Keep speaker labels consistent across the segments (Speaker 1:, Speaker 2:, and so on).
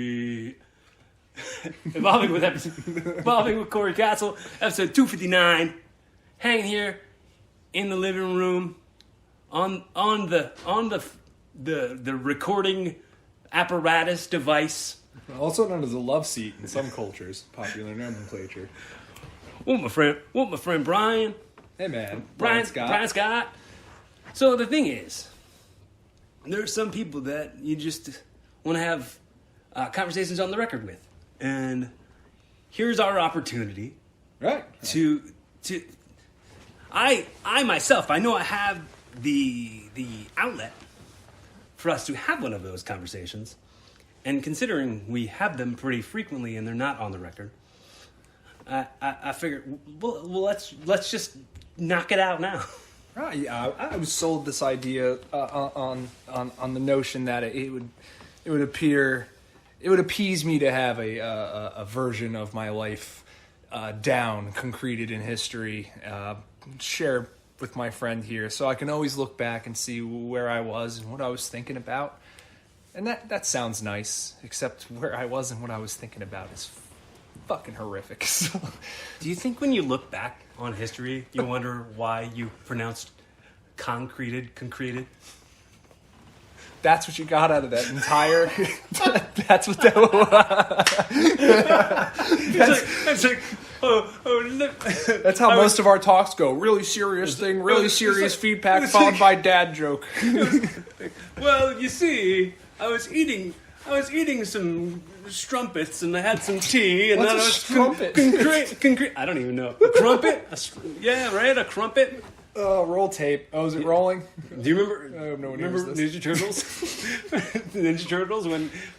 Speaker 1: Street. Evolving with Corey Castle, episode 259. Hanging here in the living room on the recording apparatus device.
Speaker 2: Also known as a love seat in some cultures, popular nomenclature.
Speaker 1: What my friend Brian.
Speaker 2: Hey man,
Speaker 1: Brian Scott. So the thing is, there are some people that you just want to have conversations on the record with, and here's our opportunity.
Speaker 2: Right.
Speaker 1: I myself, I know I have the outlet for us to have one of those conversations, and considering we have them pretty frequently and they're not on the record, I figured, well, let's just knock it out now.
Speaker 2: Right. Yeah, I was sold this idea on the notion that it would appease me to have a version of my life down, concreted in history, share with my friend here, so I can always look back and see where I was and what I was thinking about. And that sounds nice, except where I was and what I was thinking about is fucking horrific. So,
Speaker 1: do you think when you look back on history, you wonder why you pronounced concreted?
Speaker 2: That's what you got out of that entire... That's what that was. That's how most of our talks go. Really serious thing, really serious feedback, followed by dad joke.
Speaker 1: Well, you see, I was eating some strumpets and I had some tea and
Speaker 2: What's
Speaker 1: then
Speaker 2: a
Speaker 1: I was
Speaker 2: strumpet?
Speaker 1: I don't even know. A crumpet? Yeah, right, a crumpet.
Speaker 2: Roll tape. Oh, is it rolling?
Speaker 1: Do you remember?
Speaker 2: I have no idea.
Speaker 1: Remember Ninja Turtles? The Ninja Turtles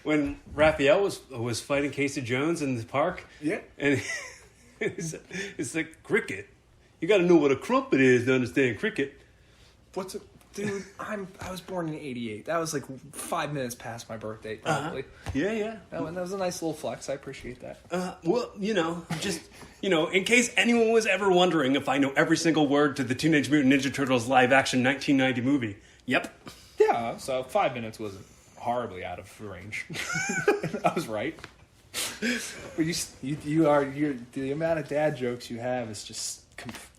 Speaker 1: when Raphael was fighting Casey Jones in the park.
Speaker 2: Yeah.
Speaker 1: And it's like cricket. You got to know what a crumpet is to understand cricket.
Speaker 2: What's it? Dude, I was born in '88. That was like 5 minutes past my birthday, probably.
Speaker 1: Yeah.
Speaker 2: That was a nice little flex. I appreciate that.
Speaker 1: Well, in case anyone was ever wondering if I know every single word to the Teenage Mutant Ninja Turtles live-action 1990 movie. Yep.
Speaker 2: Yeah, so 5 minutes wasn't horribly out of range. I was right. But the amount of dad jokes you have is just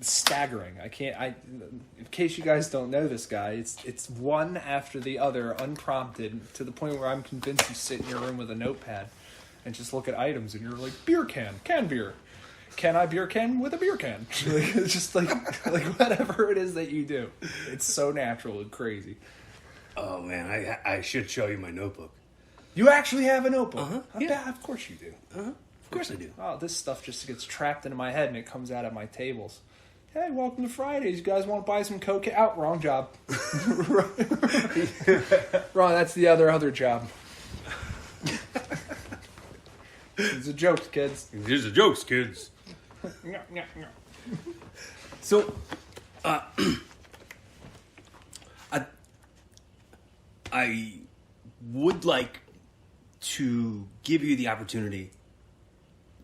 Speaker 2: staggering. In case you guys don't know this guy, it's one after the other, unprompted, to the point where I'm convinced you sit in your room with a notepad and just look at items and you're like, beer can beer. Can I beer can with a beer can? It's just like whatever it is that you do. It's so natural and crazy.
Speaker 1: Oh man, I should show you my notebook.
Speaker 2: You actually have a notebook?
Speaker 1: Uh-huh.
Speaker 2: Yeah, of course you do.
Speaker 1: Uh-huh. Of course I do.
Speaker 2: Oh, this stuff just gets trapped into my head and it comes out at my tables. Hey, welcome to Fridays. You guys want to buy some coke? Out, wrong job. Wrong, that's the other job. It's a joke, kids.
Speaker 1: These are jokes, kids. So, I would like to give you the opportunity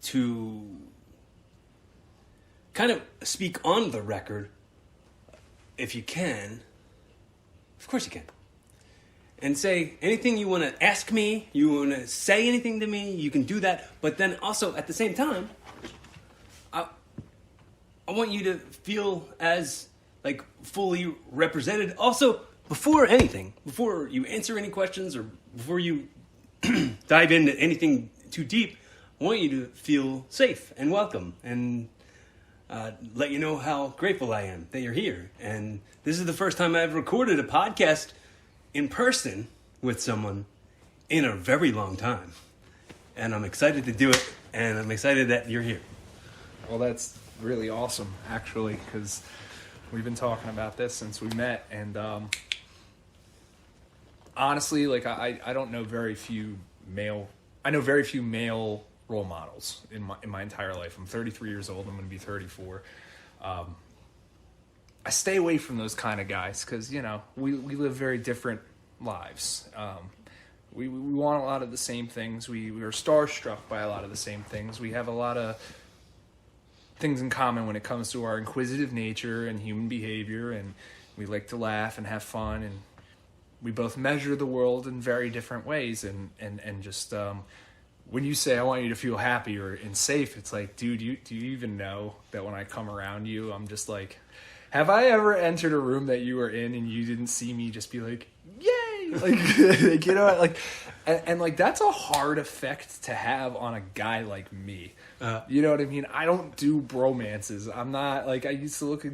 Speaker 1: to kind of speak on the record, if you can. Of course you can. And say anything you want to ask me, you want to say anything to me, you can do that. But then also, at the same time, I want you to feel as, like, fully represented. Also, before anything, before you answer any questions or before you dive into anything too deep, I want you to feel safe and welcome and let you know how grateful I am that you're here. And this is the first time I've recorded a podcast in person with someone in a very long time. And I'm excited to do it, and I'm excited that you're here.
Speaker 2: Well, that's really awesome, actually, because we've been talking about this since we met, and honestly, like, I don't know very few male... I know very few male role models in my entire life. I'm 33 years old. I'm going to be 34. I stay away from those kind of guys because, you know, we live very different lives. We want a lot of the same things. We are starstruck by a lot of the same things. We have a lot of things in common when it comes to our inquisitive nature and human behavior, and we like to laugh and have fun, and we both measure the world in very different ways, and just when you say I want you to feel happy and safe, it's like, dude, do you even know that when I come around you, I'm just like, have I ever entered a room that you were in and you didn't see me just be like, yay, like you know, like, and like that's a hard effect to have on a guy like me. You know what I mean? I don't do bromances. I'm not like, I used to look at,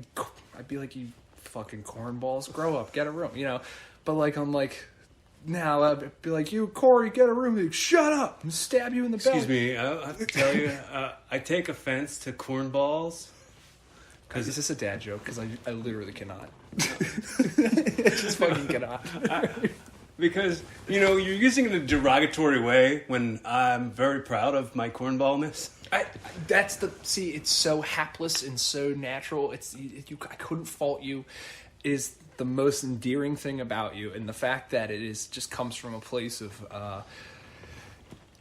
Speaker 2: I'd be like, you fucking cornballs, grow up, get a room, you know. But like, I'm like, now I'd be like, you, Corey, get a room. Like, shut up and stab you in the belly.
Speaker 1: Excuse me, I have to tell you, I take offense to cornballs.
Speaker 2: Is this a dad joke? Because I literally cannot. I just fucking cannot.
Speaker 1: Because, you know, you're using it in a derogatory way when I'm very proud of my cornballness.
Speaker 2: It's so hapless and so natural. I couldn't fault you. It is the most endearing thing about you, and the fact that it is just comes from a place of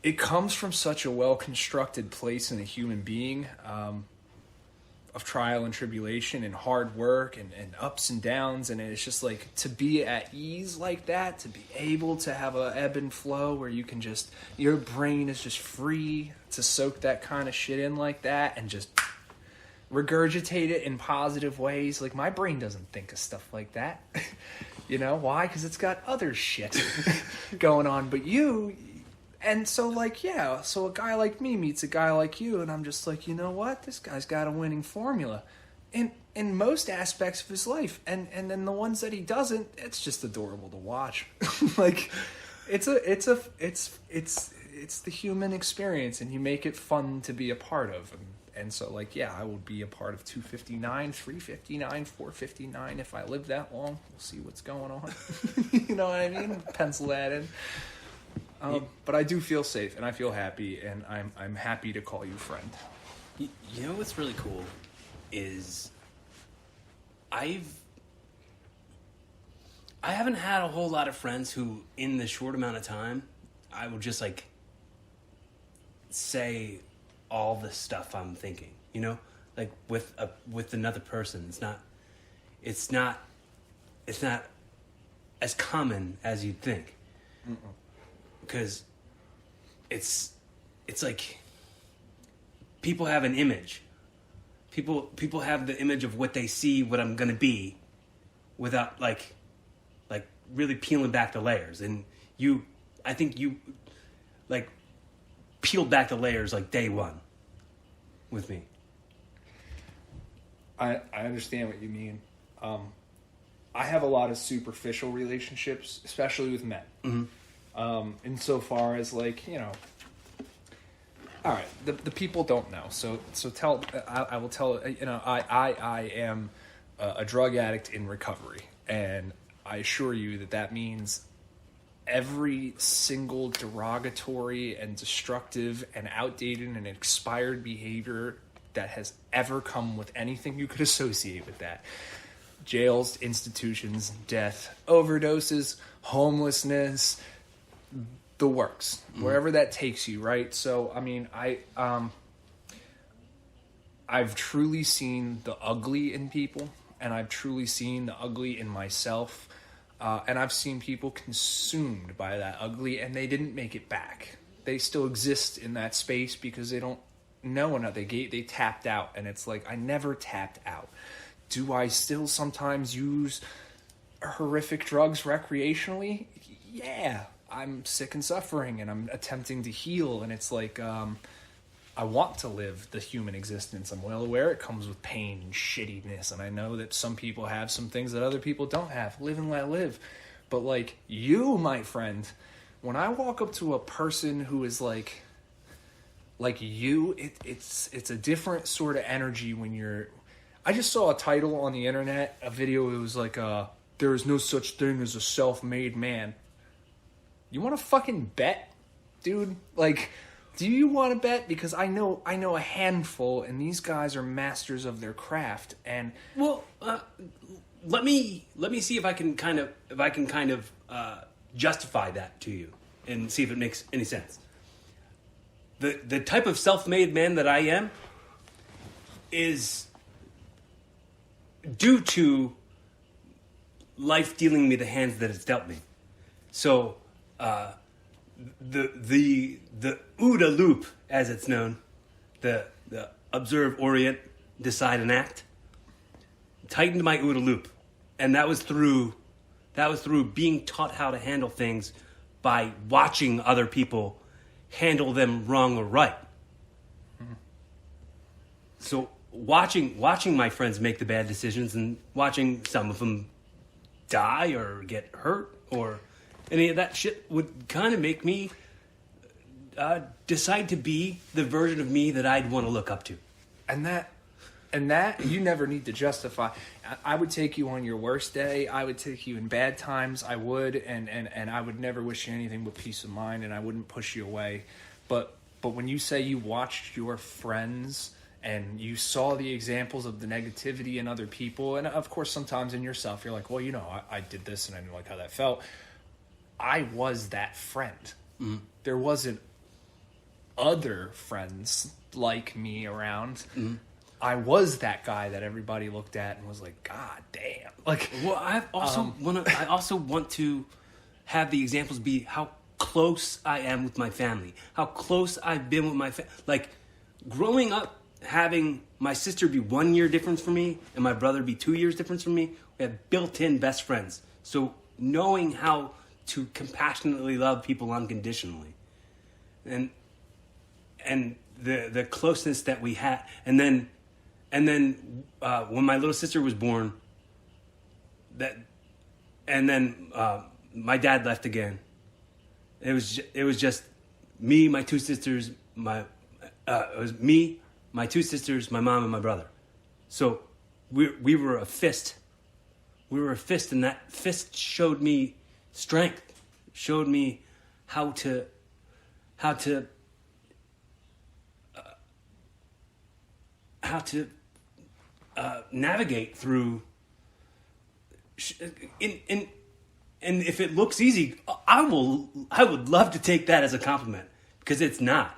Speaker 2: it comes from such a well-constructed place in a human being, of trial and tribulation and hard work and ups and downs, and it's just like to be at ease like that, to be able to have a ebb and flow where you can just, your brain is just free to soak that kind of shit in like that and just regurgitate it in positive ways. Like, my brain doesn't think of stuff like that. You know why? Because it's got other shit going on. But you, and so like, yeah, so a guy like me meets a guy like you, and I'm just like, you know what? This guy's got a winning formula in most aspects of his life, and then the ones that he doesn't, it's just adorable to watch. Like, it's the human experience, and you make it fun to be a part of. And so, like, yeah, I will be a part of 259, 359, 459 if I live that long. We'll see what's going on. You know what I mean? Pencil that in. But I do feel safe, and I feel happy, and I'm happy to call you friend.
Speaker 1: You know what's really cool is I haven't had a whole lot of friends who, in the short amount of time, I will just like say all the stuff I'm thinking. You know, like with another person, it's not as common as you'd think. Because it's like people have an image. People have the image of what they see, what I'm gonna be, without like really peeling back the layers. And I think you like peeled back the layers like day one with me.
Speaker 2: I understand what you mean. I have a lot of superficial relationships, especially with men. Mm-hmm. Insofar as, like, you know, all right, the people don't know. So I will tell, you know, I am a drug addict in recovery, and I assure you that means every single derogatory and destructive and outdated and expired behavior that has ever come with anything you could associate with that. Jails, institutions, death, overdoses, homelessness, the works, wherever that takes you, right? So, I mean, I've truly seen the ugly in people, and I've truly seen the ugly in myself, and I've seen people consumed by that ugly, and they didn't make it back. They still exist in that space because they don't know enough. They tapped out, and it's like, I never tapped out. Do I still sometimes use horrific drugs recreationally? Yeah. I'm sick and suffering, and I'm attempting to heal, and it's like, I want to live the human existence. I'm well aware it comes with pain and shittiness, and I know that some people have some things that other people don't have. Live and let live. But, like, you, my friend, when I walk up to a person who is like you, it's a different sort of energy when you're... I just saw a title on the internet, a video, it was like, there is no such thing as a self-made man. You want to fucking bet, dude? Like, do you want to bet? Because I know a handful, and these guys are masters of their craft. And
Speaker 1: well, let me see if I can kind of justify that to you, and see if it makes any sense. The type of self-made man that I am is due to life dealing me the hands that it's dealt me. So the the OODA loop, as it's known, the observe, orient, decide, and act, tightened my OODA loop. And that was through being taught how to handle things by watching other people handle them wrong or right. Mm-hmm. So watching my friends make the bad decisions and watching some of them die or get hurt or any of that shit would kind of make me decide to be the version of me that I'd want to look up to.
Speaker 2: And that you never need to justify. I would take you on your worst day. I would take you in bad times. I would, and I would never wish you anything but peace of mind, and I wouldn't push you away. But when you say you watched your friends and you saw the examples of the negativity in other people, and of course sometimes in yourself, you're like, well, you know, I did this and I didn't like how that felt. I was that friend. Mm-hmm. There wasn't other friends like me around. Mm-hmm. I was that guy that everybody looked at and was like, God damn. Like,
Speaker 1: well, I also want to have the examples be how close I am with my family, how close I've been with my family. Like, growing up, having my sister be 1 year difference from me and my brother be 2 years difference from me, we have built-in best friends. So knowing how to compassionately love people unconditionally, and the closeness that we had, and then when my little sister was born, my dad left again. It was just me, my two sisters, it was me, my two sisters, my mom, and my brother. So we were a fist. We were a fist, and that fist showed me strength. Showed me how to navigate through. And if it looks easy, I would love to take that as a compliment, because it's not.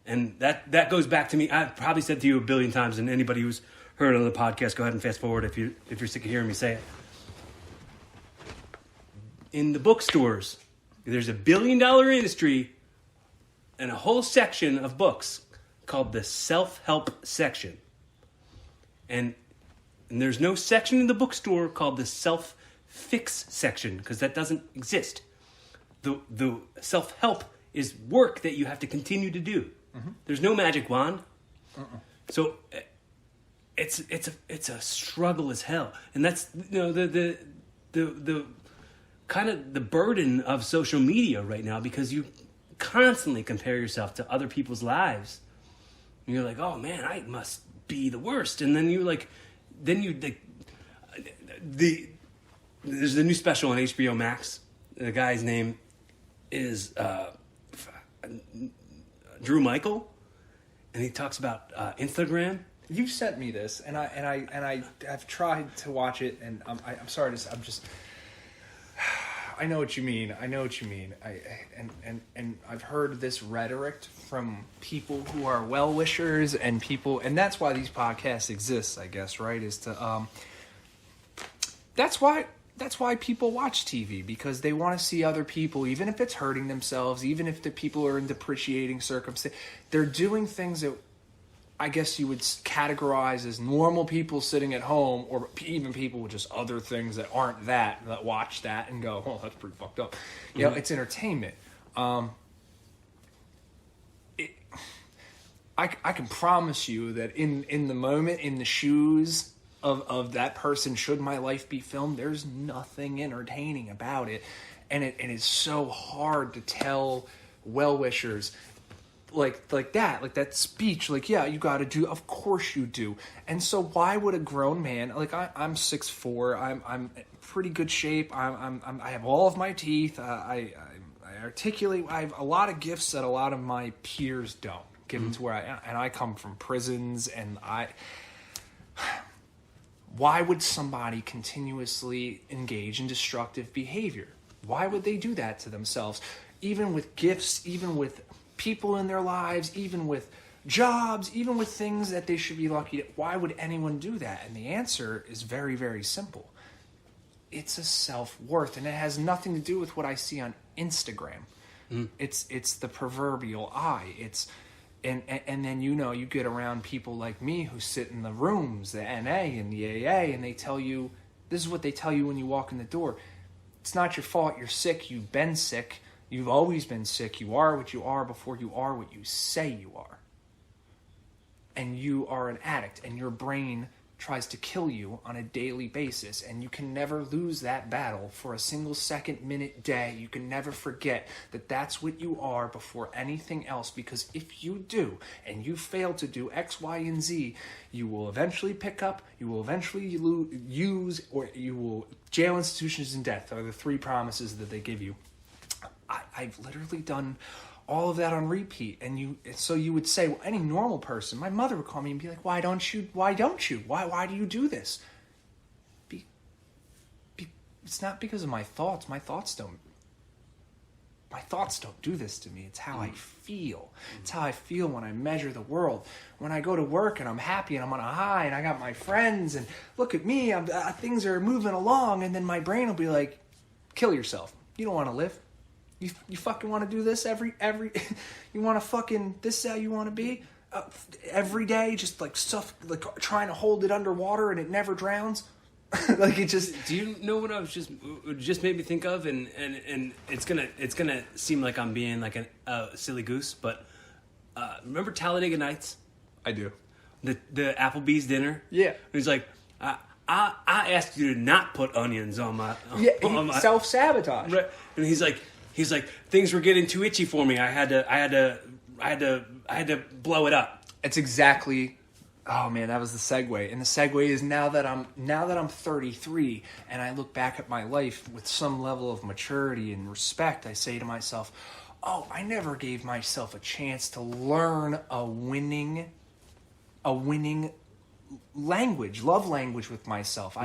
Speaker 1: And that goes back to me. I've probably said to you a billion times, and anybody who's heard it on the podcast, go ahead and fast forward if you're sick of hearing me say it. In the bookstores, there's $1 billion industry and a whole section of books called the self-help section. And there's no section in the bookstore called the self-fix section, because that doesn't exist. The self-help is work that you have to continue to do. Mm-hmm. There's no magic wand. So it's a struggle as hell. And that's, you know, the kind of the burden of social media right now, because you constantly compare yourself to other people's lives. And you're like, oh man, I must be the worst. And then there's the new special on HBO Max. The guy's name is Drew Michael, and he talks about Instagram.
Speaker 2: You sent me this, and I have tried to watch it, and I'm sorry to, I'm just. I know what you mean. And I've heard this rhetoric from people who are well-wishers and people, and that's why these podcasts exist, I guess, right? Is to that's why people watch TV, because they want to see other people, even if it's hurting themselves, even if the people are in depreciating circumstances. They're doing things that I guess you would categorize as normal people sitting at home, or even people with just other things that aren't that watch that and go, oh, that's pretty fucked up. Mm-hmm. You know, it's entertainment. I can promise you that in the moment, in the shoes of that person, should my life be filmed, there's nothing entertaining about it. And it is so hard to tell well-wishers like that speech, like, yeah, you got to do, of course you do. And so why would a grown man, like I'm 6'4", I'm in pretty good shape, I have all of my teeth, I articulate, I have a lot of gifts that a lot of my peers don't, given to where I am, and I come from prisons, and why would somebody continuously engage in destructive behavior? Why would they do that to themselves? Even with gifts, even with people in their lives, even with jobs, even with things that they should be lucky to. Why would anyone do that? And the answer is very, very simple. It's a self-worth, and it has nothing to do with what I see on Instagram. It's the proverbial I. And then you get around people like me who sit in the rooms, the NA and the AA, and they tell you, this is what they tell you when you walk in the door. It's not your fault you're sick. You've been sick. You've always been sick. You are what you are before you are what you say you are. And you are an addict, and your brain tries to kill you on a daily basis, and you can never lose that battle for a single second, minute, day. You can never forget that that's what you are before anything else, because if you do, and you fail to do X, Y, and Z, you will eventually pick up, you will eventually use, or you will jail, institutions, and death are the three promises that they give you. I've literally done all of that on repeat, and so you would say, well, any normal person, my mother would call me and be like, why don't you, why do you do this? It's not because of my thoughts. My thoughts don't do this to me. It's how I feel. It's how I feel when I measure the world. When I go to work and I'm happy and I'm on a high and I got my friends and look at me, things are moving along, and then my brain will be like, kill yourself. You don't want to live. You fucking want to do this every you want to fucking, this is how you want to be every day, just like stuff, like trying to hold it underwater and it never drowns. Like it just.
Speaker 1: Do you know what I was just made me think of, and it's gonna seem like I'm being like a silly goose, but remember Talladega Nights?
Speaker 2: I do.
Speaker 1: The Applebee's dinner.
Speaker 2: Yeah.
Speaker 1: And he's like, I asked you to not put onions on my
Speaker 2: self-sabotage.
Speaker 1: Right. And he's like, things were getting too itchy for me. I had to blow it up.
Speaker 2: It's exactly. Oh man, that was the segue. And the segue is now that I'm 33 and I look back at my life with some level of maturity and respect, I say to myself, oh, I never gave myself a chance to learn a winning language, love language with myself.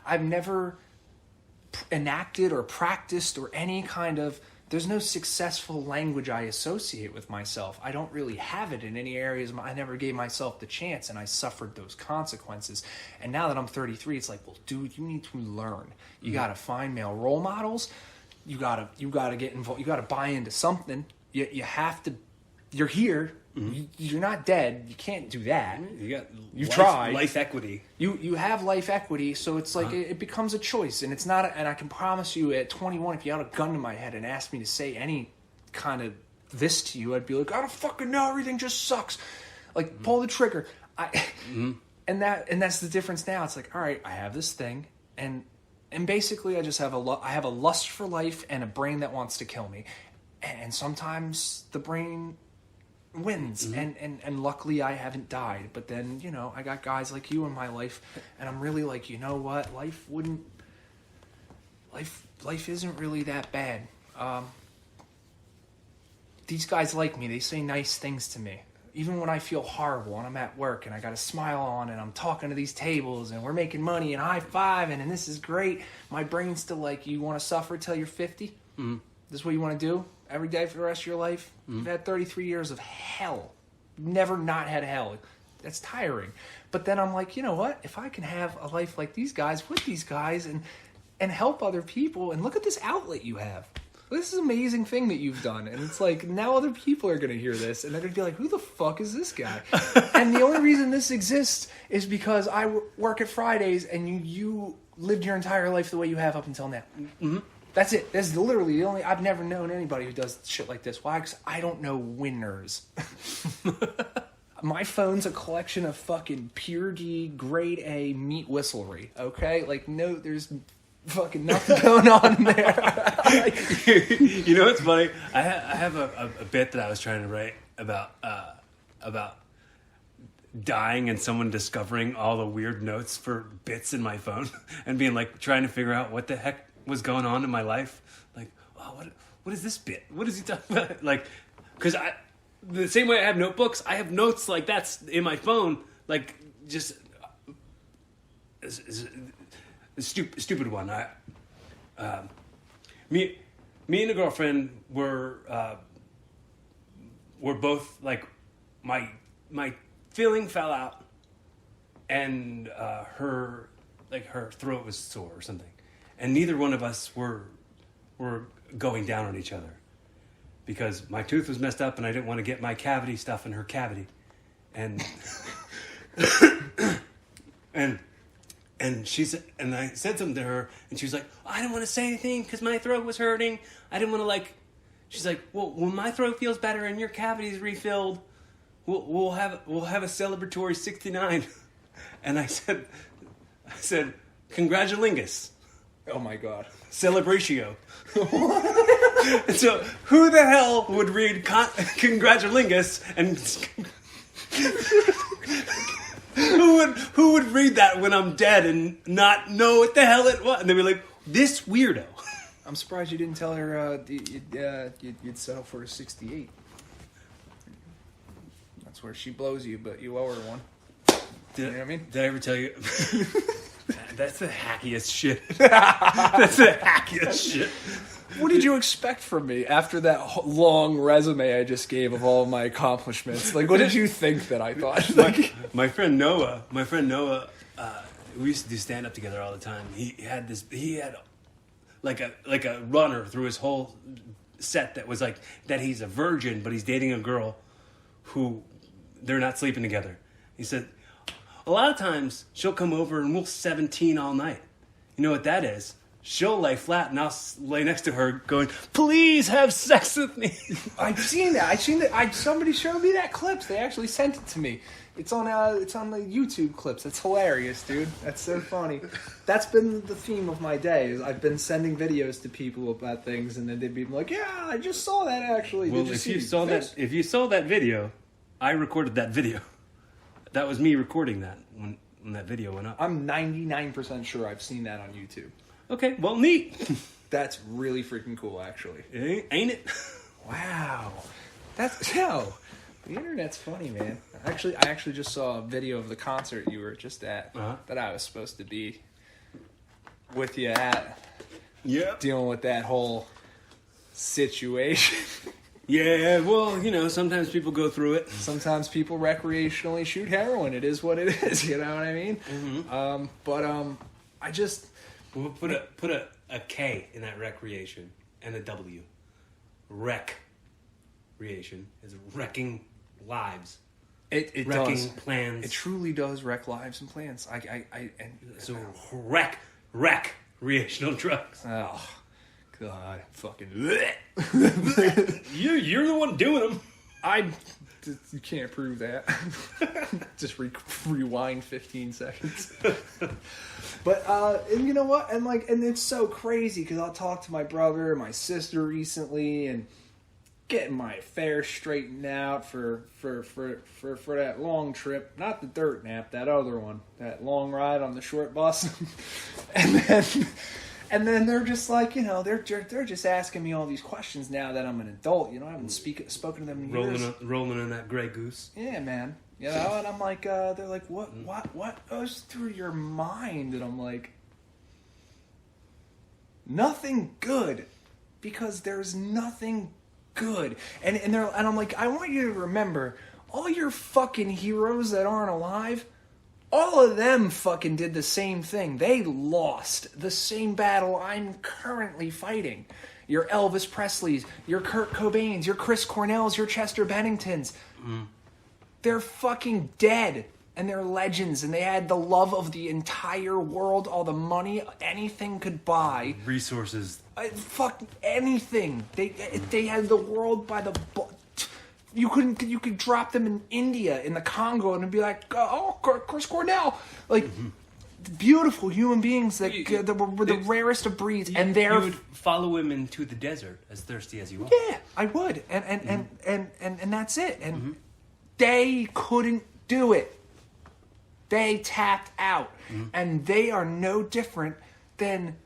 Speaker 2: I've never enacted or practiced or any kind of, there's no successful language I associate with myself. I don't really have it in any areas. I never gave myself the chance, and I suffered those consequences. And now that I'm 33, it's like, well, dude, you need to learn. You got to find male role models. You got to get involved. You got to buy into something. You have to. You're here. You're not dead. You can't do that. You've tried.
Speaker 1: Life equity.
Speaker 2: You have life equity, so it's like it becomes a choice, and it's not. And I can promise you, at 21, if you had a gun to my head and asked me to say any kind of this to you, I'd be like, I don't fucking know. Everything just sucks. Like pull the trigger. And that's the difference now. It's like, all right, I have this thing, and basically I just have I have a lust for life and a brain that wants to kill me, and sometimes the brain wins, and luckily I haven't died. But then, I got guys like you in my life, and I'm really like, you know what, life isn't really that bad. These guys like me. They say nice things to me, even when I feel horrible and I'm at work and I got a smile on and I'm talking to these tables and we're making money and high-fiving and this is great. My brain's still like, you want to suffer till you're 50? This is what you want to do every day for the rest of your life? You've had 33 years of hell. Never not had hell. That's tiring. But then I'm like, you know what? If I can have a life like these guys, with these guys, and help other people, and look at this outlet you have. This is an amazing thing that you've done. And it's like, now other people are going to hear this, and they're going to be like, who the fuck is this guy? And the only reason this exists is because I work at Fridays, and you lived your entire life the way you have up until now. That's it. That's literally the only. I've never known anybody who does shit like this. Why? Because I don't know winners. My phone's a collection of fucking pure D, grade A meat whistlery. Okay, like no, there's fucking nothing going on there.
Speaker 1: You know what's funny? I have a bit that I was trying to write about dying and someone discovering all the weird notes for bits in my phone and being like trying to figure out what the heck was going on in my life. Like, oh, what is this bit? What is he talking about? Like, because the same way I have notebooks, I have notes like that's in my phone. Like, just a stupid one. Me and a girlfriend were both like my feeling fell out, and her throat was sore or something. And neither one of us were going down on each other because my tooth was messed up and I didn't want to get my cavity stuff in her cavity. And and she said, and I said something to her, and she was like, I didn't want to say anything because my throat was hurting. I didn't want to like. She's like, well, when my throat feels better and your cavity's refilled, we'll have a celebratory 69. And I said, congratulalingus.
Speaker 2: Oh my god.
Speaker 1: Celebratio. And so, who the hell would read congratulalingus and who would read that when I'm dead and not know what the hell it was? And they'd be like, this weirdo.
Speaker 2: I'm surprised you didn't tell her you'd settle for a 68. That's where she blows you, but you owe her one. You know what I mean?
Speaker 1: Did I ever tell you? That's the hackiest shit. That's the hackiest shit.
Speaker 2: What did you expect from me after that long resume I just gave of all of my accomplishments? Like, what did you think that I thought?
Speaker 1: My friend Noah, we used to do stand up together all the time. He had like a runner through his whole set that was like that he's a virgin, but he's dating a girl who they're not sleeping together. He said, a lot of times she'll come over and we'll 17 all night. You know what that is? She'll lay flat and I'll lay next to her going, please have sex with me.
Speaker 2: I've seen that. Somebody showed me that clip. They actually sent it to me. It's on the YouTube clips. It's hilarious, dude. That's so funny. That's been the theme of my day. Is I've been sending videos to people about things, and then they'd be like, "Yeah, I just saw that actually."
Speaker 1: Well, if you saw that video, I recorded that video. That was me recording that when that video went up.
Speaker 2: I'm 99% sure I've seen that on YouTube.
Speaker 1: Okay, well, neat.
Speaker 2: That's really freaking cool, actually.
Speaker 1: Ain't it?
Speaker 2: Wow. The internet's funny, man. I actually just saw a video of the concert you were just at that I was supposed to be with you at.
Speaker 1: Yeah.
Speaker 2: Dealing with that whole situation.
Speaker 1: Yeah, well, sometimes people go through it.
Speaker 2: Sometimes people recreationally shoot heroin. It is what it is, you know what I mean? Mm-hmm. I just...
Speaker 1: We'll put a K in that recreation and a W. Recreation is wrecking lives.
Speaker 2: It
Speaker 1: wrecking
Speaker 2: does.
Speaker 1: plans.
Speaker 2: It truly does wreck lives and plans.
Speaker 1: So recreational drugs.
Speaker 2: Oh, God, fucking.
Speaker 1: You're the one doing them.
Speaker 2: You can't prove that. Just rewind 15 seconds. But and you know what? And it's so crazy because I'll talk to my brother and my sister recently and getting my affairs straightened out for that long trip, not the dirt nap, that other one, that long ride on the short bus, and then they're just like, they're just asking me all these questions now that I'm an adult. I haven't spoken to them in years.
Speaker 1: Rolling in that Grey Goose.
Speaker 2: Yeah, man. And I'm like, they're like, what goes through your mind? And I'm like, nothing good, because there's nothing good. And I'm like, I want you to remember, all your fucking heroes that aren't alive, all of them fucking did the same thing. They lost the same battle I'm currently fighting. Your Elvis Presleys, your Kurt Cobains, your Chris Cornells, your Chester Benningtons. They're fucking dead. And they're legends. And they had the love of the entire world, all the money anything could buy.
Speaker 1: Resources.
Speaker 2: Fuck anything. They had the world by the... You could drop them in India, in the Congo, and it'd be like, Chris Cornell. Like, beautiful human beings that were the rarest of breeds. And you
Speaker 1: would follow him into the desert, as thirsty as you are.
Speaker 2: Yeah, I would. And that's it. And they couldn't do it. They tapped out. And they are no different than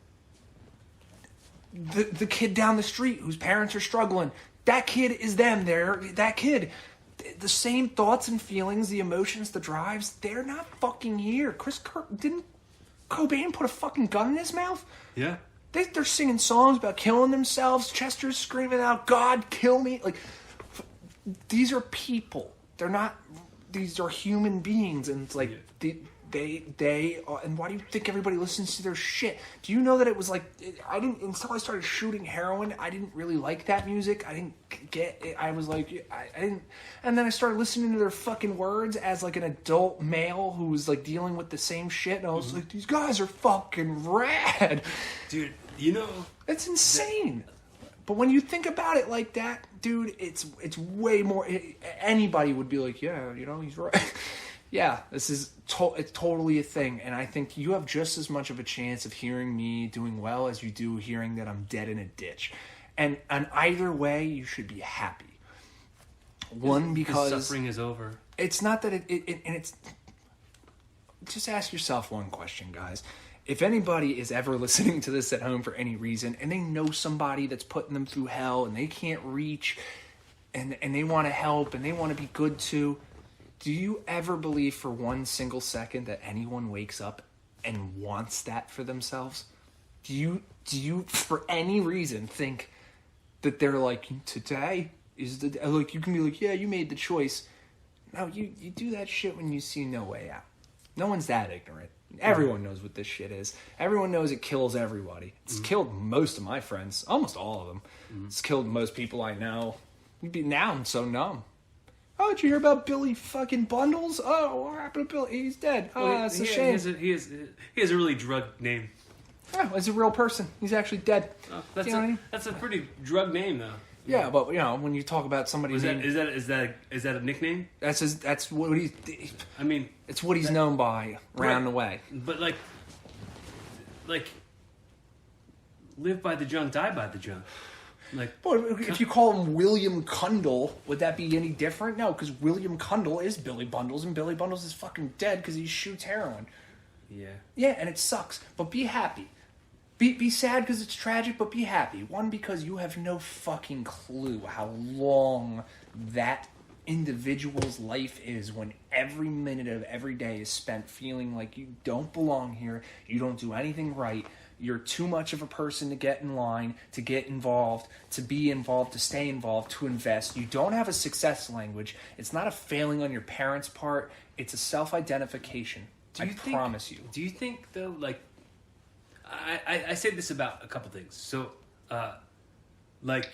Speaker 2: the kid down the street whose parents are struggling. That kid is them. That kid. The same thoughts and feelings, the emotions, the drives, they're not fucking here. Didn't Cobain put a fucking gun in his mouth?
Speaker 1: Yeah.
Speaker 2: They're singing songs about killing themselves. Chester's screaming out, God, kill me. Like, these are people. These are human beings. And it's like, and why do you think everybody listens to their shit? Do you know that it was like, I didn't, until I started shooting heroin, I didn't really like that music. I didn't get it. I was like, I didn't, and then I started listening to their fucking words as like an adult male who was like dealing with the same shit, and I was like, these guys are fucking rad.
Speaker 1: Dude, you know,
Speaker 2: it's insane. But when you think about it like that, dude, it's way more. Anybody would be like, yeah, you know, he's right. Yeah, this is it's totally a thing, and I think you have just as much of a chance of hearing me doing well as you do hearing that I'm dead in a ditch. And either way, you should be happy. One, because
Speaker 1: suffering is over.
Speaker 2: It's not that and it's. Just ask yourself one question, guys. If anybody is ever listening to this at home for any reason, and they know somebody that's putting them through hell, and they can't reach, and they want to help, and they want to be good too, do you ever believe for one single second that anyone wakes up and wants that for themselves? Do you for any reason think that they're like, today is the, like, you can be like, yeah, you made the choice. No, you do that shit when you see no way out. No one's that ignorant. Everyone knows what this shit is. Everyone knows it kills everybody. It's killed most of my friends, almost all of them. It's killed most people I know. Now I'm so numb. Oh, did you hear about Billy fucking Bundles? Oh, what happened to Billy? He's dead. Oh, it's a shame.
Speaker 1: He has a really drug name.
Speaker 2: Oh, he's a real person. He's actually dead.
Speaker 1: That's a pretty drug name, though.
Speaker 2: Yeah, but you know, when you talk about somebody,
Speaker 1: is that a nickname?
Speaker 2: That's what he's.
Speaker 1: I mean,
Speaker 2: it's what he's known by around the way.
Speaker 1: But like, live by the junk, die by the junk. Like,
Speaker 2: well, if you call him William Cundall, would that be any different? No, because William Cundall is Billy Bundles, and Billy Bundles is fucking dead because he shoots heroin.
Speaker 1: Yeah. Yeah,
Speaker 2: and it sucks. But be happy. Be sad because it's tragic, but be happy. One, because you have no fucking clue how long that individual's life is when every minute of every day is spent feeling like you don't belong here, you don't do anything right, you're too much of a person to get in line, to get involved, to be involved, to stay involved, to invest. You don't have a success language. It's not a failing on your parents' part. It's a self-identification. I promise you.
Speaker 1: Do you think, though, like, I say this about a couple things. So, like,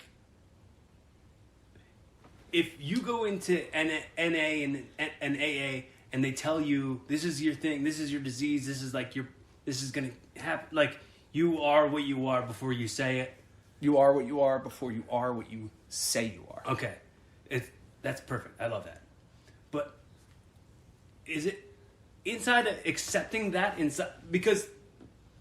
Speaker 1: if you go into NA and AA and they tell you this is your thing, this is your disease, this is gonna happen. Like, you are what you are before you say it.
Speaker 2: You are what you are before you are what you say you are.
Speaker 1: Okay, that's perfect. I love that. But is it inside of accepting that inside because?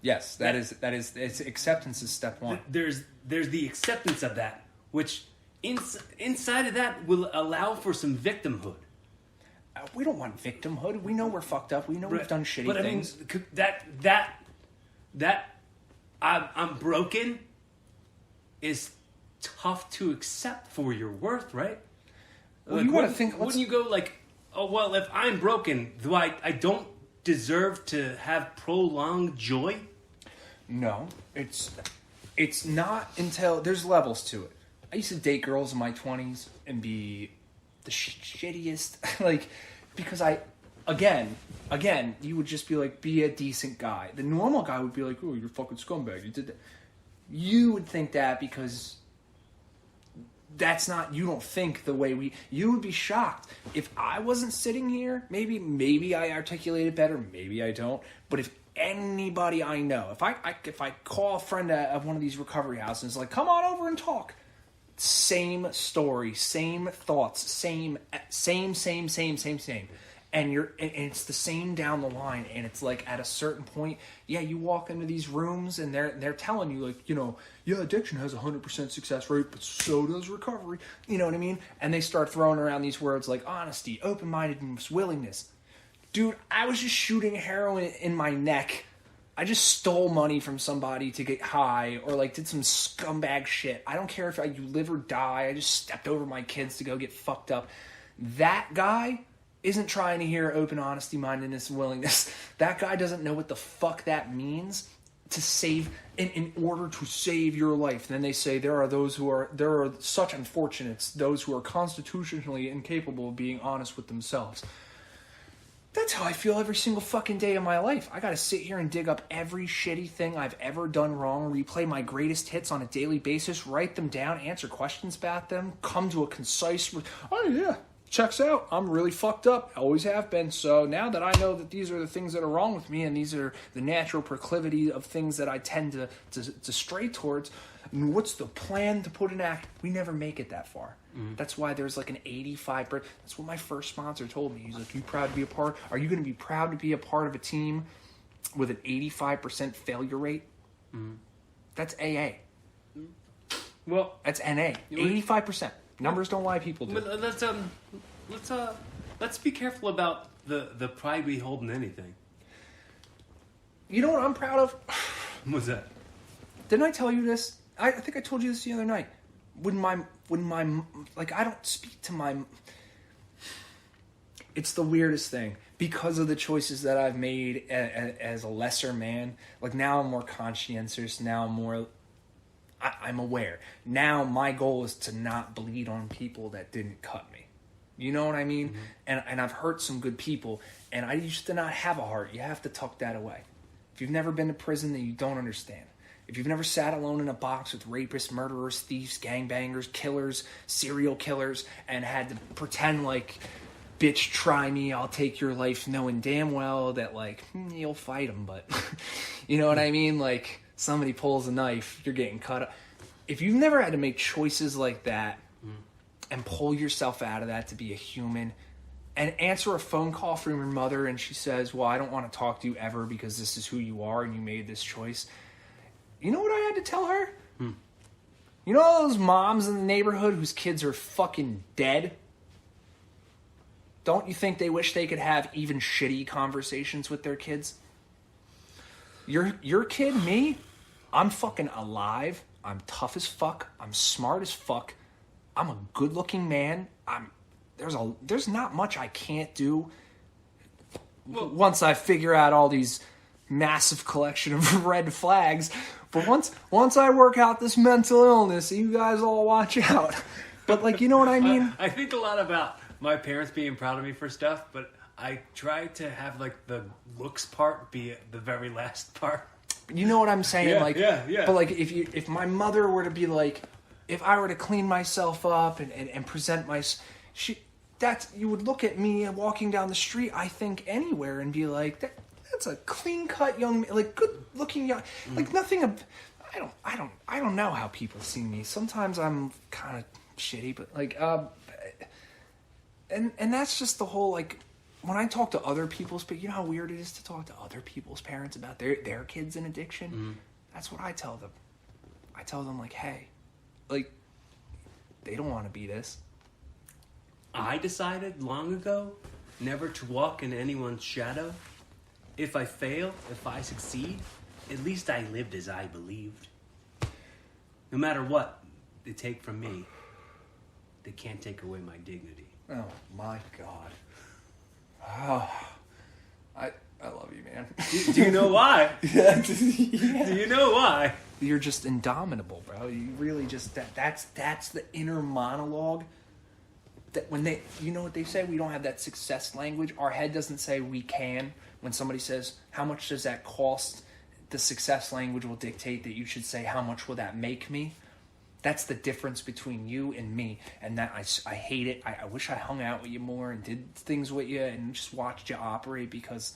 Speaker 2: Yes, that is it's acceptance is step one.
Speaker 1: There's the acceptance of that, which inside of that will allow for some victimhood.
Speaker 2: We don't want victimhood. We know we're fucked up. We know we've done shitty things.
Speaker 1: But that I'm broken is tough to accept for your worth, right?
Speaker 2: Well, like, you want to think.
Speaker 1: Wouldn't you go like, oh well, if I'm broken, do I don't deserve to have prolonged joy?
Speaker 2: No, it's not until there's levels to it. I used to date girls in my 20s and be the shittiest, like, because again, you would just be like, be a decent guy. The normal guy would be like, oh, you're a fucking scumbag. You did that. You would think that because that's not, you don't think the way you would be shocked. If I wasn't sitting here, maybe I articulate it better, maybe I don't, but if anybody I know, if I call a friend at one of these recovery houses, like, come on over and talk, same story, same thoughts, same, and it's the same down the line, and it's like at a certain point, yeah, you walk into these rooms and they're telling you, like, you know, yeah, addiction has 100% success rate, but so does recovery, you know what I mean? And they start throwing around these words like honesty, open-mindedness, willingness. Dude, I was just shooting heroin in my neck. I just stole money from somebody to get high, or like did some scumbag shit. I don't care if you live or die. I just stepped over my kids to go get fucked up. That guy isn't trying to hear open honesty, mindedness, and willingness. That guy doesn't know what the fuck that means to save, in order to save your life. Then they say there are such unfortunates, those who are constitutionally incapable of being honest with themselves. That's how I feel every single fucking day of my life. I gotta sit here and dig up every shitty thing I've ever done wrong, replay my greatest hits on a daily basis, write them down, answer questions about them, come to a concise, oh yeah, checks out. I'm really fucked up. Always have been. So now that I know that these are the things that are wrong with me and these are the natural proclivity of things that I tend to stray towards, I mean, what's the plan to put in act? We never make it that far. That's why there's like an 85%. That's what my first sponsor told me. He's like, "You proud to be a part? Are you going to be proud to be a part of a team with an 85% failure rate?" That's AA.
Speaker 1: Well,
Speaker 2: that's NA. 85%. Numbers don't lie. People do.
Speaker 1: Let's be careful about the pride we hold in anything.
Speaker 2: You know what I'm proud of?
Speaker 1: What's that?
Speaker 2: Didn't I tell you this? I think I told you this the other night. When my like, I don't speak to my. It's the weirdest thing because of the choices that I've made as a lesser man. Like, now I'm more conscientious. Now I'm more. I'm aware. Now my goal is to not bleed on people that didn't cut me. You know what I mean? And I've hurt some good people, and I used to not have a heart. You have to tuck that away. If you've never been to prison, then you don't understand. If you've never sat alone in a box with rapists, murderers, thieves, gangbangers, killers, serial killers, and had to pretend like, bitch, try me, I'll take your life, knowing damn well that, like, you'll fight them, but you know what I mean? Like, somebody pulls a knife, you're getting cut up. If you've never had to make choices like that and pull yourself out of that to be a human and answer a phone call from your mother and she says, well, I don't want to talk to you ever because this is who you are and you made this choice. You know what I had to tell her? You know all those moms in the neighborhood whose kids are fucking dead? Don't you think they wish they could have even shitty conversations with their kids? Your kid, me, I'm fucking alive. I'm tough as fuck. I'm smart as fuck. I'm a good-looking man. There's not much I can't do. Once I figure out all these massive collection of red flags, but once I work out this mental illness, you guys all watch out. But, like, you know what I mean?
Speaker 1: I think a lot about my parents being proud of me for stuff, but I try to have, like, the looks part be the very last part.
Speaker 2: You know what I'm saying?
Speaker 1: Yeah.
Speaker 2: But, like, if my mother were to be like, if I were to clean myself up and present you would look at me walking down the street, I think, anywhere, and be like, that's a clean-cut young man, like, good-looking young, like, nothing of, I don't know how people see me. Sometimes I'm kind of shitty, but, like, and that's just the whole, like, when I talk to other people's, but you know how weird it is to talk to other people's parents about their kids in addiction? That's what I tell them. I tell them, like, hey, like, they don't want to be this.
Speaker 1: I decided long ago never to walk in anyone's shadow. If I fail, if I succeed, at least I lived as I believed. No matter what they take from me, they can't take away my dignity.
Speaker 2: Oh, my God. Oh, I love you, man.
Speaker 1: Do you know why?
Speaker 2: Yeah.
Speaker 1: Do you know why?
Speaker 2: You're just indomitable, bro. You really just that's the inner monologue. That when you know what they say, we don't have that success language. Our head doesn't say we can. When somebody says, how much does that cost? The success language will dictate that you should say, how much will that make me? That's the difference between you and me. And that I hate it. I wish I hung out with you more and did things with you and just watched you operate, because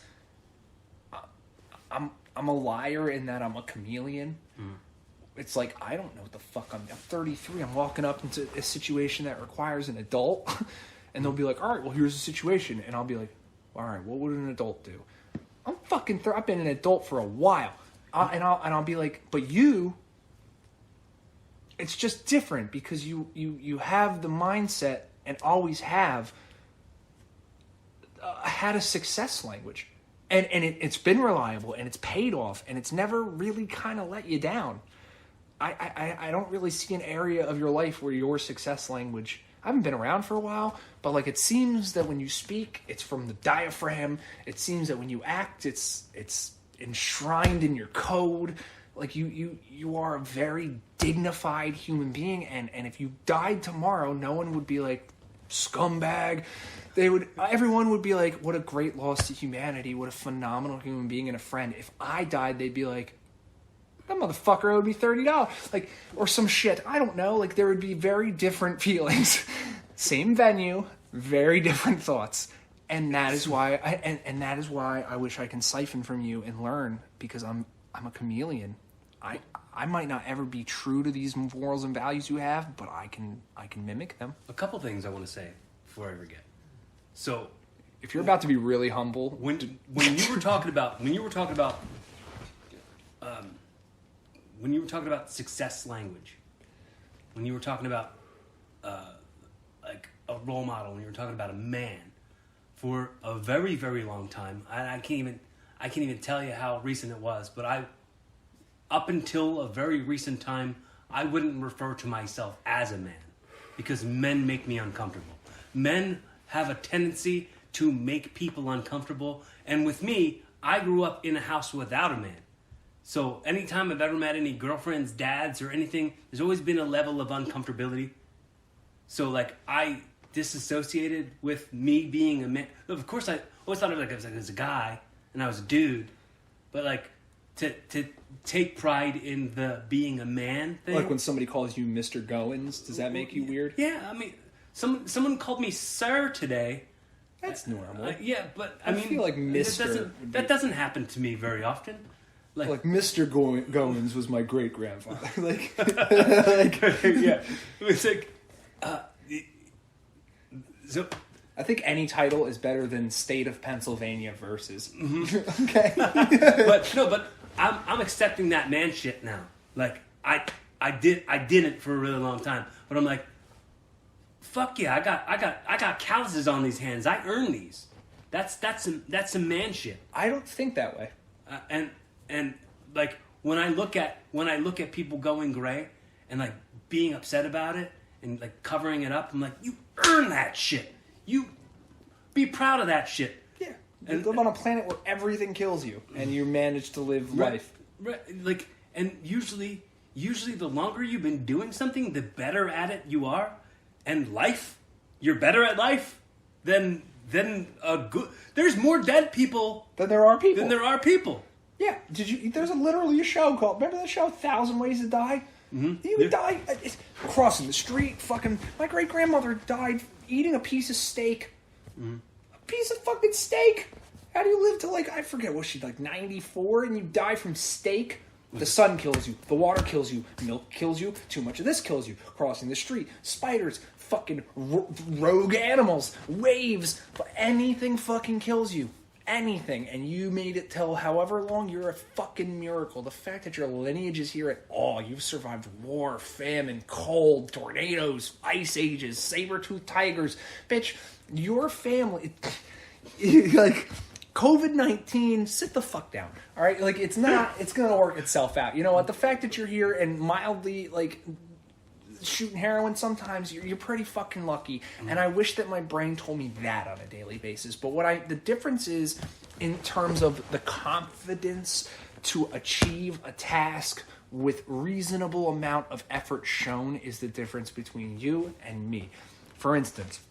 Speaker 2: I'm a liar in that I'm a chameleon. It's like, I don't know what the fuck I'm 33. I'm walking up into a situation that requires an adult, and they'll be like, all right, well, here's the situation. And I'll be like, all right, what would an adult do? I'm fucking I've been an adult for a while. And I'll be like, but you, it's just different because you have the mindset and always have had a success language. And it's been reliable and it's paid off and it's never really kind of let you down. I don't really see an area of your life where your success language, I haven't been around for a while, but like it seems that when you speak, it's from the diaphragm. It seems that when you act, it's enshrined in your code. Like you are a very dignified human being, and if you died tomorrow, no one would be like, scumbag. Everyone would be like, what a great loss to humanity, what a phenomenal human being and a friend. If I died, they'd be like, that motherfucker owed me $30, like, or some shit. I don't know. Like, there would be very different feelings. Same venue, very different thoughts. And that is why I wish I can siphon from you and learn, because I'm a chameleon. I might not ever be true to these morals and values you have, but I can mimic them.
Speaker 1: A couple things I want to say before I forget. So,
Speaker 2: if you're about to be really humble,
Speaker 1: when you were talking about success language, when you were talking about like a role model, when you were talking about a man, for a very, very long time, I can't even tell you how recent it was, but up until a very recent time, I wouldn't refer to myself as a man, because men make me uncomfortable. Men have a tendency to make people uncomfortable, and with me, I grew up in a house without a man. So anytime I've ever met any girlfriends, dads, or anything, there's always been a level of uncomfortability. So like I disassociated with me being a man. Of course, I always thought of it like I was a guy and I was a dude, but like to take pride in the being a man thing.
Speaker 2: Like when somebody calls you Mr. Goins, does that make you weird?
Speaker 1: Yeah, I mean, someone called me sir today.
Speaker 2: That's normal.
Speaker 1: Yeah, but
Speaker 2: I feel like Mr.
Speaker 1: That doesn't happen to me very often.
Speaker 2: Like Mr. Goins was my great grandfather. Like,
Speaker 1: yeah, it was like. So
Speaker 2: I think any title is better than State of Pennsylvania versus.
Speaker 1: Mm-hmm.
Speaker 2: Okay,
Speaker 1: but I'm accepting that man shit now. Like I didn't for a really long time, but I'm like, fuck yeah, I got calluses on these hands. I earn these. That's some man shit.
Speaker 2: I don't think that way.
Speaker 1: And like when I look at people going gray and like being upset about it and like covering it up, I'm like, you earn that shit. You be proud of that shit.
Speaker 2: Yeah. You live on a planet where everything kills you and you manage to live life.
Speaker 1: Right. Like, and usually the longer you've been doing something, the better at it you are. And life, you're better at life than a good. There's more dead people
Speaker 2: than there are people. Yeah. There's literally a show called, remember that show, 1,000 Ways to Die?
Speaker 1: Mm-hmm.
Speaker 2: You would die crossing the street. Fucking, my great grandmother died eating a piece of steak.
Speaker 1: Mm-hmm.
Speaker 2: A piece of fucking steak. How do you live to like, I forget, was she like 94 and you die from steak? The sun kills you. The water kills you. Milk kills you. Too much of this kills you. Crossing the street. Spiders. Fucking rogue animals. Waves. Anything fucking kills you. Anything. And you made it till however long, you're a fucking miracle. The fact that your lineage is here at all. You've survived war, famine, cold, tornadoes, ice ages, saber-toothed tigers. Bitch, your family... like... COVID-19, sit the fuck down. All right? Like, it's going to work itself out. You know what? The fact that you're here and mildly, like, shooting heroin sometimes, you're pretty fucking lucky. Mm-hmm. And I wish that my brain told me that on a daily basis. But the difference is, in terms of the confidence to achieve a task with reasonable amount of effort shown, is the difference between you and me. For instance,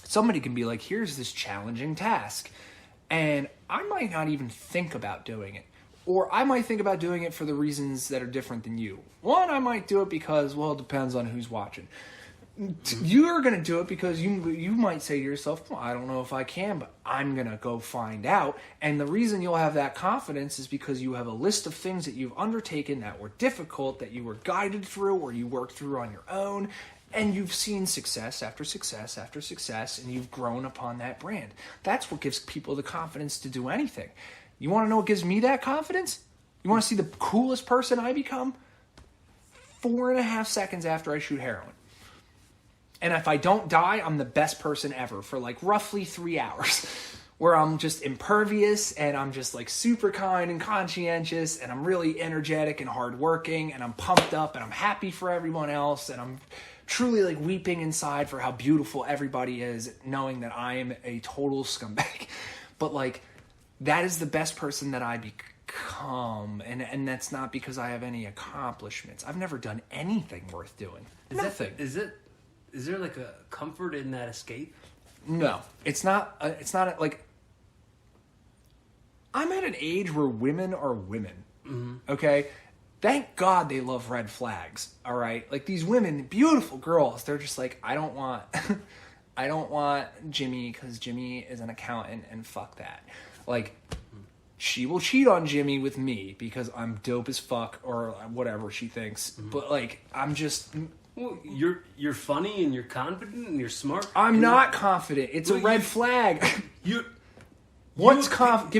Speaker 2: somebody can be like, here's this challenging task. And I might not even think about doing it. Or I might think about doing it for the reasons that are different than you. One, I might do it because, well, it depends on who's watching. You're going to do it because you might say to yourself, well, I don't know if I can, but I'm going to go find out. And the reason you'll have that confidence is because you have a list of things that you've undertaken that were difficult, that you were guided through, or you worked through on your own. And you've seen success after success after success, and you've grown upon that brand. That's what gives people the confidence to do anything. You want to know what gives me that confidence? You want to see the coolest person I become? 4.5 seconds after I shoot heroin. And if I don't die, I'm the best person ever for like roughly 3 hours. Where I'm just impervious, and I'm just like super kind and conscientious, and I'm really energetic and hardworking, and I'm pumped up, and I'm happy for everyone else, and I'm truly like weeping inside for how beautiful everybody is, knowing that I am a total scumbag. But like, that is the best person that I become, and that's not because I have any accomplishments. I've never done anything worth doing. Nothing.
Speaker 1: Is is there like a comfort in that escape?
Speaker 2: No, it's not. Like, I'm at an age where women are women. Mm-hmm. Okay, thank God they love red flags. All right, like these women, beautiful girls. They're just like, I don't want, I don't want Jimmy because Jimmy is an accountant and fuck that. Like, she will cheat on Jimmy with me because I'm dope as fuck or whatever she thinks. Mm-hmm. But like, I'm just.
Speaker 1: Well, you're funny and you're confident and you're smart.
Speaker 2: I'm not confident. It's a red flag. Give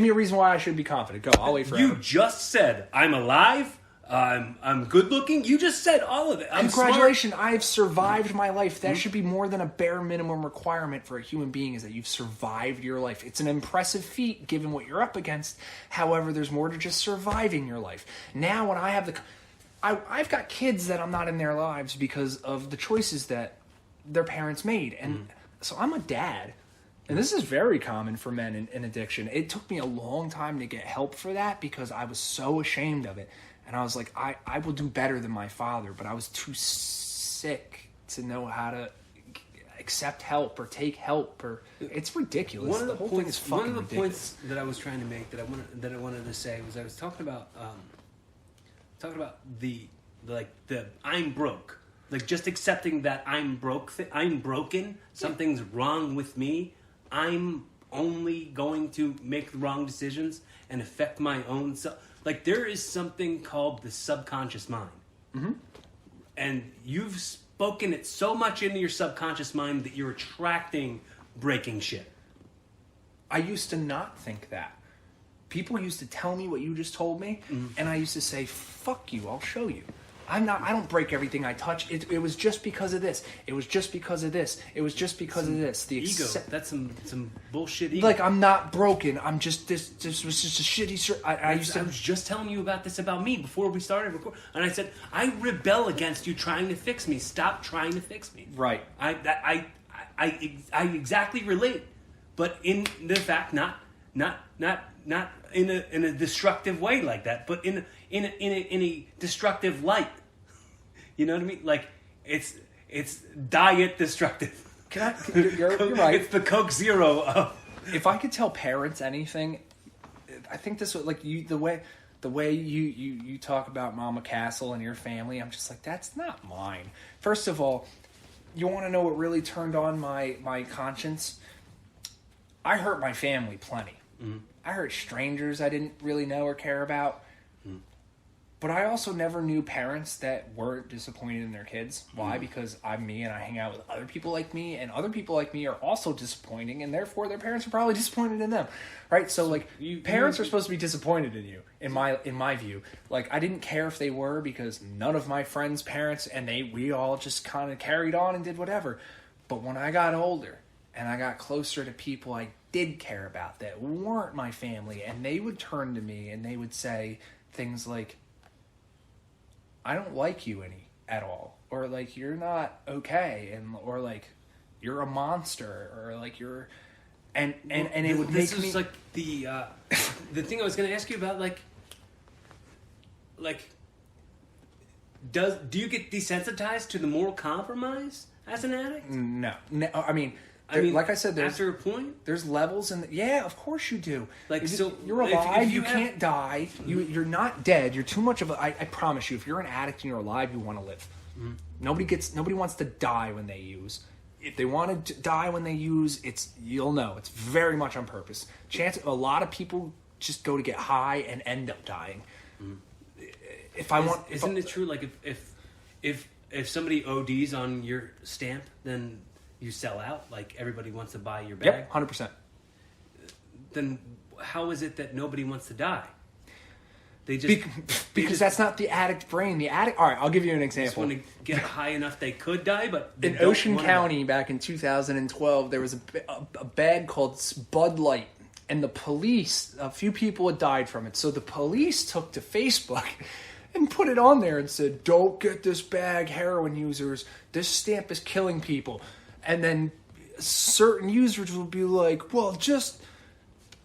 Speaker 2: me a reason why I should be confident. Go. I'll wait forever.
Speaker 1: You just said I'm alive. I'm good looking. You just said all of it.
Speaker 2: Congratulations! I've survived my life. That should be more than a bare minimum requirement for a human being. Is that you've survived your life. It's an impressive feat given what you're up against. However, there's more to just surviving your life. Now, when I have I've got kids that I'm not in their lives because of the choices that their parents made. And so I'm a dad. And this is very common for men in addiction. It took me a long time to get help for that because I was so ashamed of it. And I was like, I will do better than my father. But I was too sick to know how to accept help or take help. It's ridiculous. The whole thing is fucking ridiculous. One of the points
Speaker 1: that I was trying to make that I wanted to say was I was talking about the I'm broke, like just accepting that I'm broke, I'm broken, something's wrong with me. I'm only going to make the wrong decisions and affect my own self. Like there is something called the subconscious mind, and you've spoken it so much into your subconscious mind that you're attracting breaking shit.
Speaker 2: I used to not think that. People used to tell me what you just told me, and I used to say, fuck you, I'll show you. I don't break everything I touch. It was just because of this. It was just because of this. It was just because of this. The
Speaker 1: ego. That's some bullshit ego.
Speaker 2: Like, I'm not broken. I'm just, this was just a shitty... I
Speaker 1: was just telling you about this about me before we started recording. And I said, I rebel against you trying to fix me. Stop trying to fix me.
Speaker 2: Right.
Speaker 1: I exactly relate. But in the fact, not in a destructive way like that, but in a destructive light. You know what I mean? Like it's diet destructive.
Speaker 2: You're right.
Speaker 1: It's the Coke Zero of.
Speaker 2: If I could tell parents anything, I think this was like the way you talk about Mama Castle and your family. I'm just like, that's not mine. First of all, you want to know what really turned on my conscience? I hurt my family plenty. Mm-hmm. I hurt strangers I didn't really know or care about. Mm-hmm. But I also never knew parents that weren't disappointed in their kids. Why? Mm-hmm. Because I'm me and I hang out with other people like me, and other people like me are also disappointing, and therefore their parents are probably disappointed in them. Right? So like parents are supposed to be disappointed in you, in my view. Like I didn't care if they were, because none of my friends' parents and we all just kind of carried on and did whatever. But when I got older and I got closer to people I did care about that weren't my family, and they would turn to me and they would say things like, I don't like you at all, or like you're not okay, or like you're a monster, or like you're and it would make me...
Speaker 1: This is like the thing I was going to ask you about, like do you get desensitized to the moral compromise as an addict?
Speaker 2: No, I mean, like I said,
Speaker 1: after a point,
Speaker 2: there's levels, and yeah, of course you do.
Speaker 1: Like, so
Speaker 2: you're alive, if you can't die. You're not dead. You're too much of a. I promise you, if you're an addict and you're alive, you want to live. Mm-hmm. Nobody wants to die when they use. If they want to die when they use, you'll know it's very much on purpose. A lot of people just go to get high and end up dying. Mm-hmm.
Speaker 1: Isn't it true? Like if somebody ODs on your stamp, then you sell out, like everybody wants to buy your bag.
Speaker 2: Yep, 100%.
Speaker 1: Then how is it that nobody wants to die? They just
Speaker 2: because that's not the addict brain. The addict. All right, I'll give you an example.
Speaker 1: Just want to get high enough they could die, but
Speaker 2: in Ocean County back in 2012, there was a bag called Bud Light, and the police, a few people had died from it. So the police took to Facebook and put it on there and said, "Don't get this bag, heroin users. This stamp is killing people." And then certain users will be like, well,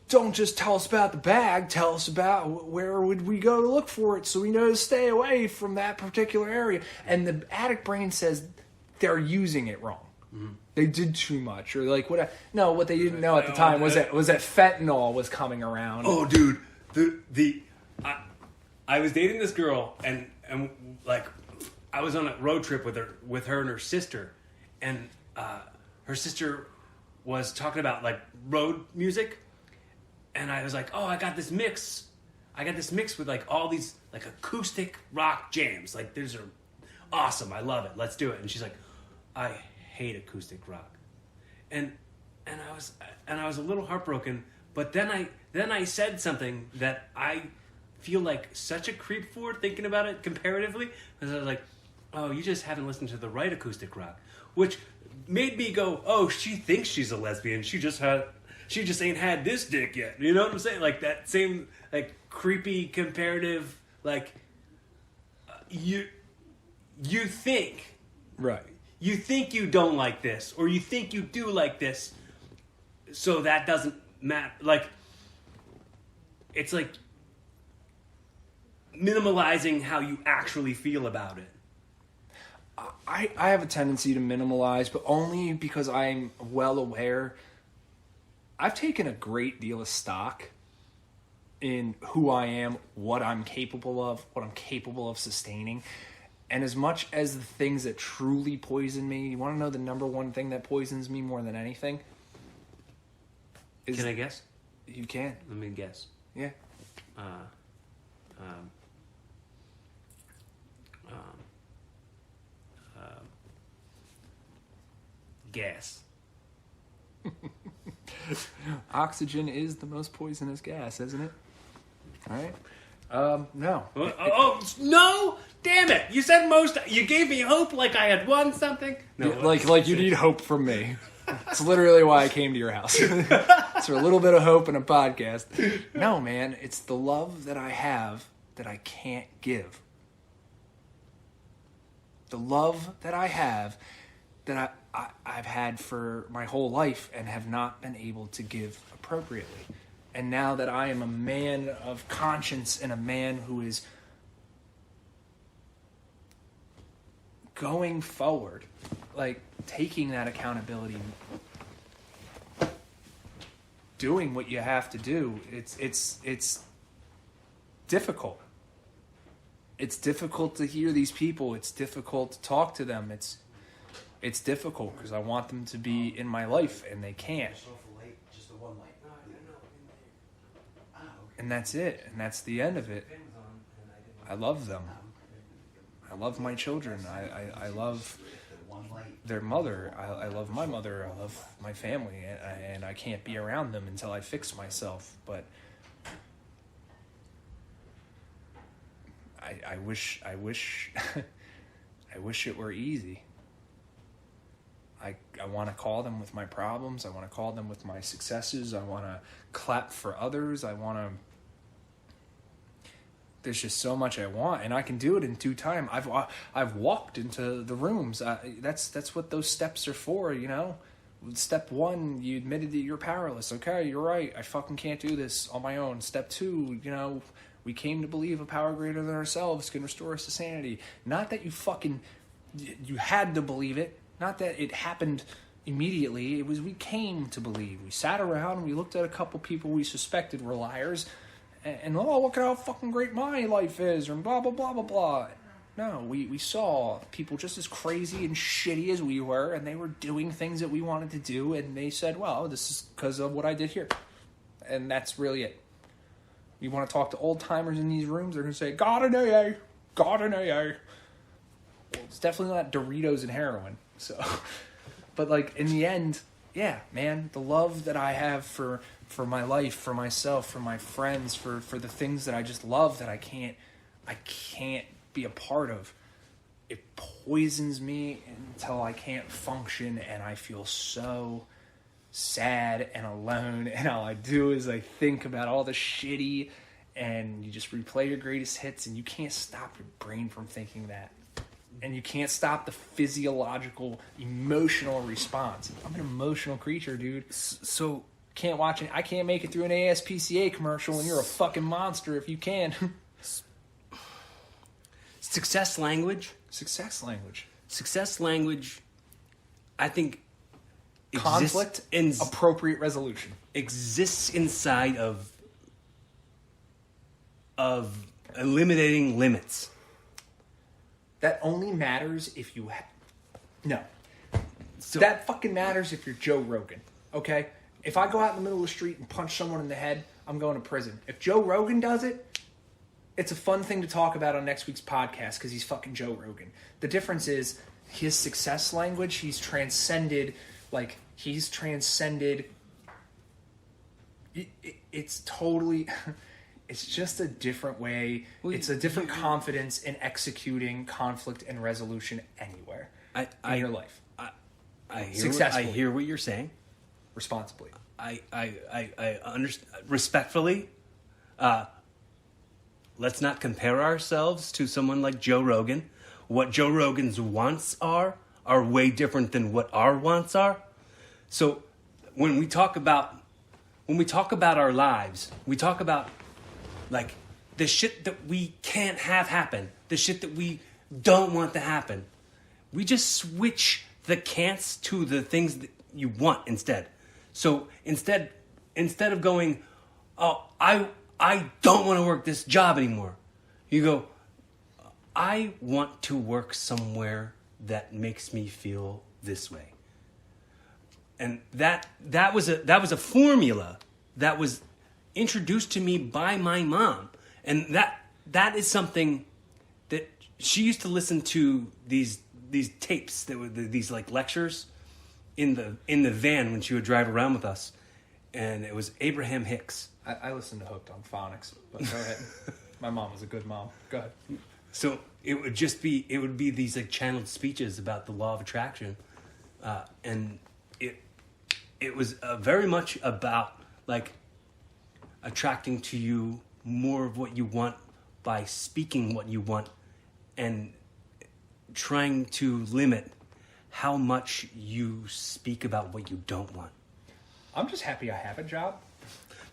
Speaker 2: don't just tell us about the bag. Tell us about where would we go to look for it so we know to stay away from that particular area. And the addict brain says, they're using it wrong. They did too much, or like what? No, what they didn't know at the time was that fentanyl was coming around.
Speaker 1: Oh, dude, I was dating this girl, and like I was on a road trip with her and her sister, and her sister was talking about like road music, and I was like, oh, I got this mix with like all these like acoustic rock jams. Like these are awesome. I love it. Let's do it. And she's like, I hate acoustic rock. And I was a little heartbroken, but then I said something that I feel like such a creep for thinking about it comparatively, because I was like, oh, you just haven't listened to the right acoustic rock, which made me go, oh, she thinks she's a lesbian. She just ain't had this dick yet. You know what I'm saying? Like that same like creepy comparative, like you think,
Speaker 2: Right.
Speaker 1: you think you don't like this, or you think you do like this, so that doesn't matter. Like it's like minimalizing how you actually feel about it.
Speaker 2: I have a tendency to minimalize, but only because I'm well aware. I've taken a great deal of stock in who I am, what I'm capable of, what I'm capable of sustaining. And as much as the things that truly poison me, you want to know the number one thing that poisons me more than anything?
Speaker 1: Can I guess?
Speaker 2: You can.
Speaker 1: Let me guess.
Speaker 2: Yeah.
Speaker 1: Gas.
Speaker 2: Oxygen is the most poisonous gas, isn't it? All right. No.
Speaker 1: Oh, no! Damn it! You said most. You gave me hope like I had won something. No,
Speaker 2: like you need hope from me. It's literally why I came to your house. It's for a little bit of hope in a podcast. No, man, it's the love that I have that I can't give. The love that I have that I've had for my whole life and have not been able to give appropriately. And now that I am a man of conscience and a man who is going forward, like taking that accountability, doing what you have to do, it's difficult. It's difficult to hear these people. It's difficult to talk to them. It's difficult because I want them to be in my life and they can't. And that's it. And that's the end of it. I love them. I love my children. I love their mother. I love my mother. I love my family. And I can't be around them until I fix myself. But I wish I wish it were easy. I want to call them with my problems. I want to call them with my successes. I want to clap for others. There's just so much I want, and I can do it in due time. I've walked into the rooms. That's what those steps are for, you know. Step 1, you admitted that you're powerless. Okay, you're right. I fucking can't do this on my own. Step 2, you know, we came to believe a power greater than ourselves can restore us to sanity. Not that you had to believe it. Not that it happened immediately. It was we came to believe. We sat around and we looked at a couple people we suspected were liars. And look at how fucking great my life is, or blah, blah, blah, blah, blah. No, we saw people just as crazy and shitty as we were, and they were doing things that we wanted to do, and they said, well, this is because of what I did here. And that's really it. You want to talk to old-timers in these rooms, they're going to say, God and AA, God and AA. Well, it's definitely not Doritos and heroin. So, but like in the end, yeah, man, the love that I have for my life, for myself, for my friends, for the things that I just love that I can't be a part of, it poisons me until I can't function, and I feel so sad and alone, and all I do is I think about all the shitty, and you just replay your greatest hits, and you can't stop your brain from thinking that. And you can't stop the physiological, emotional response. I'm an emotional creature, dude. So can't watch it. I can't make it through an ASPCA commercial when you're a fucking monster if you can.
Speaker 1: Success language.
Speaker 2: Success language.
Speaker 1: Success language I think
Speaker 2: conflict, appropriate resolution
Speaker 1: exists inside of eliminating limits.
Speaker 2: That only matters if you no.
Speaker 1: So,
Speaker 2: that fucking matters if you're Joe Rogan, okay? If I go out in the middle of the street and punch someone in the head, I'm going to prison. If Joe Rogan does it, it's a fun thing to talk about on next week's podcast because he's fucking Joe Rogan. The difference is his success language, he's transcended, it's totally... It's just a different way. It's a different confidence in executing conflict and resolution anywhere in your life.
Speaker 1: I hear what you're saying.
Speaker 2: Responsibly.
Speaker 1: I understand respectfully. Let's not compare ourselves to someone like Joe Rogan. What Joe Rogan's wants are way different than what our wants are. So when we talk about our lives, we talk about like the shit that we can't have happen, the shit that we don't want to happen. We just switch the can'ts to the things that you want instead. So instead of going, oh, I don't want to work this job anymore, you go, I want to work somewhere that makes me feel this way. And that was a formula that was introduced to me by my mom, and that is something that she used to listen to these tapes that were these like lectures in the van when she would drive around with us, and it was Abraham Hicks.
Speaker 2: I listened to Hooked on Phonics, but go ahead. My mom was a good mom. Go ahead.
Speaker 1: So it would be these like channeled speeches about the law of attraction, and it was very much about like attracting to you more of what you want by speaking what you want and trying to limit how much you speak about what you don't want.
Speaker 2: I'm just happy I have a job.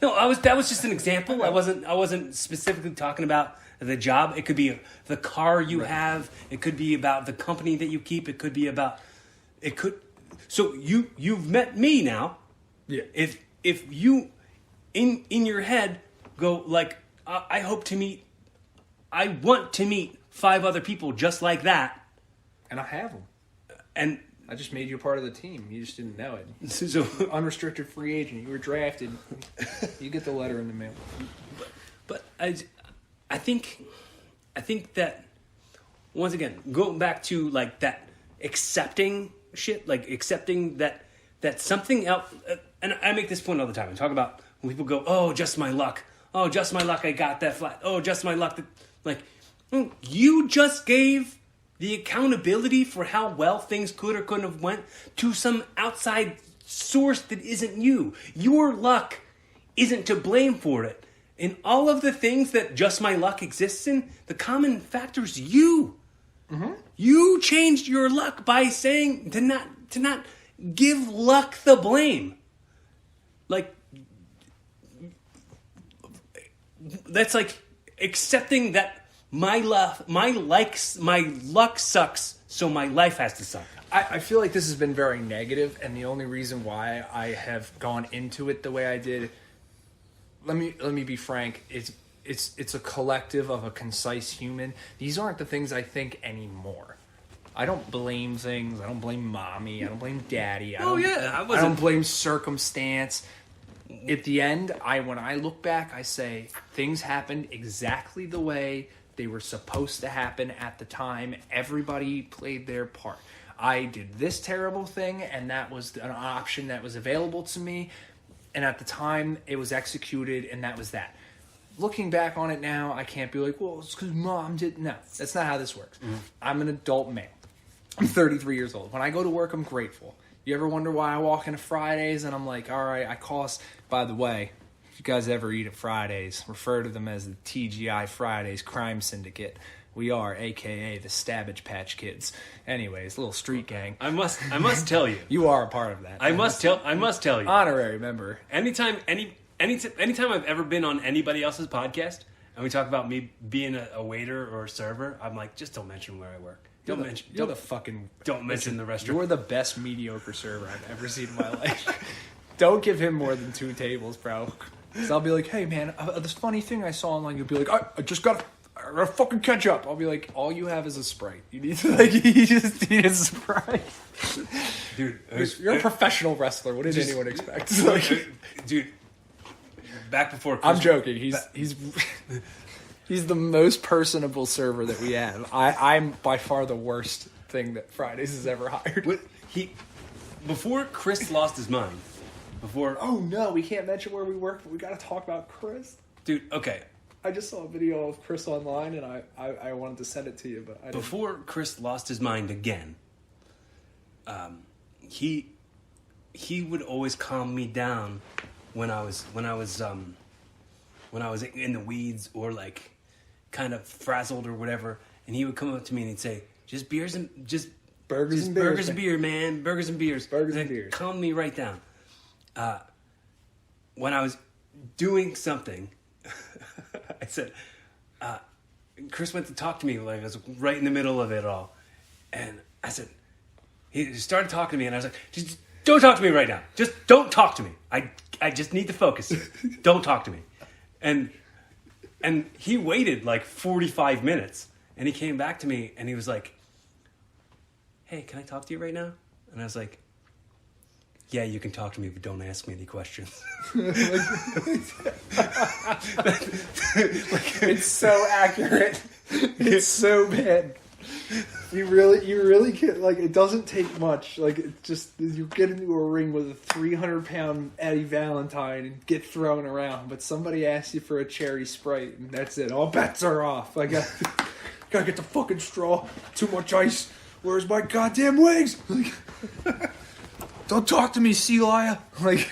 Speaker 1: No, that was just an example. I wasn't specifically talking about the job. It could be the car you have. It could be about the company that you keep. It could be about so you've met me now.
Speaker 2: Yeah.
Speaker 1: If you in your head go like I want to meet 5 other people just like that,
Speaker 2: and I have them,
Speaker 1: and
Speaker 2: I just made you a part of the team. You just didn't know it.
Speaker 1: So
Speaker 2: unrestricted free agent. You were drafted. You get the letter in the mail.
Speaker 1: But I think that once again, going back to like that accepting shit, like accepting that something else. And I make this point all the time. I talk about when people go, "Oh, just my luck. Oh, just my luck. I got that flat. Oh, just my luck." Like, you just gave the accountability for how well things could or couldn't have went to some outside source that isn't you. Your luck isn't to blame for it. In all of the things that just my luck exists in, the common factor is you. Mm-hmm. You changed your luck by saying to not give luck the blame. Like, that's like accepting that my luck sucks, so my life has to suck.
Speaker 2: I feel like this has been very negative, and the only reason why I have gone into it the way I did, let me be frank, it's a collective of a concise human. These aren't the things I think anymore. I don't blame things. I don't blame mommy. I don't blame daddy. I don't blame circumstance. At the end, when I look back, I say things happened exactly the way they were supposed to happen at the time. Everybody played their part. I did this terrible thing, and that was an option that was available to me. And at the time, it was executed, and that was that. Looking back on it now, I can't be like, well, it's because mom did. No, that's not how this works. Mm-hmm. I'm an adult male. I'm 33 years old. When I go to work, I'm grateful. You ever wonder why I walk into Fridays and I'm like, all right, I cost... By the way, if you guys ever eat at Fridays, refer to them as the TGI Fridays Crime Syndicate. We are, a.k.a. the Stabbage Patch Kids. Anyways, little street gang.
Speaker 1: I must tell you.
Speaker 2: You are a part of that.
Speaker 1: I must tell you.
Speaker 2: Honorary member.
Speaker 1: Anytime I've ever been on anybody else's podcast, and we talk about me being a waiter or a server, I'm like, just don't mention where I work. Don't mention the restaurant.
Speaker 2: You're the best mediocre server I've ever seen in my life. Don't give him more than 2 tables, bro. So I'll be like, hey man, this funny thing I saw online. You'll be like, I gotta fucking catch up. I'll be like, all you have is a Sprite. You need to you just need a Sprite.
Speaker 1: Dude,
Speaker 2: you're a professional wrestler. What did anyone expect?
Speaker 1: Dude, back before Christmas,
Speaker 2: I'm joking. He's the most personable server that we have. I'm by far the worst thing that Fridays has ever hired.
Speaker 1: Before Chris lost his mind,
Speaker 2: oh no, we can't mention where we work, but we got to talk about Chris.
Speaker 1: Dude, okay.
Speaker 2: I just saw a video of Chris online, and I wanted to send it to you, but
Speaker 1: before Chris lost his mind again, he would always calm me down when I was in the weeds or like kind of frazzled or whatever, and he would come up to me and he'd say, just burgers and beers, man, burgers and beers. Calm me right down. When I was doing something, I said, Chris went to talk to me, like I was right in the middle of it all, and I said, he started talking to me, and I was like, just don't talk to me right now. Just don't talk to me. I just need to focus. Don't talk to me. And he waited like 45 minutes, and he came back to me, and he was like, hey, can I talk to you right now? And I was like, yeah, you can talk to me, but don't ask me any questions.
Speaker 2: It's so accurate. It's so bad. You really can, like, it doesn't take much. Like, it just, you get into a ring with a 300-pound Eddie Valentine and get thrown around, but somebody asks you for a cherry Sprite, and that's it. All bets are off. I gotta get the fucking straw. Too much ice. Where's my goddamn wings? Like, don't talk to me, Celia. Like,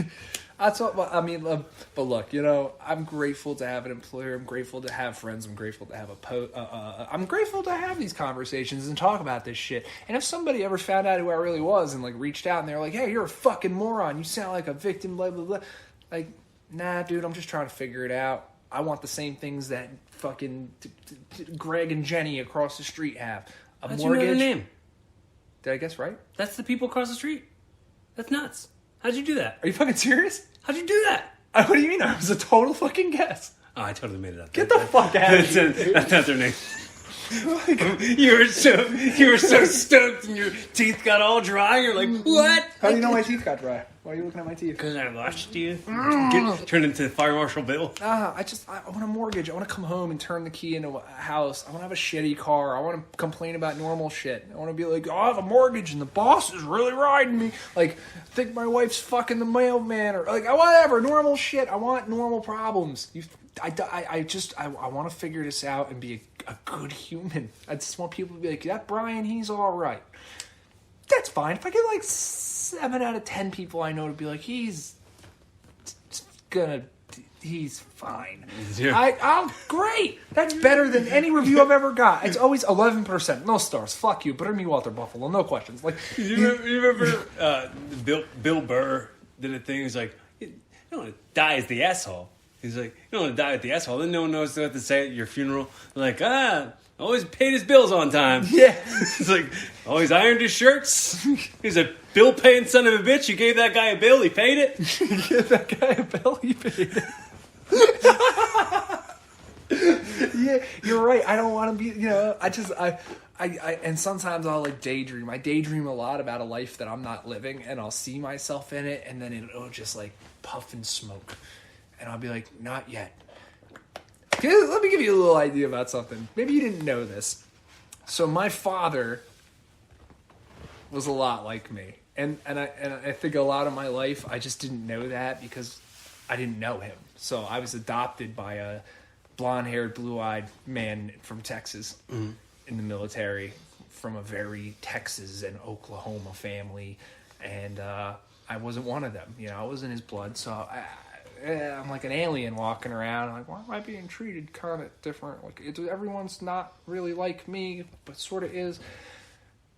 Speaker 2: that's what I mean. But look, I'm grateful to have an employer. I'm grateful to have friends. I'm grateful to have I'm grateful to have these conversations and talk about this shit. And if somebody ever found out who I really was and like reached out and they're like, "Hey, you're a fucking moron. You sound like a victim." Blah blah blah. Like, nah, dude. I'm just trying to figure it out. I want the same things that fucking Greg and Jenny across the street have. A
Speaker 1: How'd
Speaker 2: mortgage.
Speaker 1: You know their name?
Speaker 2: Did I guess right?
Speaker 1: That's the people across the street. That's nuts. How'd you do that?
Speaker 2: Are you fucking serious?
Speaker 1: How'd you do that?
Speaker 2: What do you mean? That was a total fucking guess.
Speaker 1: Oh, I totally made it up.
Speaker 2: Get the fuck out of here.
Speaker 1: That's not their name. You were so stoked and your teeth got all dry. You're like, what?
Speaker 2: How do you know my teeth got dry? Why are you looking at my teeth?
Speaker 1: Because I watched you. Turned into Fire Marshal Bill.
Speaker 2: I want a mortgage. I want to come home and turn the key into a house. I want to have a shitty car. I want to complain about normal shit. I want to be like, I have a mortgage and the boss is really riding me. Like, I think my wife's fucking the mailman, or like, whatever, normal shit. I want normal problems. I want to figure this out and be a good human. I just want people to be like, that Brian, he's all right. That's fine. If I get like 7 out of 10 people I know to be like, he's fine.
Speaker 1: Yeah.
Speaker 2: I'm great. That's better than any review I've ever got. It's always 11%. No stars. Fuck you. Butter me Walter Buffalo. No questions. Like,
Speaker 1: you remember Bill Burr did a thing. He's like, you don't want to die as the asshole. He's like, you don't want to die at the asshole. Then no one knows what to say at your funeral. They're like, always paid his bills on time.
Speaker 2: Yeah.
Speaker 1: He's like, always ironed his shirts. He's a bill-paying son of a bitch. You gave that guy a bill, he paid it.
Speaker 2: You gave that guy a bill, he paid it. Yeah, you're right. I don't want to be, and sometimes I'll like daydream. I daydream a lot about a life that I'm not living, and I'll see myself in it, and then it'll just like puff and smoke. And I'll be like, not yet. Let me give you a little idea about something. Maybe you didn't know this. So my father was a lot like me. And I think a lot of my life, I just didn't know that because I didn't know him. So I was adopted by a blonde-haired, blue-eyed man from Texas in the military, from a very Texas and Oklahoma family. And I wasn't one of them. I wasn't his blood. So I'm like an alien walking around. I'm like, why am I being treated kind of different? Like, everyone's not really like me, but sort of is.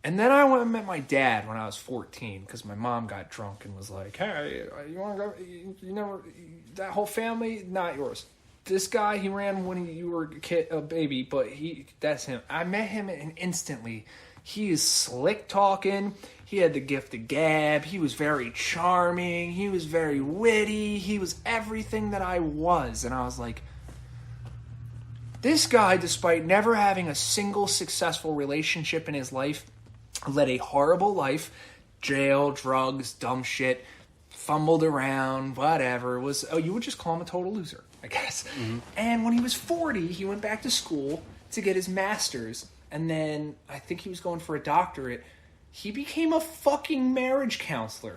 Speaker 2: And then I went and met my dad when I was 14 because my mom got drunk and was like, hey, you want to go? You never, that whole family, not yours. this guy, he ran when you were a baby, but that's him. I met him and instantly, he is slick talking. He had the gift of gab. He was very charming. He was very witty. He was everything that I was. And I was like, this guy, despite never having a single successful relationship in his life, led a horrible life. Jail, drugs, dumb shit, fumbled around, whatever. You would just call him a total loser, I guess. Mm-hmm. And when he was 40, he went back to school to get his master's. And then I think he was going for a doctorate. He became a fucking marriage counselor.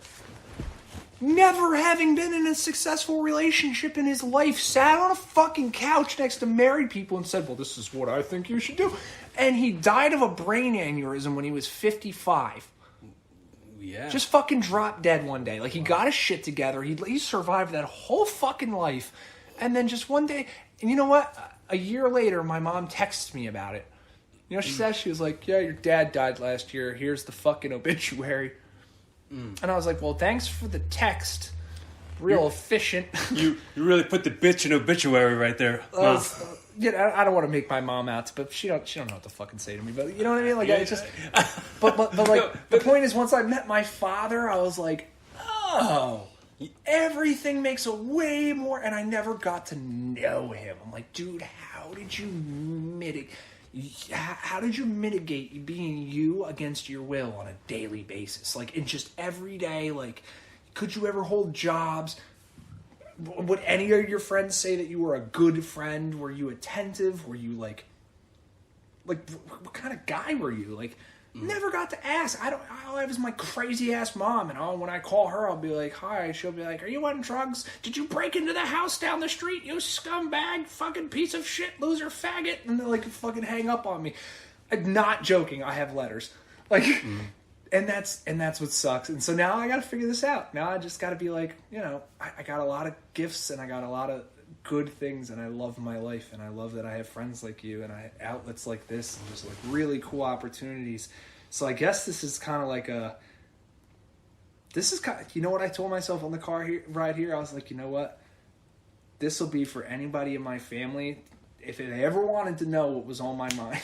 Speaker 2: Never having been in a successful relationship in his life, sat on a fucking couch next to married people and said, well, this is what I think you should do. And he died of a brain aneurysm when he was 55.
Speaker 1: Yeah.
Speaker 2: Just fucking dropped dead one day. Like, he got his shit together. He survived that whole fucking life. And then just one day, and you know what? A year later, my mom texted me about it. You know, she said, she was like, yeah, your dad died last year. Here's the fucking obituary. And I was like, well, thanks for the text. Real efficient.
Speaker 1: You really put the bitch in obituary right there.
Speaker 2: Yeah, I don't want to make my mom out, but she don't know what to fucking say to me. But you know what I mean? Like, I just, but like the point is, once I met my father, I was like, oh, everything makes a way more. And I never got to know him. I'm like, dude, how did you mitigate? How did you mitigate being you against your will on a daily basis? Like, in just every day, like, could you ever hold jobs? Would any of your friends say that you were a good friend? Were you attentive? Were you, like what kind of guy were you? Like, never got to ask. All I have is my crazy-ass mom, and when I call her, I'll be like, hi. She'll be like, are you on drugs? Did you break into the house down the street, you scumbag, fucking piece of shit, loser, faggot? And they'll, like, fucking hang up on me. I'm not joking. I have letters. Like, and that's what sucks. And so now I got to figure this out. Now I just got to be like, you know, I got a lot of gifts, and I got a lot of good things, and I love my life, and I love that I have friends like you, and I have outlets like this, and just like really cool opportunities. So I guess this is kind of like you know what I told myself on the car ride here? I was like, you know what? This will be for anybody in my family. If they ever wanted to know what was on my mind,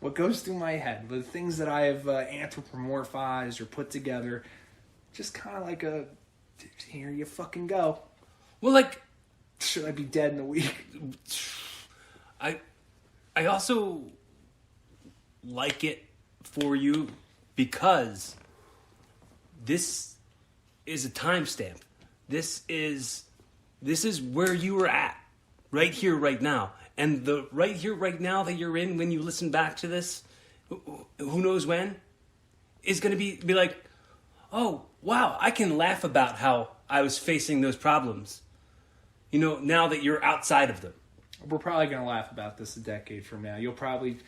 Speaker 2: what goes through my head, the things that I have anthropomorphized or put together, just kind of like here you fucking go.
Speaker 1: Well, like,
Speaker 2: should I be dead in a week?
Speaker 1: I also like it for you because this is a timestamp. This is where you were at, right here, right now. And the right here, right now that you're in when you listen back to this, who knows when, is going to be like, oh, wow, I can laugh about how I was facing those problems. You know, now that you're outside of them.
Speaker 2: We're probably going to laugh about this a decade from now. We'll probably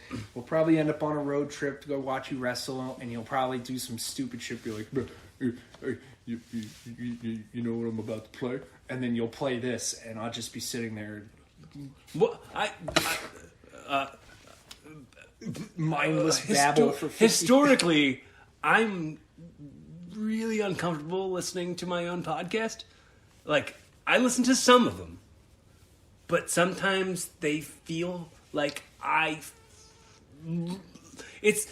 Speaker 2: end up on a road trip to go watch you wrestle, and you'll probably do some stupid shit. Be like, bro, you know what I'm about to play? And then you'll play this, and I'll just be sitting there.
Speaker 1: Well,
Speaker 2: mindless babble for 50
Speaker 1: historically, I'm really uncomfortable listening to my own podcast. Like, I listen to some of them, but sometimes they feel like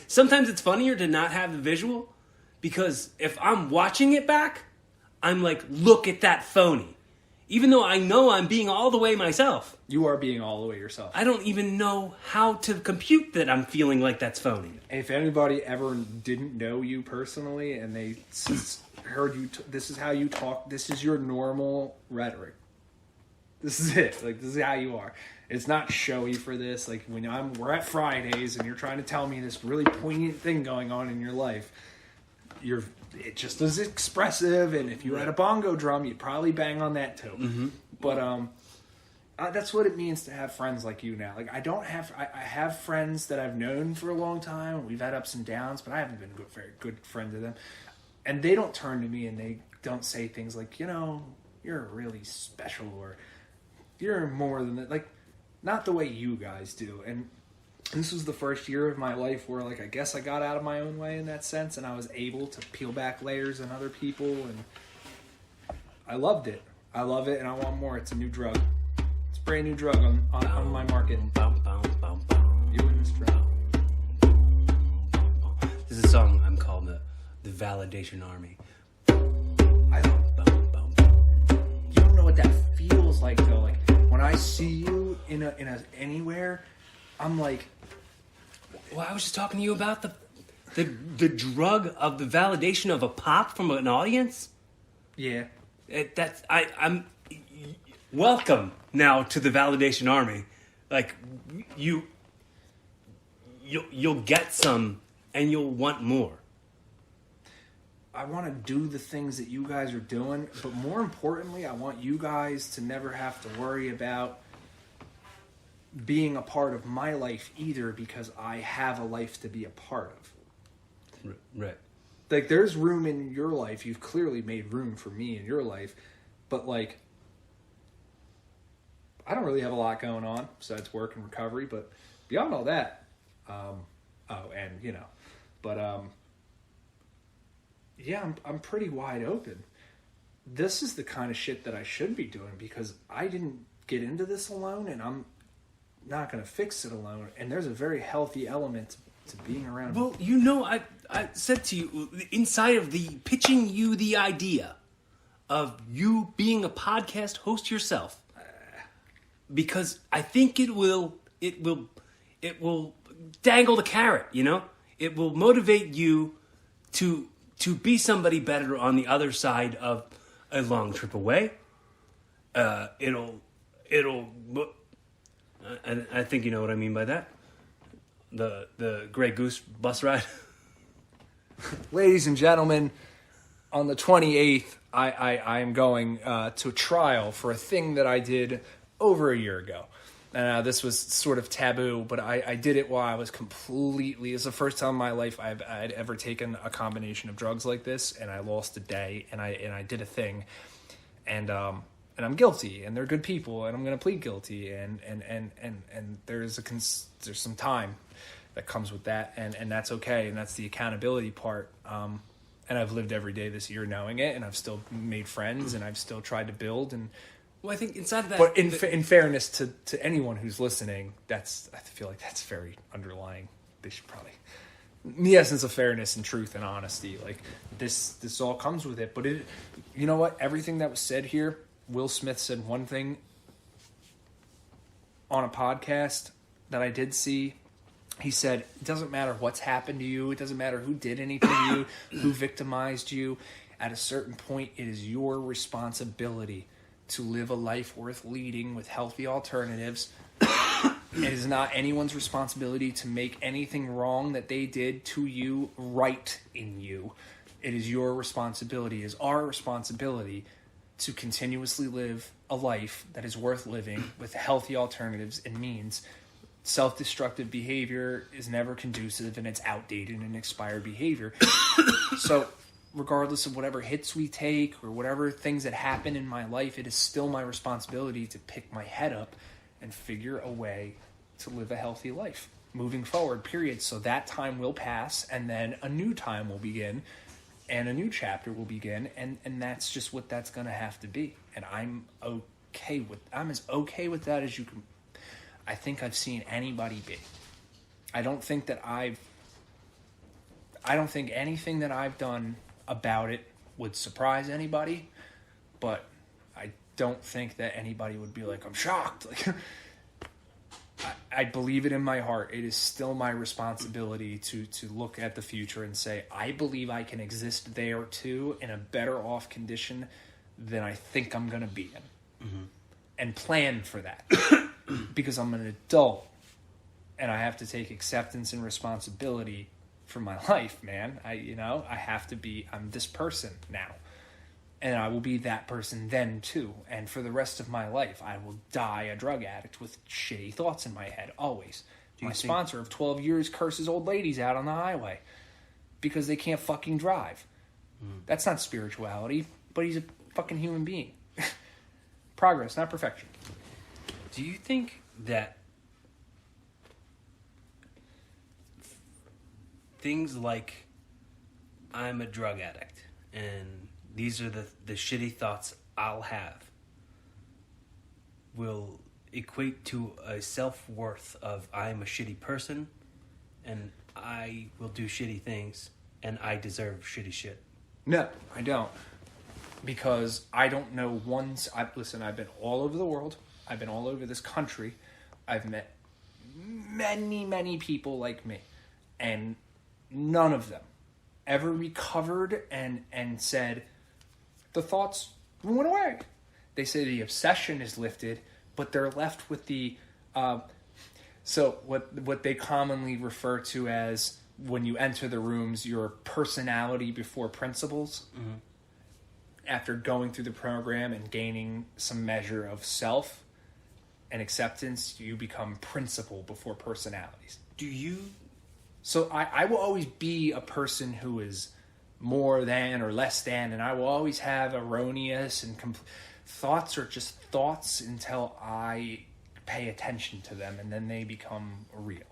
Speaker 1: sometimes it's funnier to not have the visual, because if I'm watching it back, I'm like, look at that phony. Even though I know I'm being all the way myself.
Speaker 2: You are being all the way yourself.
Speaker 1: I don't even know how to compute that I'm feeling like that's phony.
Speaker 2: If anybody ever didn't know you personally and they heard you, this is how you talk, this is your normal rhetoric. This is it. Like, this is how you are. It's not showy for this. Like, we're at Fridays and you're trying to tell me this really poignant thing going on in your life, it just is expressive, and if you had a bongo drum, you'd probably bang on that too. Mm-hmm. But that's what it means to have friends like you now. Like, I have friends that I've known for a long time. We've had ups and downs, but I haven't been a very good friend to them. And they don't turn to me and they don't say things like, you know, you're really special, or you're more than that. Like, not the way you guys do. And this was the first year of my life where, like, I guess I got out of my own way in that sense, and I was able to peel back layers on other people, and I loved it. I love it, and I want more. It's a new drug. It's brand new drug on my market. You and this drug.
Speaker 1: This is a song I'm called the Validation Army.
Speaker 2: I don't. You don't know what that feels like though. Like when I see you in a anywhere, I'm like,
Speaker 1: Well, I was just talking to you about the drug of the validation of a pop from an audience.
Speaker 2: yeah.
Speaker 1: I'm welcome now to the Validation Army. Like you'll get some and you'll want more.
Speaker 2: I want to do the things that you guys are doing, but more importantly, I want you guys to never have to worry about being a part of my life either, because I have a life to be a part of.
Speaker 1: Right.
Speaker 2: Like, there's room in your life. You've clearly made room for me in your life, but like, I don't really have a lot going on besides work and recovery, but beyond all that, yeah, I'm pretty wide open. This is the kind of shit that I should be doing, because I didn't get into this alone, and I'm not going to fix it alone. And there's a very healthy element to being around.
Speaker 1: Well, I said to you, inside of the pitching you the idea of you being a podcast host yourself, because I think it will dangle the carrot, you know? It will motivate you to be somebody better on the other side of a long trip away. It'll I think you know what I mean by that. The Grey Goose bus ride.
Speaker 2: Ladies and gentlemen, on the 28th, I am going to a trial for a thing that I did over a year ago. This was sort of taboo, but I did it while I was completely... It's the first time in my life I'd ever taken a combination of drugs like this, and I lost a day, and I did a thing, and I'm guilty, and they're good people, and I'm going to plead guilty, and there's some time that comes with that, and that's okay, and that's the accountability part. And I've lived every day this year knowing it, and I've still made friends, and I've still tried to build, and...
Speaker 1: Well, I think inside of that...
Speaker 2: But in fairness to anyone who's listening, I feel like that's very underlying. They should probably... The essence of fairness and truth and honesty. Like, this all comes with it. But you know what? Everything that was said here, Will Smith said one thing on a podcast that I did see. He said, it doesn't matter what's happened to you. It doesn't matter who did anything to you, who victimized you. At a certain point, it is your responsibility to live a life worth leading with healthy alternatives. It is not anyone's responsibility to make anything wrong that they did to you right in you. It is your responsibility, it is our responsibility to continuously live a life that is worth living with healthy alternatives and means. Self-destructive behavior is never conducive, and it's outdated and expired behavior. So regardless of whatever hits we take or whatever things that happen in my life, it is still my responsibility to pick my head up and figure a way to live a healthy life moving forward, period. So that time will pass, and then a new time will begin, and a new chapter will begin, and that's just what that's going to have to be. And I'm as okay with that as you can. I think I've seen anybody be. I don't think anything that I've done about it would surprise anybody, but I don't think that anybody would be like, I'm shocked. Like, I believe it in my heart. It is still my responsibility to look at the future and say, I believe I can exist there too in a better off condition than I think I'm going to be in. Mm-hmm. And plan for that. Because I'm an adult and I have to take acceptance and responsibility for my life, man. I'm this person now. And I will be that person then too. And for the rest of my life, I will die a drug addict with shitty thoughts in my head, always. My sponsor of 12 years curses old ladies out on the highway because they can't fucking drive. That's not spirituality, but he's a fucking human being. Progress, not perfection.
Speaker 1: Do you think that things like I'm a drug addict and these are the shitty thoughts I'll have will equate to a self-worth of I'm a shitty person and I will do shitty things and I deserve shitty shit.
Speaker 2: No, I don't. Because I don't know listen, I've been all over the world. I've been all over this country. I've met many, many people like me. And none of them ever recovered and said, the thoughts went away. They say the obsession is lifted, but they're left with the... so what they commonly refer to as, when you enter the rooms, your personality before principles. Mm-hmm. After going through the program and gaining some measure of self and acceptance, you become principle before personalities.
Speaker 1: Do you...
Speaker 2: So I will always be a person who is more than or less than, and I will always have erroneous and thoughts are just thoughts until I pay attention to them, and then they become real.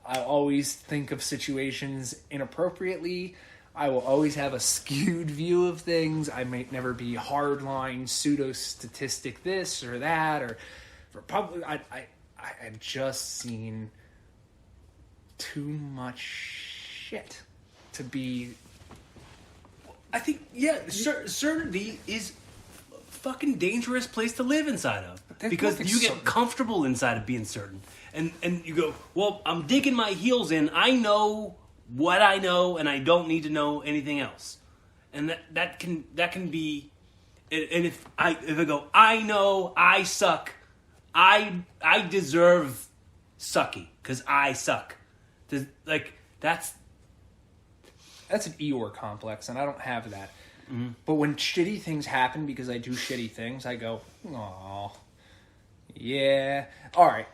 Speaker 2: I always think of situations inappropriately. I will always have a skewed view of things. I might never be hardline, pseudo-statistic this or that, or probably I've just seen too much shit to be...
Speaker 1: I think, yeah, certainty is a fucking dangerous place to live inside of. Because you get comfortable inside of being certain. And you go, well, I'm digging my heels in. I know what I know, and I don't need to know anything else. And that can be... And if I go, I know I suck. I deserve sucky, because I suck. Like, that's
Speaker 2: an Eeyore complex, and I don't have that. Mm-hmm. But when shitty things happen because I do shitty things, I go, aw, yeah. All right.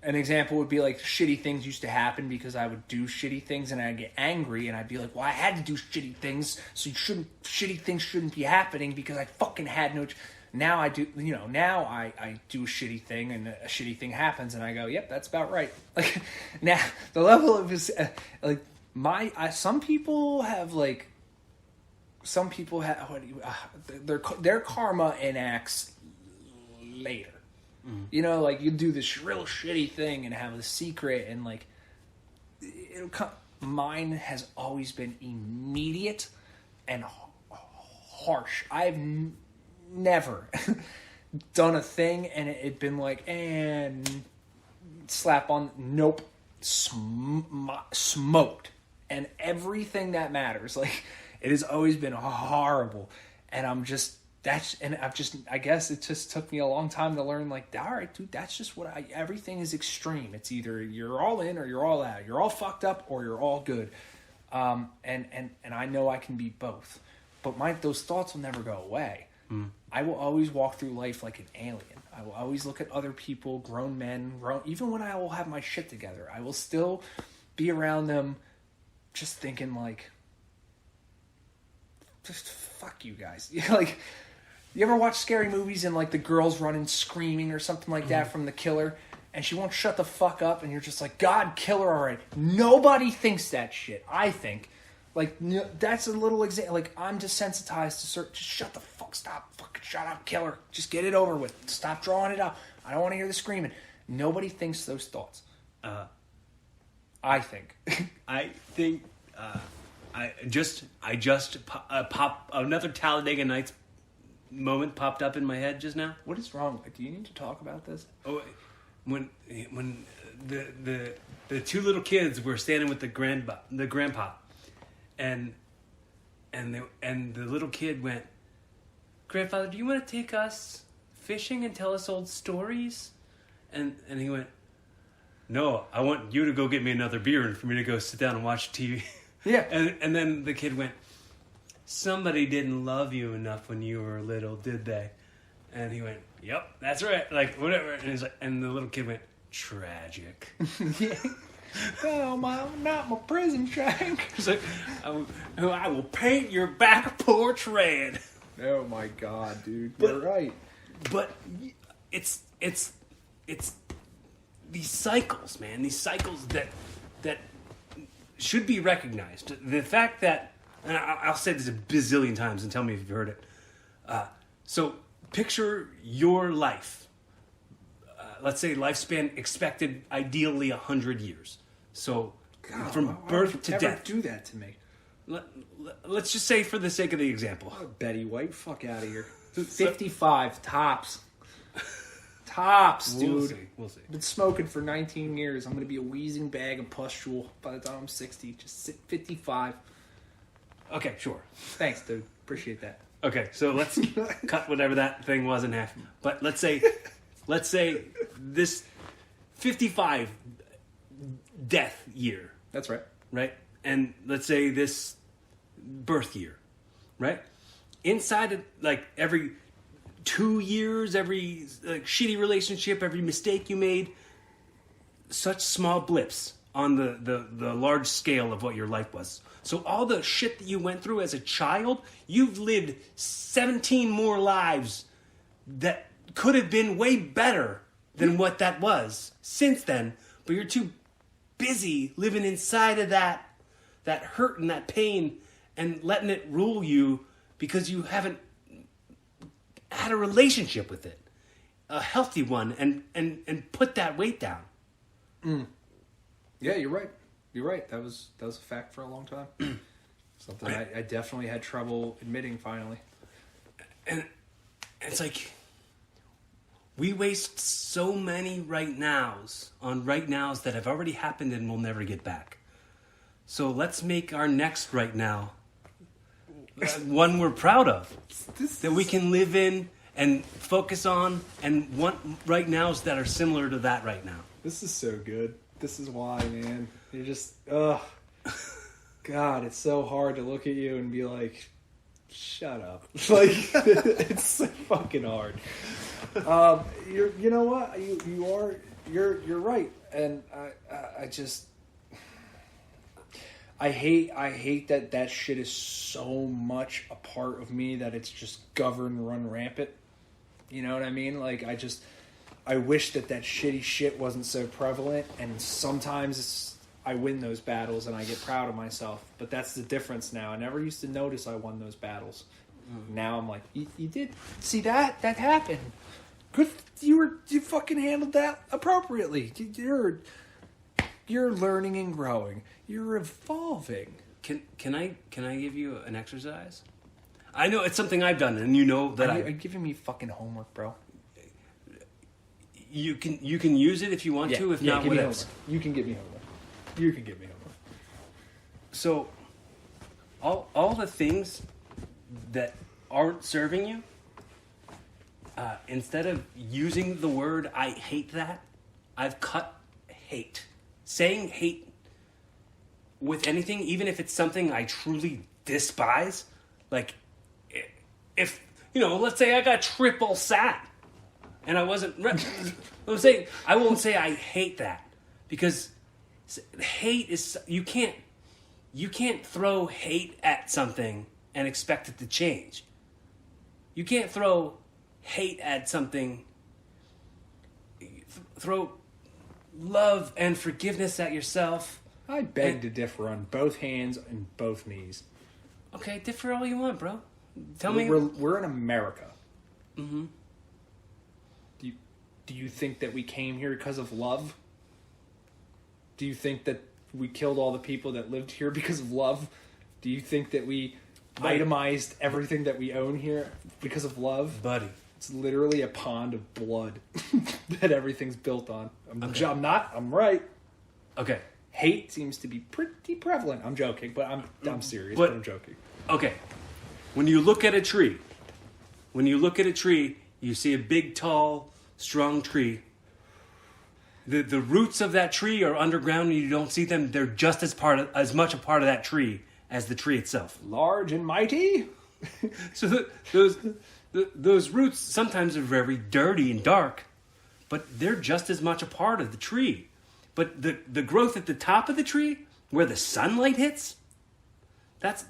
Speaker 2: An example would be like shitty things used to happen because I would do shitty things and I'd get angry and I'd be like, well, I had to do shitty things, so shitty things shouldn't be happening because I fucking had no... Now I do, now I do a shitty thing and a shitty thing happens and I go, yep, that's about right. Like, now, the level of his, some people have their karma enacts later. Mm. Like you do this real shitty thing and have a secret and like, it'll come. Mine has always been immediate and harsh. I've never done a thing and it been like, and slap on, nope, smoked. And everything that matters, like, it has always been horrible. And I guess it just took me a long time to learn, like, all right, dude, that's just everything is extreme. It's either you're all in or you're all out. You're all fucked up or you're all good. And I know I can be both. But those thoughts will never go away. Mm. I will always walk through life like an alien. I will always look at other people, grown men, even when I will have my shit together. I will still be around them just thinking like, just fuck you guys. Like, you ever watch scary movies and like the girl's running screaming or something like that from the killer and she won't shut the fuck up and you're just like, God, kill her already. Nobody thinks that shit, I think. Like, that's a little example. Like, I'm desensitized to just shut the fuck, stop, fucking shut up, kill her. Just get it over with. Stop drawing it out. I don't want to hear the screaming. Nobody thinks those thoughts. I think.
Speaker 1: I think, I just pop, another Talladega Nights moment popped up in my head just now.
Speaker 2: What is wrong? Do you need to talk about this?
Speaker 1: Oh, when the two little kids were standing with the grandpa. And the little kid went, Grandfather, do you want to take us fishing and tell us old stories? And he went, no, I want you to go get me another beer and for me to go sit down and watch TV.
Speaker 2: Yeah.
Speaker 1: And then the kid went, somebody didn't love you enough when you were little, did they? And he went, yep, that's right. Like, whatever. And he's like, and the little kid went, tragic.
Speaker 2: Yeah. Oh, not my prison shank.
Speaker 1: It's like, I will paint your back porch red.
Speaker 2: Oh my God, dude, you're right.
Speaker 1: But it's these cycles, man. These cycles that should be recognized. The fact that, and I'll say this a bazillion times and tell me if you've heard it. So picture your life. let's say lifespan expected ideally 100 years. So from birth to death.
Speaker 2: Do that to me.
Speaker 1: Let's just say for the sake of the example.
Speaker 2: Oh, Betty White, fuck out of here. 55 tops. Tops, dude.
Speaker 1: We'll see.
Speaker 2: Been smoking for 19 years. I'm going to be a wheezing bag of pustule by the time I'm 60. Just 55.
Speaker 1: Okay, sure.
Speaker 2: Thanks, dude. Appreciate that.
Speaker 1: Okay, so let's cut whatever that thing was in half. But let's say this 55 death year.
Speaker 2: That's right.
Speaker 1: Right? And let's say this birth year, right? Inside of like every 2 years, every like shitty relationship, every mistake you made, such small blips on the large scale of what your life was. So all the shit that you went through as a child, you've lived 17 more lives that could have been way better than what that was since then. But you're too busy living inside of that hurt and that pain and letting it rule you because you haven't had a relationship with it, a healthy one, and put that weight down.
Speaker 2: Yeah, you're right. You're right. That was a fact for a long time. Something I definitely had trouble admitting finally.
Speaker 1: And it's like we waste so many right nows on right nows that have already happened and will never get back. So let's make our next right now one we're proud of, that we can live in and focus on, and want right nows that are similar to that right now.
Speaker 2: This is so good. This is why, man. You're just, ugh. God, it's so hard to look at you and be like, shut up. Like, it's so fucking hard. You know what? You're right. And I hate that shit is so much a part of me that it's just govern, run rampant. You know what I mean? Like, I wish that shitty shit wasn't so prevalent, and sometimes I win those battles and I get proud of myself. But that's the difference now. I never used to notice I won those battles. Now I'm like, you did see that? That happened. Good, you fucking handled that appropriately. You're learning and growing. You're evolving.
Speaker 1: Can I give you an exercise? I know it's something I've done, and you know that
Speaker 2: Are you giving me fucking homework, bro?
Speaker 1: You can use it if you want to. If not,
Speaker 2: give me
Speaker 1: whatevs.
Speaker 2: homework. You can give me homework.
Speaker 1: So, all the things that aren't serving you, instead of using the word "I hate that," I've cut hate. Saying hate with anything, even if it's something I truly despise, like if let's say I got triple sat and I wasn't. I'm saying I won't say I hate that, because hate is you can't throw hate at something and expect it to change. You can't throw hate at something. Throw love and forgiveness at yourself.
Speaker 2: I beg to differ on both hands and both knees.
Speaker 1: Okay, differ all you want, bro. Tell me.
Speaker 2: We're in America.
Speaker 1: Mm-hmm.
Speaker 2: Do you think that we came here because of love? Do you think that we killed all the people that lived here because of love? Do you think that we itemized everything that we own here because of love?
Speaker 1: Buddy.
Speaker 2: It's literally a pond of blood that everything's built on. I'm right.
Speaker 1: Okay.
Speaker 2: Hate seems to be pretty prevalent. I'm joking, but I'm serious, but I'm joking.
Speaker 1: Okay. When you look at a tree, you see a big, tall, strong tree. The roots of that tree are underground and you don't see them. They're just as much a part of that tree as the tree itself.
Speaker 2: Large and mighty?
Speaker 1: So those roots sometimes are very dirty and dark, but they're just as much a part of the tree. But the growth at the top of the tree, where the sunlight hits, that's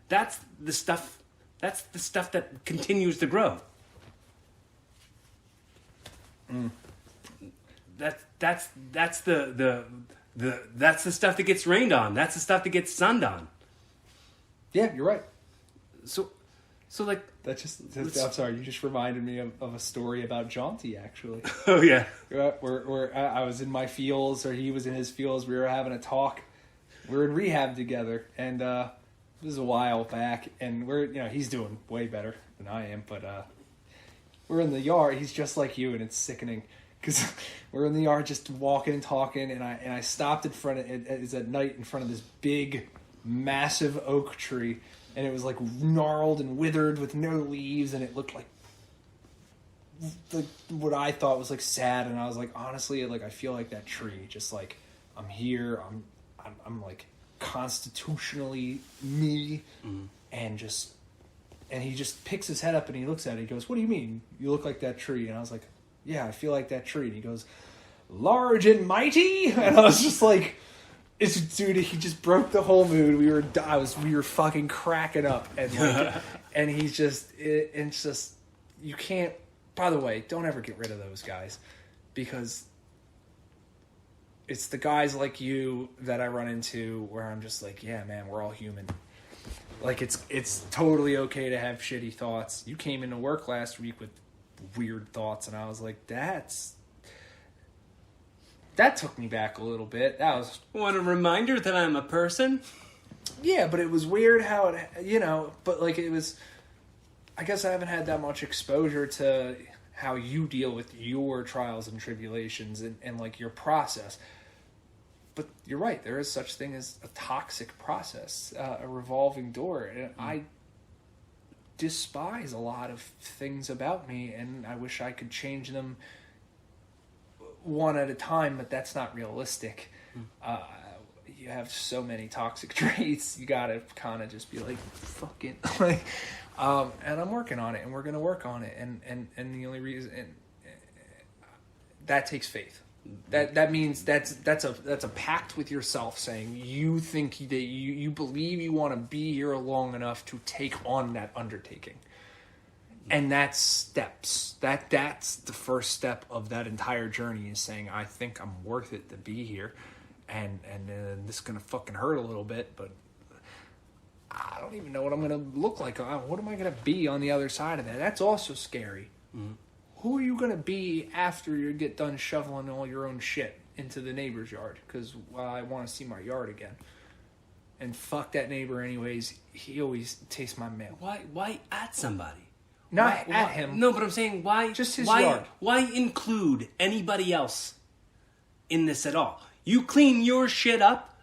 Speaker 1: the stuff. That's the stuff that continues to grow. That's the stuff that gets rained on. That's the stuff that gets sunned on.
Speaker 2: Yeah, you're right.
Speaker 1: So So like
Speaker 2: I'm sorry, you just reminded me of a story about Jaunty, actually.
Speaker 1: Oh yeah.
Speaker 2: Where I was in my fields, or he was in his fields. We were having a talk. We were in rehab together, and this was a while back. And he's doing way better than I am. But we're in the yard. He's just like you, and it's sickening because we're in the yard just walking and talking. And I stopped in front of it. It's at night in front of this big, massive oak tree. And it was like gnarled and withered with no leaves, and it looked like what I thought was like sad. And I was like, honestly, like I feel like that tree. Just like I'm here, I'm like constitutionally me, and he just picks his head up and he looks at it. He goes, "What do you mean? You look like that tree?" And I was like, "Yeah, I feel like that tree." And he goes, "Large and mighty," and I was just like. Dude, he just broke the whole mood. We were fucking cracking up, and like, and he's just, it's just, you can't. By the way, don't ever get rid of those guys, because it's the guys like you that I run into where I'm just like, yeah, man, we're all human. Like it's totally okay to have shitty thoughts. You came into work last week with weird thoughts, and I was like, that took me back a little bit. That was...
Speaker 1: Want a reminder that I'm a person?
Speaker 2: Yeah, but it was weird how it, but like it was... I guess I haven't had that much exposure to how you deal with your trials and tribulations and like your process. But you're right, there is such thing as a toxic process, a revolving door. And I despise a lot of things about me, and I wish I could change them one at a time, but that's not realistic. You have so many toxic traits, you gotta kind of just be like, fuck it. Like, and I'm working on it, and we're gonna work on it, and the only reason, that takes faith. That means that's a pact with yourself, saying you think that you believe you want to be here long enough to take on that undertaking. And that's steps. That's the first step of that entire journey, is saying, I think I'm worth it to be here. And this is going to fucking hurt a little bit, but I don't even know what I'm going to look like. What am I going to be on the other side of that? That's also scary. Mm-hmm. Who are you going to be after you get done shoveling all your own shit into the neighbor's yard? Because, I want to see my yard again. And fuck that neighbor anyways. He always tastes my mail.
Speaker 1: Why at somebody?
Speaker 2: Not at him.
Speaker 1: No, but I'm saying why?
Speaker 2: Just his yard.
Speaker 1: Why include anybody else in this at all? You clean your shit up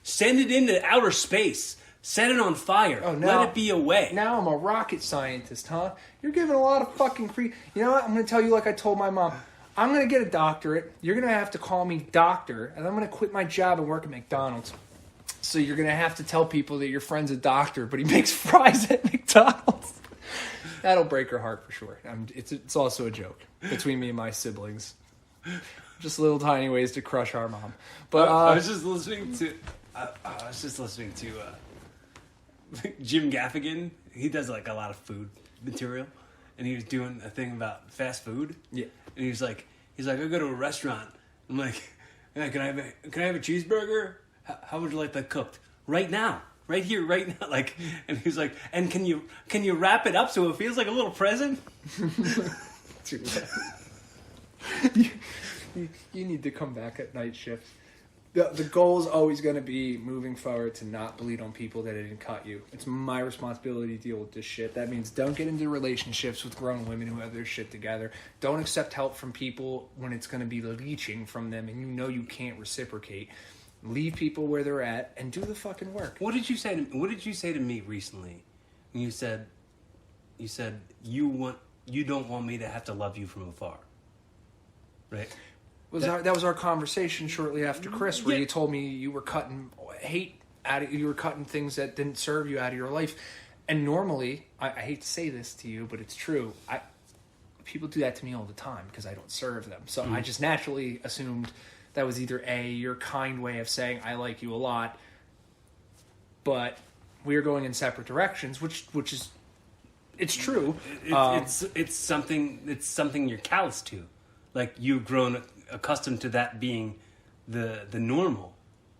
Speaker 1: send it into outer space. Set it on fire. Let it be away.
Speaker 2: Now I'm a rocket scientist, huh? You're giving a lot of fucking free... You know what? I'm going to tell you like I told my mom. I'm going to get a doctorate. You're going to have to call me doctor. And I'm going to quit my job and work at McDonald's. So you're going to have to tell people that your friend's a doctor, but he makes fries at McDonald's. That'll break her heart for sure. It's also a joke between me and my siblings. Just little tiny ways to crush our mom. But
Speaker 1: I was just listening to Jim Gaffigan. He does like a lot of food material, and he was doing a thing about fast food.
Speaker 2: Yeah,
Speaker 1: and he's like, I go to a restaurant. I'm like, yeah, can I have a cheeseburger? How would you like that cooked? Right now. Right here, right now. Like, and he's like, and can you wrap it up so it feels like a little present?
Speaker 2: you need to come back at night shift. The goal is always going to be, moving forward, to not bleed on people that didn't cut you. It's my responsibility to deal with this shit. That means don't get into relationships with grown women who have their shit together. Don't accept help from people when it's going to be leeching from them and you know you can't reciprocate. Leave people where they're at and do the fucking work.
Speaker 1: What did you say to me recently? You said you don't want me to have to love you from afar. Right?
Speaker 2: That was our conversation shortly after Chris, where you told me you were cutting you were cutting things that didn't serve you out of your life. And normally, I hate to say this to you, but it's true. People do that to me all the time because I don't serve them. So I just naturally assumed that was either your kind way of saying I like you a lot, but we are going in separate directions, which is, it's true.
Speaker 1: It's something you're callous to, like you've grown accustomed to that being the normal,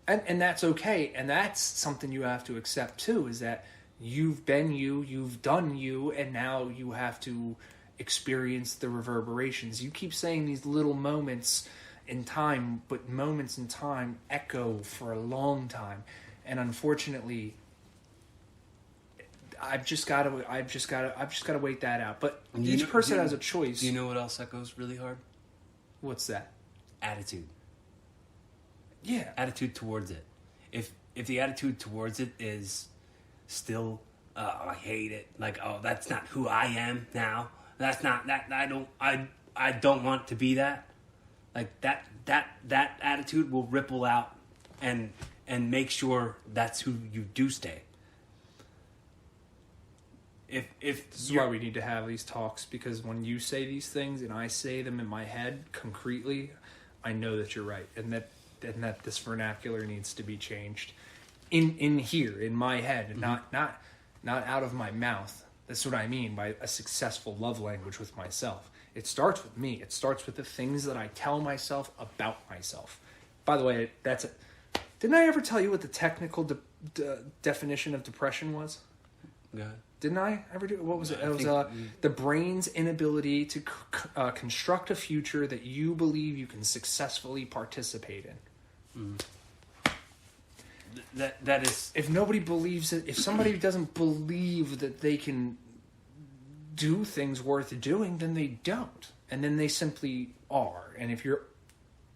Speaker 2: and that's okay, and that's something you have to accept too. Is that You've been you, you've done you, and now you have to experience the reverberations. You keep saying these little moments in time, but moments in time echo for a long time. And unfortunately, I've just got to wait that out. But each person has a choice.
Speaker 1: Do you know what else echoes really hard?
Speaker 2: What's that?
Speaker 1: Attitude.
Speaker 2: Yeah.
Speaker 1: Attitude towards it. If the attitude towards it is still, I hate it. Like, oh, that's not who I am now. That's not that. I don't want to be that. Like that attitude will ripple out and make sure that's who you do stay. If
Speaker 2: This is why we need to have these talks, because when you say these things and I say them in my head concretely, I know that you're right, and that this vernacular needs to be changed in here in my head, and not out of my mouth. That's what I mean by a successful love language with myself. It starts with me. It starts with the things that I tell myself about myself. By the way, that's it. Didn't I ever tell you what the technical definition of depression was?
Speaker 1: Go ahead.
Speaker 2: Didn't I ever do? What was it? It was the brain's inability to construct a future that you believe you can successfully participate in.
Speaker 1: That is.
Speaker 2: If nobody believes it, if somebody doesn't believe that they can do things worth doing, then they don't, and then they simply are. And if you're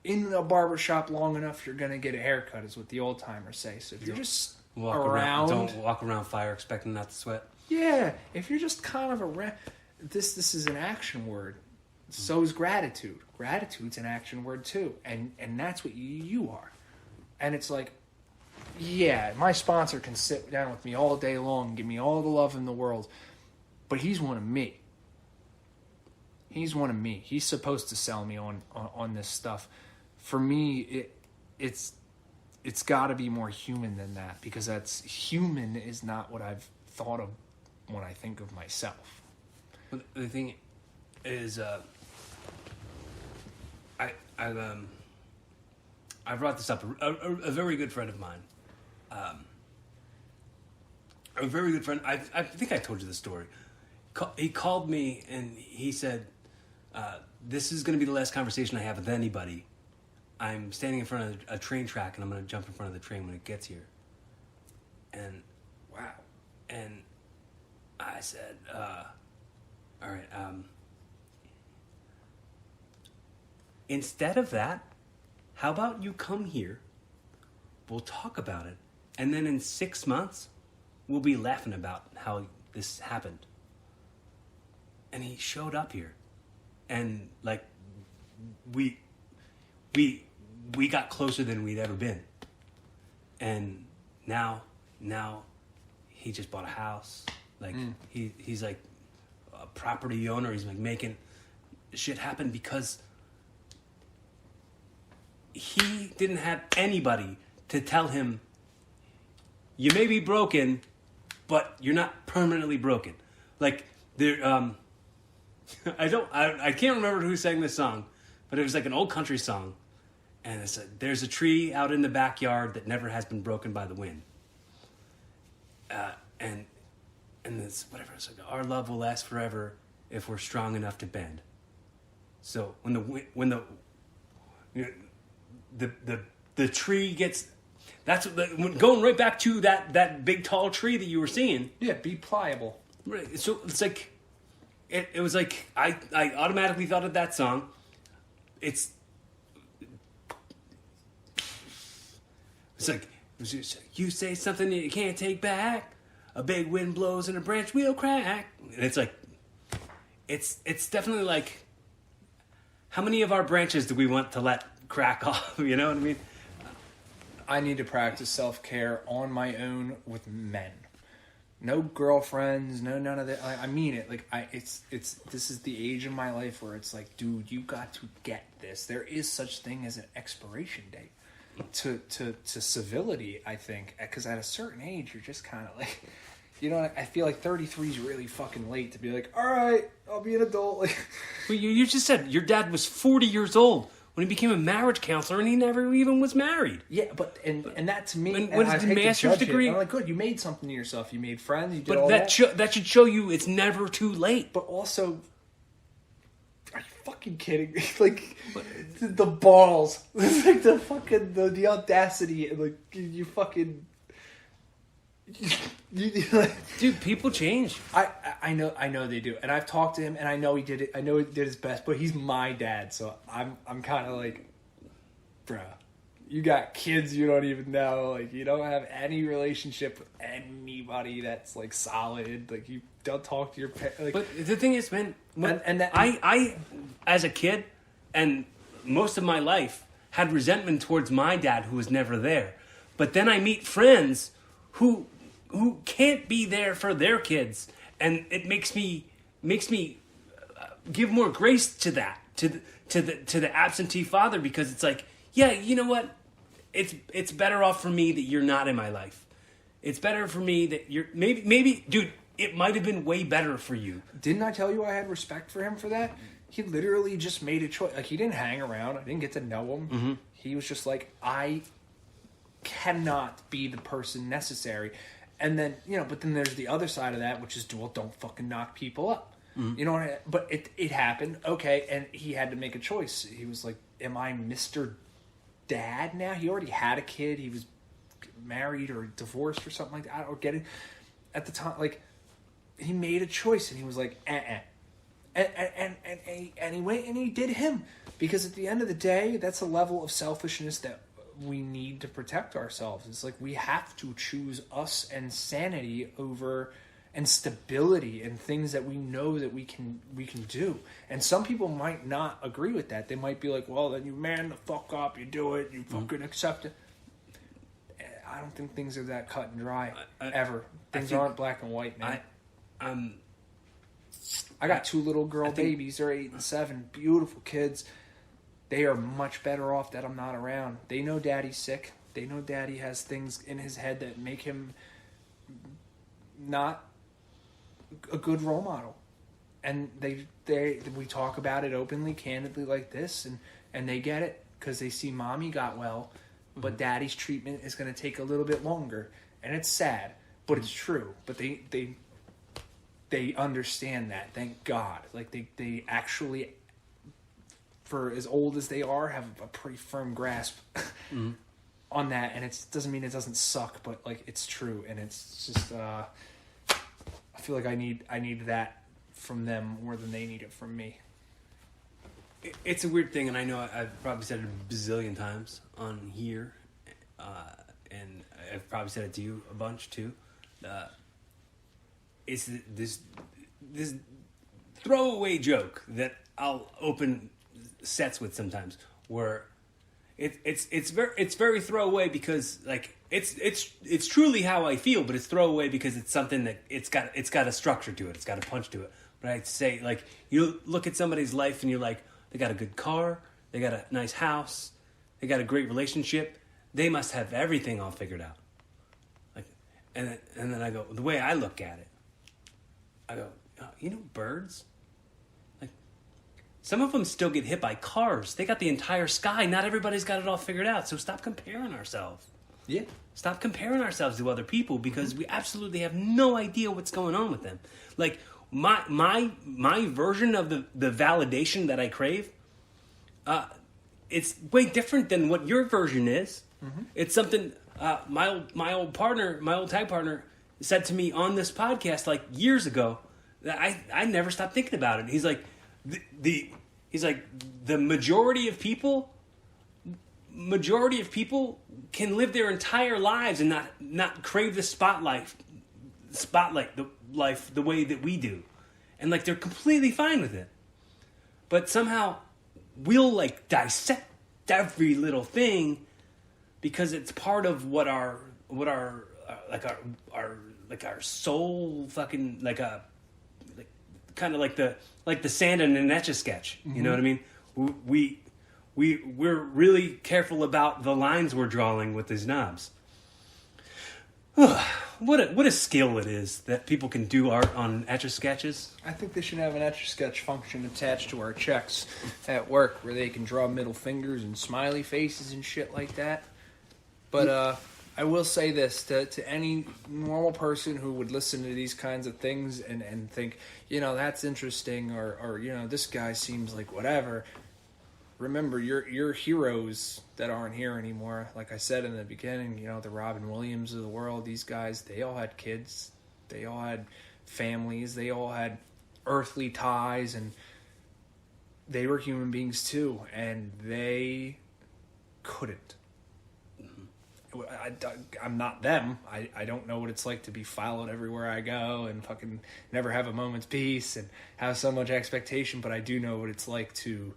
Speaker 2: in a barbershop long enough, you're gonna get a haircut, is what the old timers say. So if you're just
Speaker 1: don't walk around fire expecting not to sweat.
Speaker 2: Yeah, if you're just kind of around, this is an action word. So is gratitude. Gratitude's an action word too, and that's what you are. And it's like, yeah, my sponsor can sit down with me all day long, give me all the love in the world, but he's one of me. He's one of me. He's supposed to sell me on this stuff. For me, it's got to be more human than that, because that's human is not what I've thought of when I think of myself.
Speaker 1: Well, the thing is, I brought this up. A very good friend of mine, a very good friend. I think I told you the story. He called me and he said, "This is going to be the last conversation I have with anybody. I'm standing in front of a train track and I'm going to jump in front of the train when it gets here." And wow. And I said, all right, instead of that, how about you come here, we'll talk about it, and then in 6 months, we'll be laughing about how this happened. And he showed up here, and like, we got closer than we'd ever been. And now he just bought a house. Like, he's like a property owner. He's like making shit happen because he didn't have anybody to tell him, you may be broken, but you're not permanently broken. Like, there, I can't remember who sang this song, but it was like an old country song. And it said, there's a tree out in the backyard that never has been broken by the wind. And this, whatever, it's like, our love will last forever if we're strong enough to bend. So when the tree gets, that's going right back to that big tall tree that you were seeing.
Speaker 2: Yeah, be pliable.
Speaker 1: Right. So it's like, it was like, I automatically thought of that song. It's like, you say something that you can't take back. A big wind blows and a branch will crack. And it's like, it's definitely like, how many of our branches do we want to let crack off? You know what I mean?
Speaker 2: I need to practice self-care on my own with men. No girlfriends, no none of that. I mean it. Like, this is the age of my life where it's like, dude, you got to get this. There is such thing as an expiration date to civility, I think, because at a certain age, you're just kind of like, you know, I feel like 33 is really fucking late to be like, all right, I'll be an adult. Like,
Speaker 1: well, you just said your dad was 40 years old when he became a marriage counselor and he never even was married.
Speaker 2: Yeah, but and that to me,
Speaker 1: And
Speaker 2: and
Speaker 1: what
Speaker 2: I
Speaker 1: is the
Speaker 2: hate to
Speaker 1: master's
Speaker 2: judge it,
Speaker 1: degree?
Speaker 2: I'm like, good, you made something of yourself. You made friends. You did
Speaker 1: But
Speaker 2: all that.
Speaker 1: that should show you it's never too late.
Speaker 2: But also, are you fucking kidding me? Like, the balls. Like, the fucking, the audacity. Like, you fucking...
Speaker 1: Dude, people change.
Speaker 2: I know they do. And I've talked to him, and I know he did it. I know he did his best, but he's my dad, so I'm kind of like, bruh, you got kids you don't even know. Like, you don't have any relationship with anybody that's, like, solid. Like, you don't talk to your parents. Like,
Speaker 1: But the thing is, man,
Speaker 2: and that,
Speaker 1: I, as a kid, and most of my life, had resentment towards my dad who was never there. But then I meet friends who can't be there for their kids, and it makes me give more grace to that, to the absentee father, because it's like, yeah, you know what? It's better off for me that you're not in my life. It's better for me that you're maybe dude, it might have been way better for you.
Speaker 2: didn't I tell you I had respect for him for that? He literally just made a choice. Like, he didn't hang around. I didn't get to know him.
Speaker 1: Mm-hmm.
Speaker 2: He was just like, I cannot be the person necessary. And then, but then there's the other side of that, which is, well, don't fucking knock people up.
Speaker 1: Mm-hmm.
Speaker 2: You know what I mean? But it happened. Okay. And he had to make a choice. He was like, am I Mr. Dad now? He already had a kid. He was married or divorced or something like that. I don't get it. At the time, like, he made a choice, and he was like, And he went and he did him. Because at the end of the day, that's a level of selfishness that we need to protect ourselves. It's like, we have to choose us and sanity over, and stability, and things that we know that we can do. And some people might not agree with that. They might be like, well, then you man the fuck up, you do it, you fucking accept it. I don't think things are that cut and dry, ever. Things aren't black and white, man. I got 2 little girl babies. They're 8 and 7. Beautiful kids. They are much better off that I'm not around. They know daddy's sick. They know daddy has things in his head that make him not a good role model. And we talk about it openly, candidly like this, and they get it because they see mommy got well, but daddy's treatment is going to take a little bit longer. And it's sad, but it's true. But they understand that, thank God. Like, they actually, for as old as they are, have a pretty firm grasp on that. And it doesn't mean it doesn't suck, but, like, it's true. And it's just, I feel like I need that from them more than they need it from me.
Speaker 1: It's a weird thing, and I know I've probably said it a bazillion times on here, and I've probably said it to you a bunch too. It's this throwaway joke that I'll open sets with sometimes, where it's very throwaway because, like, it's truly how I feel, but it's throwaway because it's something that it's got a structure to it, it's got a punch to it. But I'd say, like, you look at somebody's life and you're like, they got a good car, they got a nice house, they got a great relationship, they must have everything all figured out. Like, and then I go, the way I look at it, I go, birds? Like, some of them still get hit by cars. They got the entire sky. Not everybody's got it all figured out. So stop comparing ourselves.
Speaker 2: Yeah.
Speaker 1: Stop comparing ourselves to other people, because we absolutely have no idea what's going on with them. Like, my version of the
Speaker 2: Mm-hmm.
Speaker 1: validation that I crave, it's way different than what your version is. It's something my old tag partner said to me on this podcast like years ago that I never stopped thinking about it. He's like the majority of people can live their entire lives and not crave the spotlight the life the way that we do, and like they're completely fine with it. But somehow we'll like dissect every little thing because it's part of what our soul fucking kind of like the sand in an Etch-a-Sketch. You know what I mean? We're really careful about the lines we're drawing with these knobs. what a skill it is that people can do art on Etch-a-Sketches.
Speaker 2: I think they should have an Etch-a-Sketch function attached to our checks at work where they can draw middle fingers and smiley faces and shit like that. But I will say this to any normal person who would listen to these kinds of things and think, that's interesting, or this guy seems like whatever. Remember, your heroes that aren't here anymore, like I said in the beginning, the Robin Williams of the world, these guys, they all had kids, they all had families, they all had earthly ties, and they were human beings too, and they couldn't. I'm not them. I don't know what it's like to be followed everywhere I go and fucking never have a moment's peace and have so much expectation, but I do know what it's like to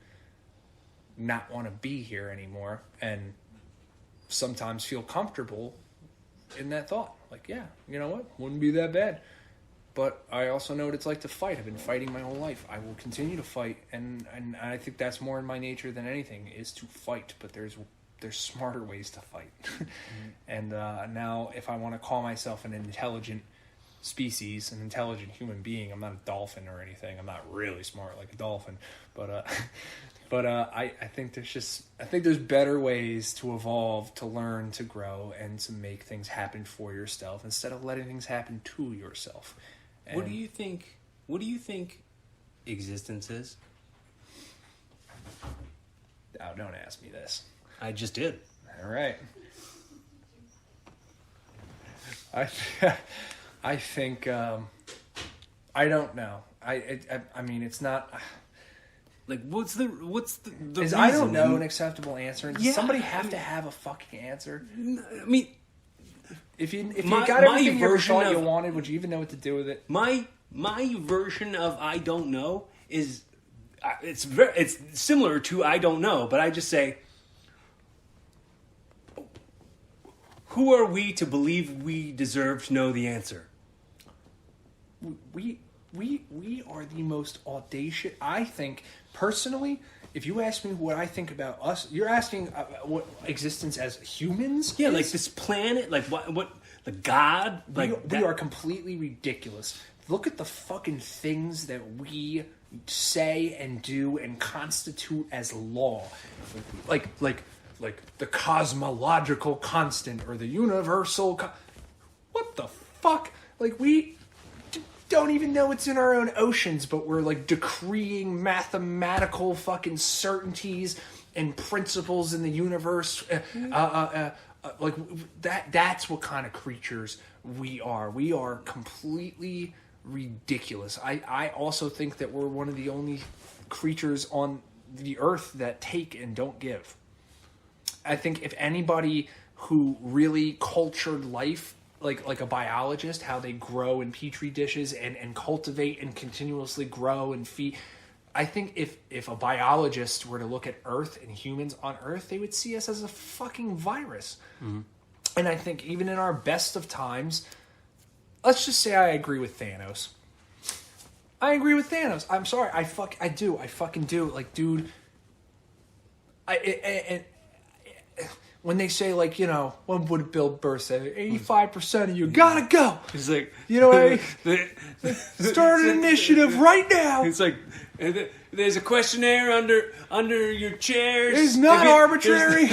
Speaker 2: not want to be here anymore and sometimes feel comfortable in that thought. Like, yeah, you know what? Wouldn't be that bad. But I also know what it's like to fight. I've been fighting my whole life. I will continue to fight, and I think that's more in my nature than anything, is to fight. But there's smarter ways to fight. And now if I want to call myself an intelligent species, an intelligent human being, I'm not a dolphin or anything. I'm not really smart like a dolphin, but I think there's better ways to evolve, to learn, to grow, and to make things happen for yourself instead of letting things happen to yourself. And
Speaker 1: what do you think existence is?
Speaker 2: Oh, don't ask me this.
Speaker 1: I just did.
Speaker 2: All right. I think I don't know. I mean, it's not.
Speaker 1: Like, what's the
Speaker 2: Is
Speaker 1: reason?
Speaker 2: I don't know an acceptable answer? Does
Speaker 1: Yeah,
Speaker 2: somebody have to have a fucking answer?
Speaker 1: I mean,
Speaker 2: If you
Speaker 1: My-
Speaker 2: got
Speaker 1: my
Speaker 2: everything you ever
Speaker 1: version
Speaker 2: thought you
Speaker 1: of-
Speaker 2: wanted, would you even know what to do with it?
Speaker 1: my version of I don't know is it's similar to I don't know, but I just say, who are we to believe we deserve to know the answer?
Speaker 2: We are the most audacious. I think personally, if you ask me what I think about us, you're asking what existence as humans.
Speaker 1: Yeah,
Speaker 2: is?
Speaker 1: like this planet, like what the God, like
Speaker 2: we are completely ridiculous. Look at the fucking things that we say and do and constitute as law, like the cosmological constant or the universal. What the fuck? Like we don't even know it's in our own oceans, but we're like decreeing mathematical fucking certainties and principles in the universe. Like that's what kind of creatures we are. We are completely ridiculous. I also think that we're one of the only creatures on the earth that take and don't give. I think if anybody who really cultured life, like a biologist, how they grow in petri dishes and cultivate and continuously grow and feed. I think if a biologist were to look at Earth and humans on Earth, they would see us as a fucking virus. Mm-hmm. And I think even in our best of times, let's just say I agree with Thanos. I agree with Thanos. I'm sorry. I fucking do. Like, dude, when they say, like, when would Bill Burr say, 85% of you gotta go.
Speaker 1: He's like,
Speaker 2: what I mean? Start an initiative right now.
Speaker 1: It's like, there's a questionnaire under your chairs.
Speaker 2: It's not arbitrary.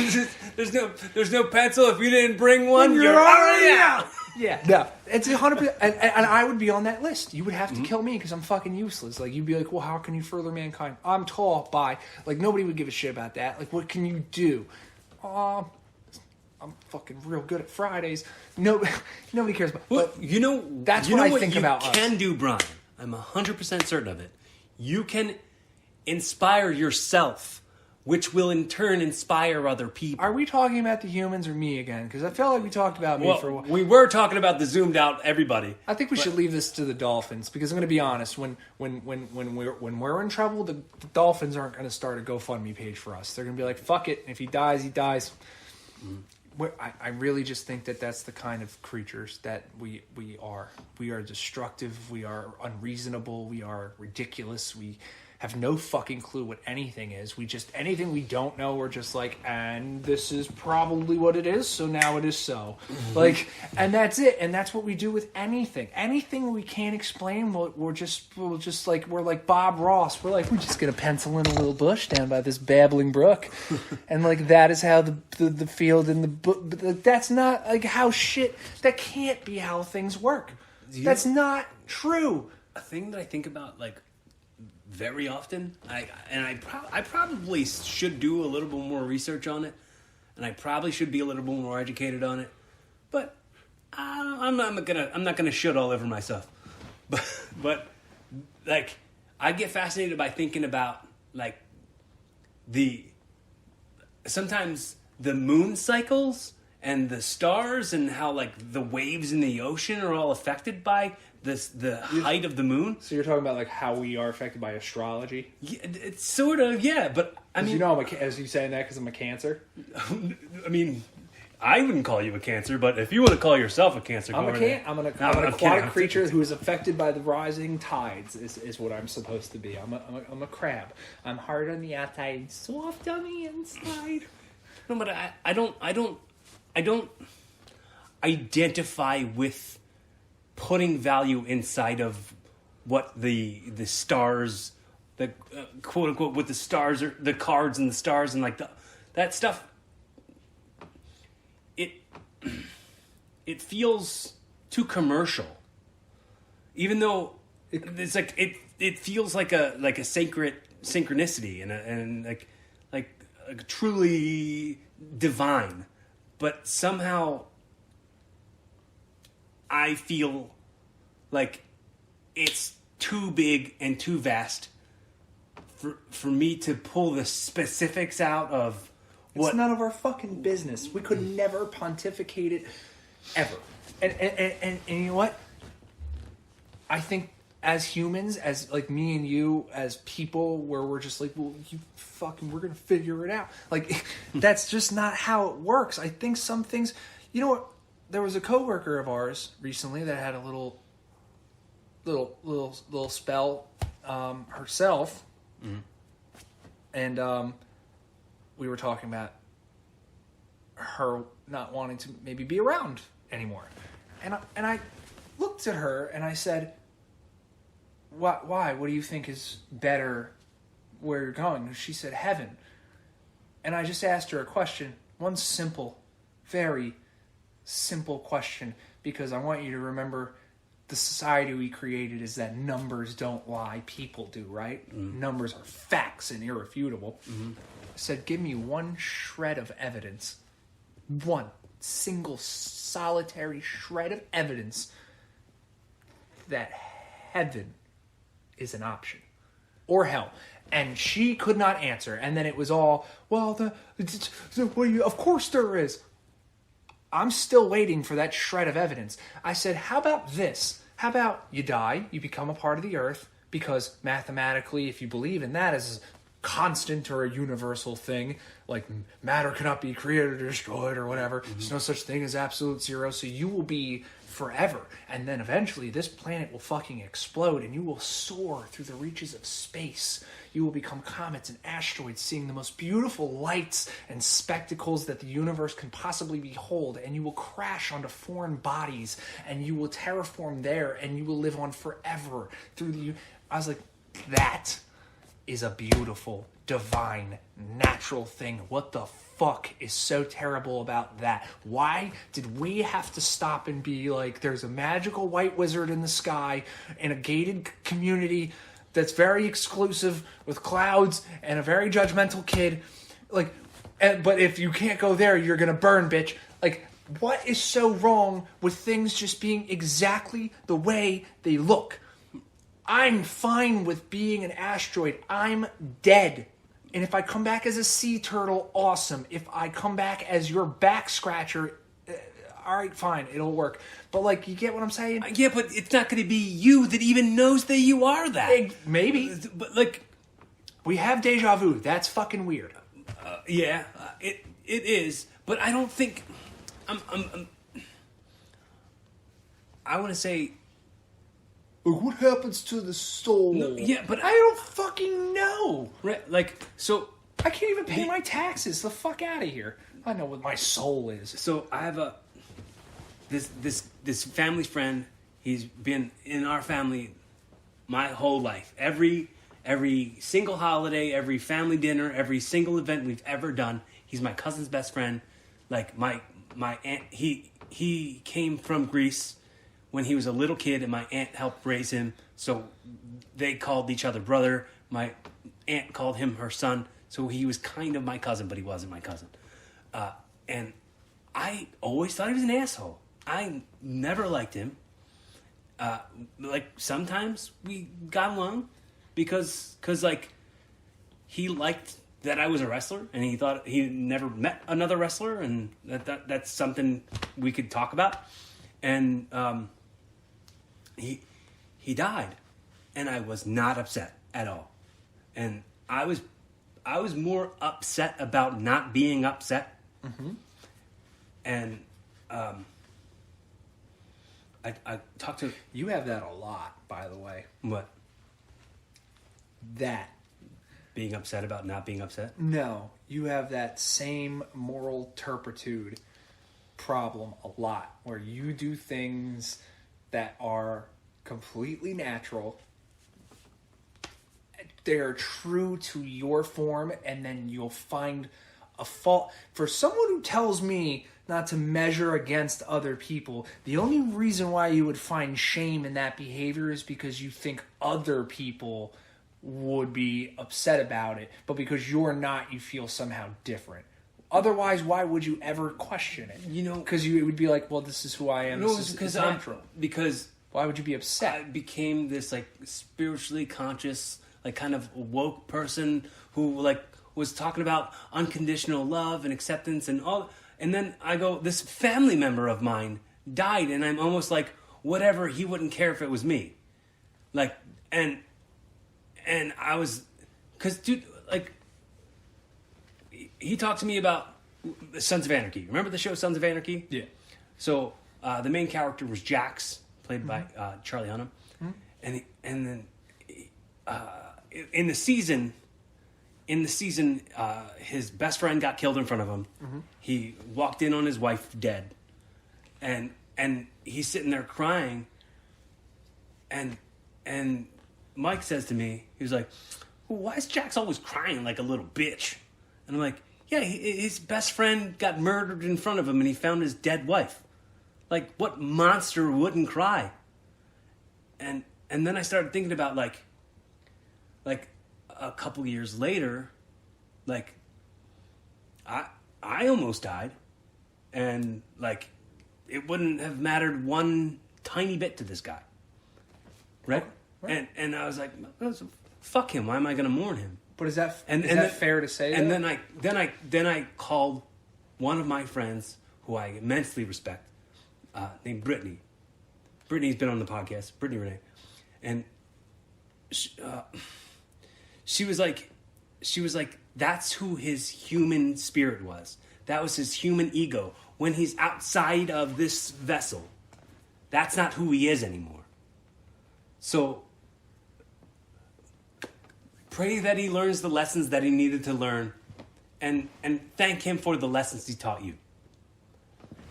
Speaker 1: There's no pencil. If you didn't bring one, you're already out.
Speaker 2: Yeah, no, it's 100%, and I would be on that list. You would have to kill me because I'm fucking useless. Like, you'd be like, well, how can you further mankind? I'm tall, bye. Like, nobody would give a shit about that. Like, what can you do? I'm fucking real good at Fridays. Nobody cares about.
Speaker 1: Well,
Speaker 2: but that's what I think about us.
Speaker 1: You can do, Brian. I'm 100% certain of it. You can inspire yourself, which will in turn inspire other people.
Speaker 2: Are we talking about the humans or me again? Because I felt like we talked about me for a while.
Speaker 1: We were talking about the zoomed out everybody.
Speaker 2: I think we should leave this to the Dolphins, because I'm going to be honest. When we're in trouble, the Dolphins aren't going to start a GoFundMe page for us. They're going to be like, fuck it. If he dies, he dies. I really just think that that's the kind of creatures that we are. We are destructive. We are unreasonable. We are ridiculous. have no fucking clue what anything is. Anything we don't know, we're just like, and this is probably what it is, so now it is so. Like, and that's it. And that's what we do with anything. Anything we can't explain, we're like Bob Ross. We're just gonna pencil in a little bush down by this babbling brook. And like, that is how the field in the book, like, that's not like how shit, that can't be how things work. That's not true.
Speaker 1: A thing that I think about, like, very often, I probably should do a little bit more research on it, and I probably should be a little bit more educated on it, but I'm not gonna shit all over myself. But like, I get fascinated by thinking about, like, sometimes the moon cycles and the stars and how, like, the waves in the ocean are all affected by the height of the moon.
Speaker 2: So you're talking about, like, how we are affected by astrology?
Speaker 1: Yeah, it's sort of, yeah, but I mean,
Speaker 2: you know, as you saying that because I'm a Cancer.
Speaker 1: I mean, I wouldn't call you a Cancer, but if you want to call yourself a Cancer,
Speaker 2: I'm an aquatic creature who is affected by the rising tides. Is what I'm supposed to be. I'm a crab. I'm hard on the outside, soft on the inside.
Speaker 1: No, but I don't identify with putting value inside of what the stars, the quote unquote, what the stars are, the cards and the stars and like that stuff. It feels too commercial, even though it's like it feels like a sacred synchronicity and like truly divine, but somehow I feel like it's too big and too vast for me to pull the specifics out of what.
Speaker 2: It's none of our fucking business. We could never pontificate it ever. And you know what? I think as humans, as like me and you, as people, where we're just like, well, we're gonna figure it out. Like, that's just not how it works. I think some things, you know what? There was a coworker of ours recently that had a little spell herself, and we were talking about her not wanting to maybe be around anymore, and I looked at her and I said, Why? What do you think is better where you're going? She said, heaven. And I just asked her a question, one simple, very simple question, because I want you to remember the society we created is that numbers don't lie, people do, right? Numbers are facts and irrefutable. I said, give me one shred of evidence, one single solitary shred of evidence that heaven is an option, or hell. And she could not answer. And then it was all, well, of course there is. I'm still waiting for that shred of evidence. I said, how about this? How about you die, you become a part of the earth, because mathematically, if you believe in that as a constant or a universal thing, like matter cannot be created or destroyed or whatever, there's no such thing as absolute zero, so you will be forever. And then eventually this planet will fucking explode and you will soar through the reaches of space. You will become comets and asteroids, seeing the most beautiful lights and spectacles that the universe can possibly behold, and you will crash onto foreign bodies and you will terraform there and you will live on forever through the... I was like, that is a beautiful, divine, natural thing. What the fuck is so terrible about that? Why did we have to stop and be like, there's a magical white wizard in the sky in a gated community that's very exclusive with clouds and a very judgmental kid, like, but if you can't go there, you're gonna burn, bitch. Like, what is so wrong with things just being exactly the way they look? I'm fine with being an asteroid. I'm dead. And if I come back as a sea turtle, awesome. If I come back as your back scratcher, all right, fine, it'll work. But, like, you get what I'm saying?
Speaker 1: Yeah, but it's not going to be you that even knows that you are that.
Speaker 2: Maybe.
Speaker 1: But, like...
Speaker 2: We have deja vu. That's fucking weird.
Speaker 1: Yeah, it is. But I don't think... I want to say...
Speaker 2: Like, what happens to the soul?
Speaker 1: No, yeah, but
Speaker 2: I don't fucking know.
Speaker 1: Right, like, so
Speaker 2: I can't even pay my taxes. The fuck out of here. I know what my soul is.
Speaker 1: So I have this family friend. He's been in our family my whole life. Every single holiday, every family dinner, every single event we've ever done. He's my cousin's best friend. Like my aunt, he came from Greece when he was a little kid, and my aunt helped raise him. So they called each other brother. My aunt called him her son. So he was kind of my cousin, but he wasn't my cousin. And I always thought he was an asshole. I never liked him. Like, sometimes we got along because like, he liked that I was a wrestler, and he thought he never met another wrestler, and that's something we could talk about. And he died, and I was not upset at all. And I was more upset about not being upset. Mm-hmm. And I talked to...
Speaker 2: You have that a lot, by the way.
Speaker 1: What?
Speaker 2: That.
Speaker 1: Being upset about not being upset?
Speaker 2: No. You have that same moral turpitude problem a lot, where you do things that are completely natural. They're true to your form, and then you'll find a fault. For someone who tells me not to measure against other people, the only reason why you would find shame in that behavior is because you think other people would be upset about it, but because you're not, you feel somehow different. Otherwise, why would you ever question it?
Speaker 1: You know,
Speaker 2: because you would be like, well, this is who I am.
Speaker 1: No,
Speaker 2: this
Speaker 1: because
Speaker 2: is natural.
Speaker 1: Because
Speaker 2: why would you be upset?
Speaker 1: I became this like spiritually conscious, like kind of woke person who like was talking about unconditional love and acceptance and all. And then I go, this family member of mine died, and I'm almost like, whatever, he wouldn't care if it was me. Like, and I was, because, dude, like, he talked to me about Sons of Anarchy. Remember the show Sons of Anarchy?
Speaker 2: Yeah.
Speaker 1: So the main character was Jax, played by Charlie Hunnam. Mm-hmm. And then in the season, his best friend got killed in front of him. Mm-hmm. He walked in on his wife dead, and he's sitting there crying. And Mike says to me, he was like, well, "Why is Jax always crying like a little bitch?" And I'm like, "Yeah, his best friend got murdered in front of him, and he found his dead wife. Like, what monster wouldn't cry?" And then I started thinking about like a couple years later, like I almost died, and like it wouldn't have mattered one tiny bit to this guy, right? Right. And I was like, fuck him. Why am I going to mourn him?
Speaker 2: But is that fair to say?
Speaker 1: And then I called one of my friends who I immensely respect, named Brittany. Brittany's been on the podcast, Brittany Renee, and she was like, that's who his human spirit was. That was his human ego. When he's outside of this vessel, that's not who he is anymore. So pray that he learns the lessons that he needed to learn, and thank him for the lessons he taught you.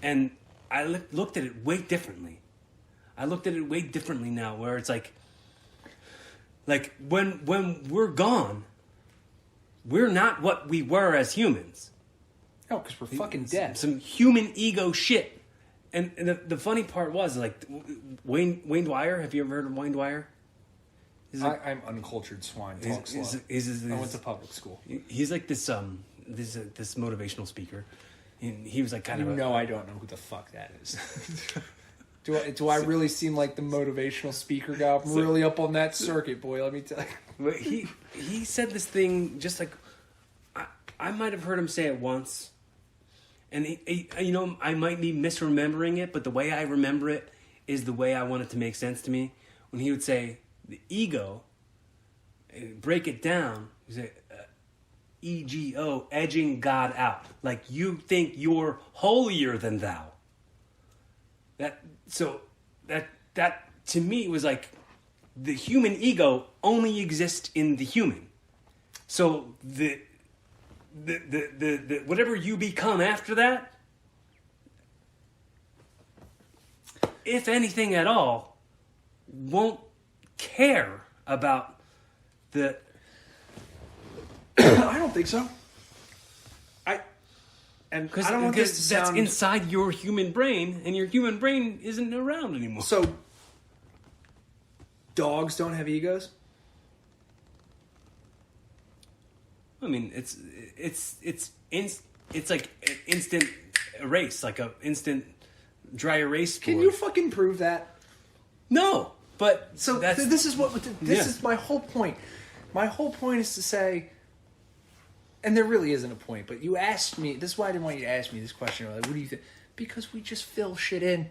Speaker 1: And I looked at it way differently. I looked at it way differently now, where it's like when we're gone, we're not what we were as humans.
Speaker 2: No, because we're fucking dead.
Speaker 1: Some human ego shit. And the funny part was, like, Wayne Dwyer. Have you ever heard of Wayne Dwyer?
Speaker 2: I'm uncultured swine. Talk slow. I went to public school.
Speaker 1: He's like this motivational speaker. He was like kind of.
Speaker 2: I don't know who the fuck that is. Do I really seem like the motivational speaker guy? I'm really up on that circuit, boy. Let me tell you.
Speaker 1: But he said this thing just like I might have heard him say it once, and he, I might be misremembering it, but the way I remember it is the way I want it to make sense to me. When he would say the ego, break it down. He say ego, edging God out, like you think you're holier than thou. That to me was like, the human ego only exists in the human. So the whatever you become after that, if anything at all, won't care about the...
Speaker 2: I don't think so. I don't want this to
Speaker 1: that's
Speaker 2: sound...
Speaker 1: inside your human brain, and your human brain isn't around anymore.
Speaker 2: So, dogs don't have egos?
Speaker 1: I mean, it's like an instant erase, like an instant dry erase board.
Speaker 2: Can you fucking prove that?
Speaker 1: No, but
Speaker 2: So
Speaker 1: that's,
Speaker 2: this is my whole point. My whole point is to say, and there really isn't a point, but you asked me, this is why I didn't want you to ask me this question, like, what do you think? Because we just fill shit in.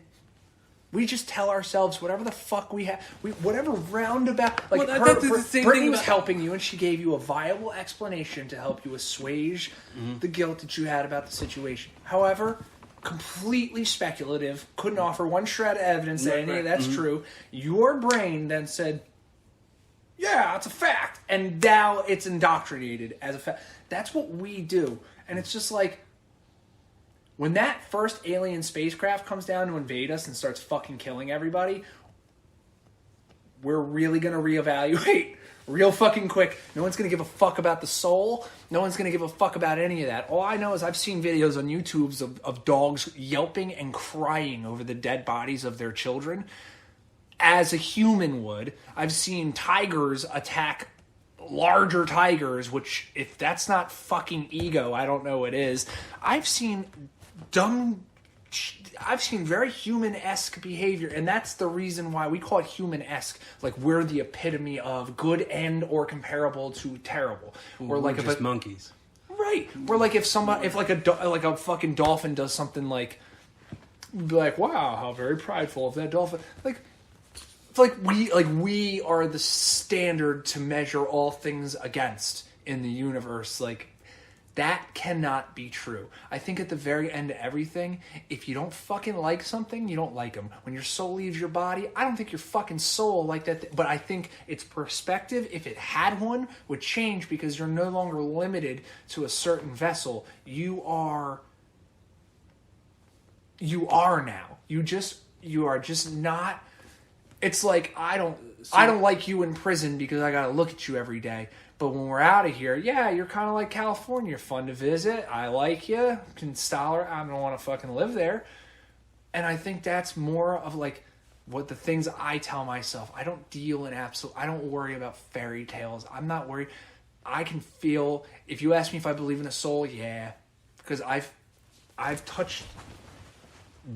Speaker 2: We just tell ourselves whatever the fuck we have, whatever roundabout. Like,
Speaker 1: well, that's the same
Speaker 2: Brittany
Speaker 1: thing
Speaker 2: was
Speaker 1: about...
Speaker 2: helping you, and she gave you a viable explanation to help you assuage the guilt that you had about the situation. However, completely speculative, couldn't offer one shred of evidence that any of that's true. Your brain then said, yeah, it's a fact. And now it's indoctrinated as a fact. That's what we do. And it's just like, when that first alien spacecraft comes down to invade us and starts fucking killing everybody, we're really going to reevaluate real fucking quick. No one's going to give a fuck about the soul. No one's going to give a fuck about any of that. All I know is I've seen videos on YouTube of dogs yelping and crying over the dead bodies of their children, as a human would. I've seen tigers attack larger tigers, which, if that's not fucking ego, I don't know what is. I've seen very human-esque behavior, and that's the reason why we call it human-esque. Like, we're the epitome of good and or comparable to terrible.
Speaker 1: We're like just monkeys.
Speaker 2: Right. We're like, if a fucking dolphin does something like, be like, wow, how very prideful of that dolphin. We are the standard to measure all things against in the universe. Like, that cannot be true. I think at the very end of everything, if you don't fucking like something, you don't like them. When your soul leaves your body, I don't think your fucking soul like that. But I think its perspective, if it had one, would change, because you're no longer limited to a certain vessel. You are now. You are just not. It's like, I don't like you in prison because I gotta look at you every day. But when we're out of here, yeah, you're kind of like California. You're fun to visit. I like you. Can style. I don't want to fucking live there. And I think that's more of like what the things I tell myself. I don't deal in I don't worry about fairy tales. I'm not worried. I can feel. If you ask me if I believe in a soul, yeah, because I've touched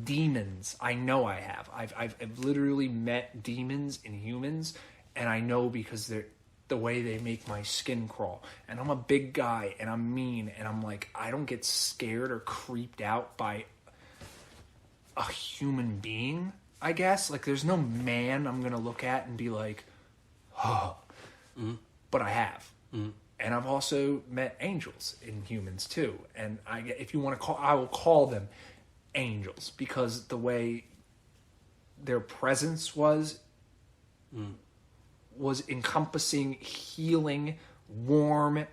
Speaker 2: demons. I know I have. I've literally met demons in humans, and I know because they're the way they make my skin crawl. And I'm a big guy, and I'm mean, and I'm like, I don't get scared or creeped out by a human being, I guess. Like, there's no man I'm gonna look at and be like, oh. But I have. And I've also met angels in humans too. And if you want to I will call them angels, because the way their presence was encompassing, healing, warm,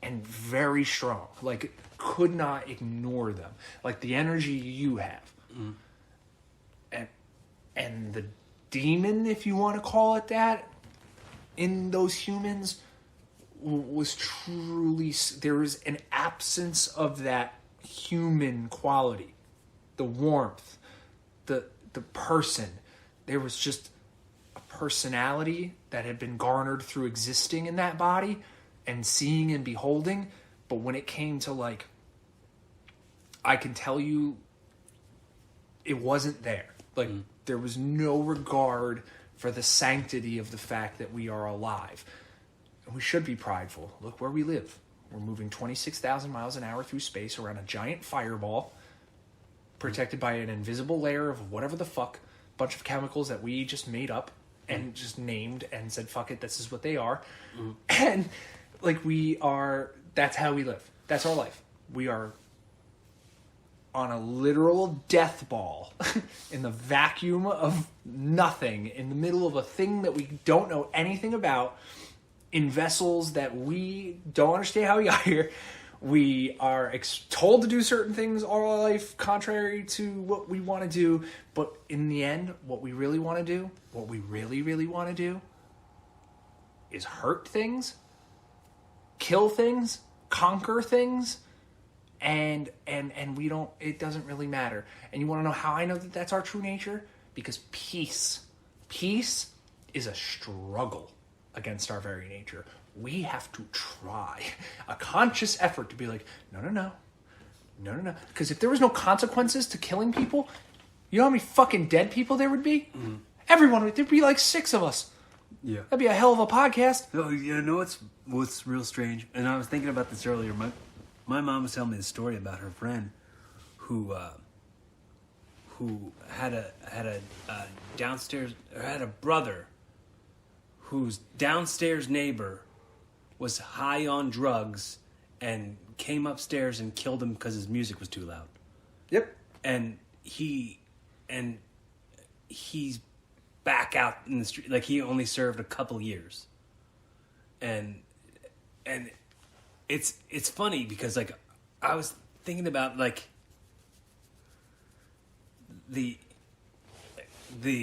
Speaker 2: and very strong. Like, could not ignore them. Like the energy you have. And the demon, if you want to call it that, in those humans was truly, there was an absence of that human quality. The warmth, the person. There was just a personality that had been garnered through existing in that body and seeing and beholding. But when it came to, like, I can tell you, it wasn't there. Like, there was no regard for the sanctity of the fact that we are alive. And we should be prideful. Look where we live. We're moving 26,000 miles an hour through space around a giant fireball, protected by an invisible layer of whatever the fuck, bunch of chemicals that we just made up and just named and said, fuck it, this is what they are. And, like, that's how we live. That's our life. We are on a literal death ball in the vacuum of nothing, in the middle of a thing that we don't know anything about, in vessels that we don't understand how we got here. We are told to do certain things all our life, contrary to what we want to do. But in the end, what we really want to do, what we really, really want to do, is hurt things, kill things, conquer things, and we don't. It doesn't really matter. And you want to know how I know that that's our true nature? Because peace is a struggle against our very nature. We have to try a conscious effort to be like, no. Because if there was no consequences to killing people, you know how many fucking dead people there would be? Mm-hmm. Everyone, there'd be like 6 of us.
Speaker 1: Yeah.
Speaker 2: That'd be a hell of a podcast.
Speaker 1: No, you know what's real strange? And I was thinking about this earlier. My mom was telling me the story about her friend who had a brother whose downstairs neighbor was high on drugs and came upstairs and killed him because his music was too loud.
Speaker 2: Yep.
Speaker 1: And he's back out in the street. Like, he only served a couple years. And it's funny because, like, I was thinking about, like, the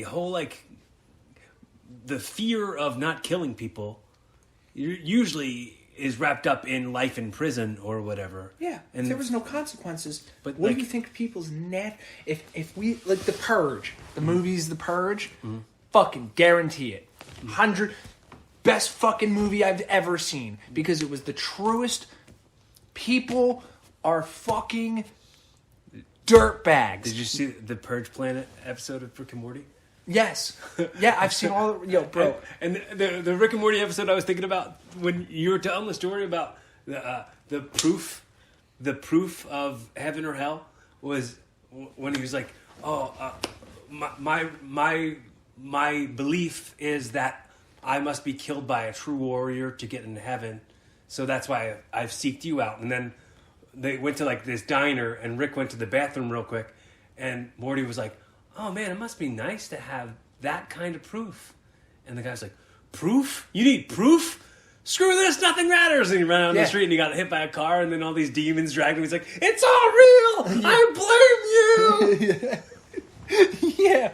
Speaker 1: whole, like, the fear of not killing people usually is wrapped up in life in prison or whatever.
Speaker 2: Yeah,
Speaker 1: and
Speaker 2: if there was no consequences.
Speaker 1: But
Speaker 2: what
Speaker 1: like,
Speaker 2: do you think people's if we like The Purge, the movies The Purge, fucking guarantee it. 100 best fucking movie I've ever seen because it was the truest. People are fucking dirtbags.
Speaker 1: Did you see the Purge Planet episode of Rick and Morty?
Speaker 2: Yes. Yeah, I've seen all the... Yo, bro.
Speaker 1: And the Rick and Morty episode I was thinking about when you were telling the story about the proof of heaven or hell was when he was like, my belief is that I must be killed by a true warrior to get into heaven, so that's why I've seeked you out. And then they went to like this diner, and Rick went to the bathroom real quick, and Morty was like, oh man, it must be nice to have that kind of proof. And the guy's like, proof? You need proof? Screw this, nothing matters. And he ran out the street and he got hit by a car, and then all these demons dragged him. He's like, it's all real! I blame you!
Speaker 2: Yeah.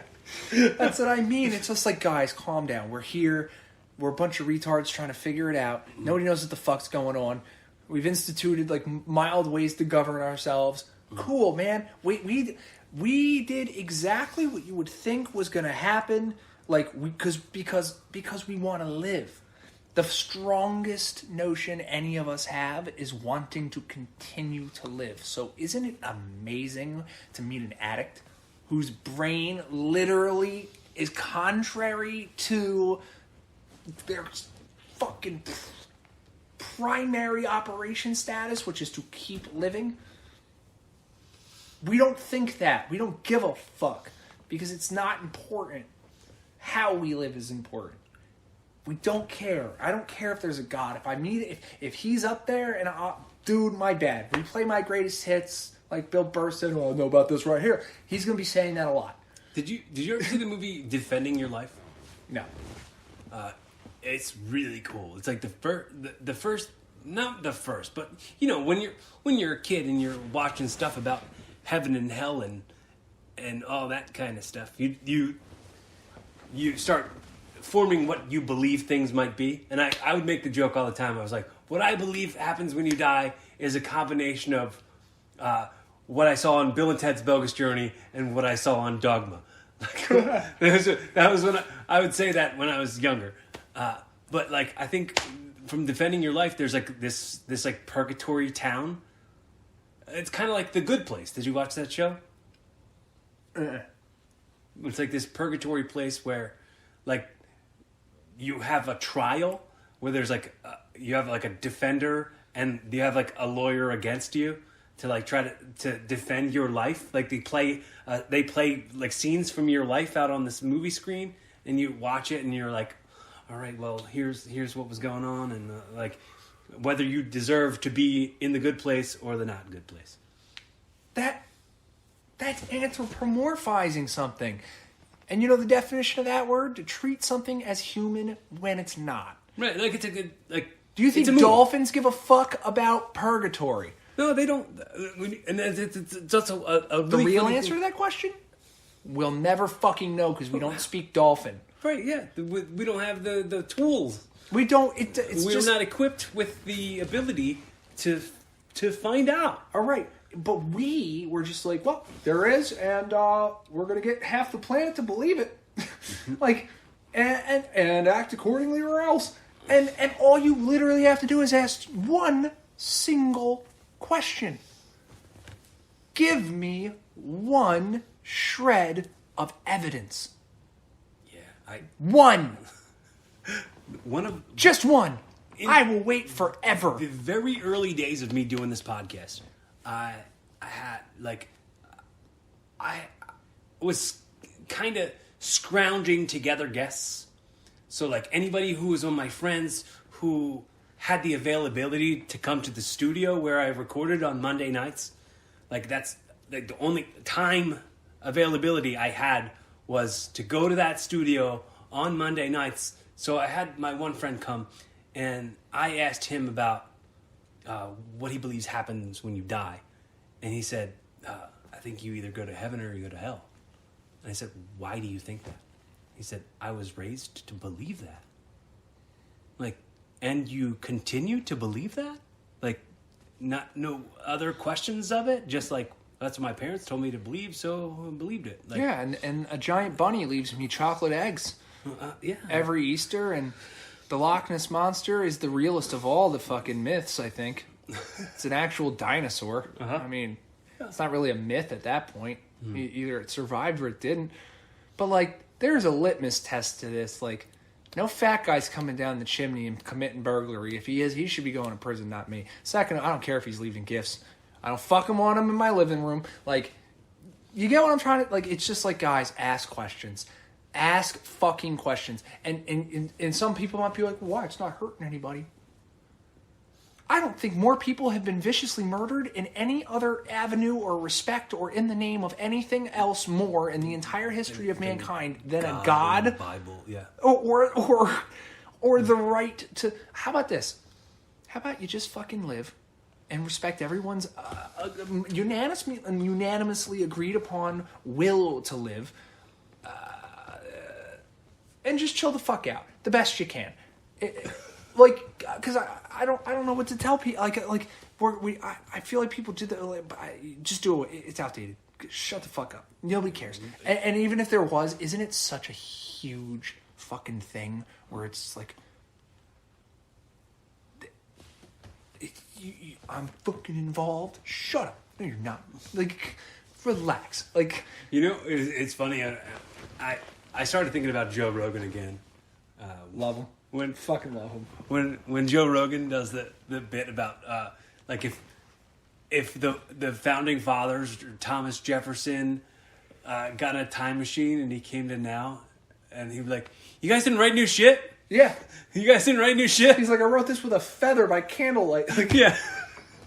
Speaker 2: That's what I mean. It's just like, guys, calm down. We're here. We're a bunch of retards trying to figure it out. Nobody knows what the fuck's going on. We've instituted like mild ways to govern ourselves. Cool, man. We did exactly what you would think was going to happen, like because we want to live. The strongest notion any of us have is wanting to continue to live. So isn't it amazing to meet an addict whose brain literally is contrary to their fucking primary operation status, which is to keep living? We don't think that. We don't give a fuck. Because it's not important. How we live is important. We don't care. I don't care if there's a God. If he's up there and dude, my bad. Replay my greatest hits, like Bill Burr said, oh, I know about this right here. He's gonna be saying that a lot.
Speaker 1: Did you ever see the movie Defending Your Life?
Speaker 2: No.
Speaker 1: It's really cool. It's like the first, not the first, but you know, when you're a kid and you're watching stuff about heaven and hell and all that kind of stuff, you start forming what you believe things might be. And I would make the joke all the time. I was like, what I believe happens when you die is a combination of what I saw on Bill and Ted's Bogus Journey and what I saw on Dogma. That was when I would say that when I was younger. But like, I think from Defending Your Life, there's like this like purgatory town. It's kind of like The Good Place. Did you watch that show? It's like this purgatory place where, like, you have a trial where there's like you have like a defender and you have like a lawyer against you to like try to defend your life. Like they play like scenes from your life out on this movie screen, and you watch it and you're like, all right, well here's what was going on, and like whether you deserve to be in the good place or the not good place.
Speaker 2: That That's anthropomorphizing something. And you know the definition of that word? To treat something as human when it's not.
Speaker 1: Right, like it's a good...
Speaker 2: Do you think dolphins give a fuck about purgatory?
Speaker 1: No, they don't. And it's also a really
Speaker 2: the real
Speaker 1: funny
Speaker 2: answer
Speaker 1: thing.
Speaker 2: to that question? We'll never fucking know because we don't speak dolphin.
Speaker 1: Right, yeah. We don't have the tools.
Speaker 2: We don't... We're
Speaker 1: not equipped with the ability to find out.
Speaker 2: All right. But we were just like, well, there is, and we're going to get half the planet to believe it. Like, and act accordingly or else. And all you literally have to do is ask one single question. Give me one shred of evidence.
Speaker 1: Yeah,
Speaker 2: One.
Speaker 1: Just
Speaker 2: one. I will wait forever.
Speaker 1: The very early days of me doing this podcast, I was kind of scrounging together guests. So like anybody who was on my friends who had the availability to come to the studio where I recorded on Monday nights, like that's like the only time availability I had was to go to that studio on Monday nights. So I had my one friend come and I asked him about what he believes happens when you die. And he said, I think you either go to heaven or you go to hell. And I said, why do you think that? He said, I was raised to believe that. Like, and you continue to believe that? Like, no other questions of it? Just like, that's what my parents told me to believe, so I believed it. Like,
Speaker 2: yeah, and a giant bunny leaves me chocolate eggs every Easter, and the Loch Ness Monster is the realest of all the fucking myths, I think. It's an actual dinosaur. I mean, it's not really a myth at that point. Either it survived or it didn't. But, like, there's a litmus test to this. Like, no fat guy's coming down the chimney and committing burglary. If he is, he should be going to prison, not me. Second, I don't care if he's leaving gifts. I don't fucking want him in my living room. Like, you get what I'm trying to... Like, it's just like, guys, ask questions. Ask fucking questions. And some people might be like, why? It's not hurting anybody. I don't think more people have been viciously murdered in any other avenue or respect or in the name of anything else more in the entire history of mankind than a god,
Speaker 1: Bible, yeah,
Speaker 2: or the right to. How about this? How about you just fucking live and respect everyone's unanimously agreed upon will to live, and just chill the fuck out the best you can. Like, because I don't know what to tell people. Like I feel like people do that. Like, just do it. It's outdated. Shut the fuck up. Nobody cares. And even if there was, isn't it such a huge fucking thing where it's like, I'm fucking involved. Shut up. No, you're not. Like, relax. Like,
Speaker 1: you know, it's funny. I started thinking about Joe Rogan again.
Speaker 2: Love him. Fucking love him.
Speaker 1: When Joe Rogan does the bit about like if the founding fathers, Thomas Jefferson, got a time machine and he came to now, and he'd be like, "You guys didn't write new shit."
Speaker 2: Yeah,
Speaker 1: you guys didn't write new shit.
Speaker 2: He's like, "I wrote this with a feather by candlelight." Like,
Speaker 1: yeah,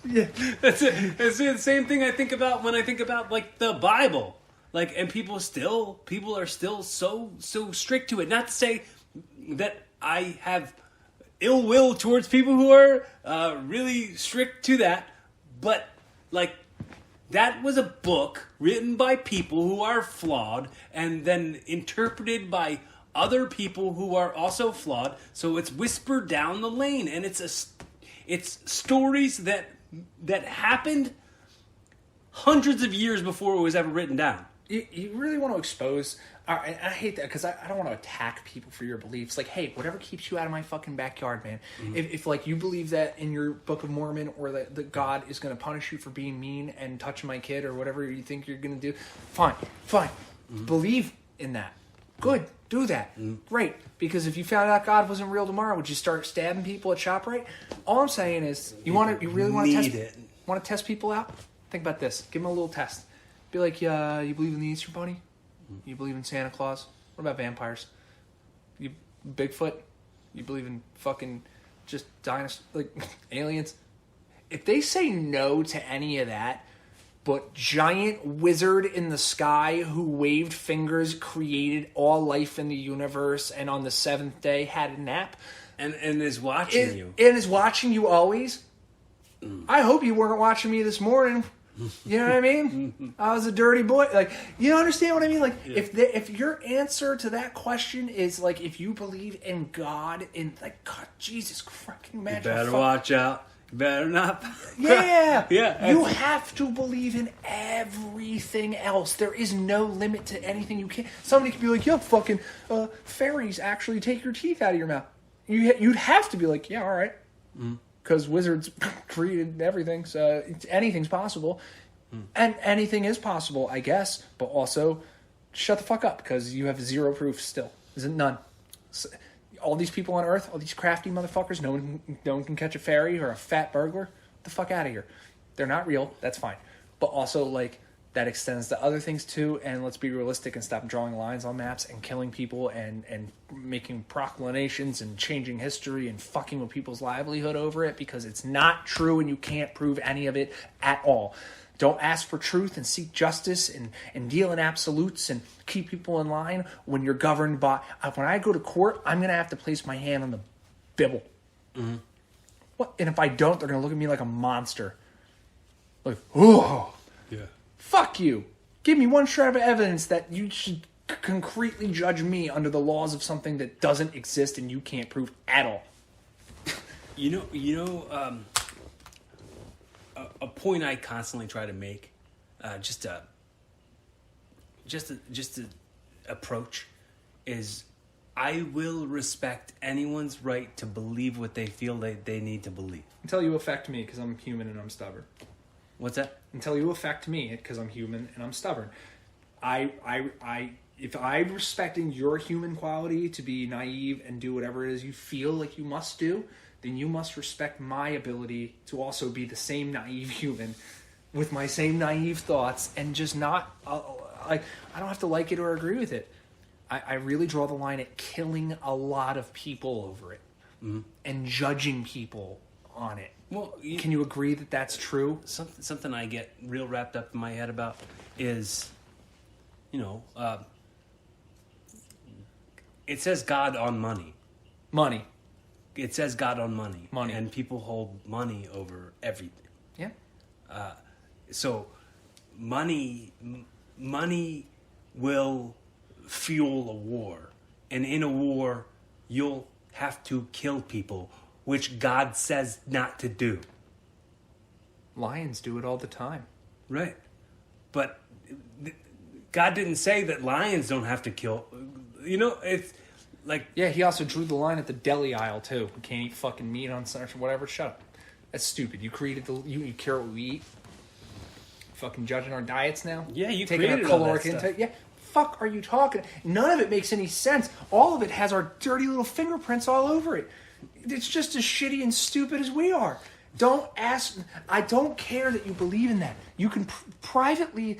Speaker 1: yeah. That's it. It's the same thing I think about when I think about like the Bible. Like, and people are still so strict to it. Not to say that I have ill will towards people who are really strict to that, but like that was a book written by people who are flawed and then interpreted by other people who are also flawed. So it's whispered down the lane, and it's stories that happened hundreds of years before it was ever written down.
Speaker 2: You really want to expose... And I hate that because I don't want to attack people for your beliefs. Like, hey, whatever keeps you out of my fucking backyard, man. Mm-hmm. If like, you believe that in your Book of Mormon, or that God is going to punish you for being mean and touching my kid, or whatever you think you're going to do, fine. Mm-hmm. Believe in that. Good. Do that. Mm-hmm. Great. Because if you found out God wasn't real tomorrow, would you start stabbing people at ShopRite? All I'm saying is, you really want to test people out? Think about this. Give them a little test. Be like, yeah, you believe in the Easter Bunny? You believe in Santa Claus? What about vampires? You Bigfoot? You believe in fucking just dinosaurs, like aliens? If they say no to any of that,
Speaker 3: but giant wizard in the sky who waved fingers created all life in the universe, and on the seventh day had a nap.
Speaker 1: And is watching you.
Speaker 3: And is watching you always. I hope you weren't watching me this morning. You know what I mean? I was a dirty boy. Like, you understand what I mean? Like, if your answer to that question is like, if you believe in God, in like, God, Jesus Christ, can you imagine?
Speaker 1: You better watch out. You better not.
Speaker 3: Yeah,
Speaker 1: Yeah.
Speaker 3: You have to believe in everything else. There is no limit to anything you can. Somebody could be like, "Yo, fucking fairies actually take your teeth out of your mouth." You'd have to be like, "Yeah, all right." Because wizards created everything, so anything's possible. And anything is possible, I guess, but also shut the fuck up, because you have zero proof still. Isn't none. So, all these people on Earth, all these crafty motherfuckers, no one can catch a fairy or a fat burglar. Get the fuck out of here. They're not real, that's fine. But also, like, that extends to other things too, and let's be realistic and stop drawing lines on maps and killing people and making proclamations and changing history and fucking with people's livelihood over it, because it's not true and you can't prove any of it at all. Don't ask for truth and seek justice and deal in absolutes and keep people in line when you're governed by... When I go to court, I'm going to have to place my hand on the Bible. What? And if I don't, they're going to look at me like a monster. Like, oh...
Speaker 1: Yeah.
Speaker 3: Fuck you. Give me one shred of evidence that you should concretely judge me under the laws of something that doesn't exist and you can't prove at all.
Speaker 1: A point I constantly try to make, just a approach, is I will respect anyone's right to believe what they feel they need to believe.
Speaker 3: Until you affect me, because I'm human and I'm stubborn.
Speaker 1: What's that?
Speaker 3: Until you affect me, because I'm human and I'm stubborn. If I'm respecting your human quality to be naive and do whatever it is you feel like you must do, then you must respect my ability to also be the same naive human with my same naive thoughts, and just not... I don't have to like it or agree with it. I really draw the line at killing a lot of people over it and judging people on it.
Speaker 1: Well,
Speaker 3: can you agree that that's true?
Speaker 1: Something I get real wrapped up in my head about is, it says God on money.
Speaker 3: Money.
Speaker 1: It says God on money.
Speaker 3: Money.
Speaker 1: And people hold money over everything.
Speaker 3: Yeah.
Speaker 1: So money will fuel a war. And in a war, you'll have to kill people, which God says not to do.
Speaker 3: Lions do it all the time.
Speaker 1: Right. But God didn't say that lions don't have to kill. It's like...
Speaker 3: Yeah, he also drew the line at the deli aisle, too. You can't eat fucking meat on Sunday or whatever. Shut up. That's stupid. You created you care what we eat? Fucking judging our diets now?
Speaker 1: Yeah, you
Speaker 3: taking
Speaker 1: created
Speaker 3: our caloric
Speaker 1: all that
Speaker 3: intake. Yeah. Fuck are you talking? None of it makes any sense. All of it has our dirty little fingerprints all over it. It's just as shitty and stupid as we are. Don't ask... I don't care that you believe in that. You can privately...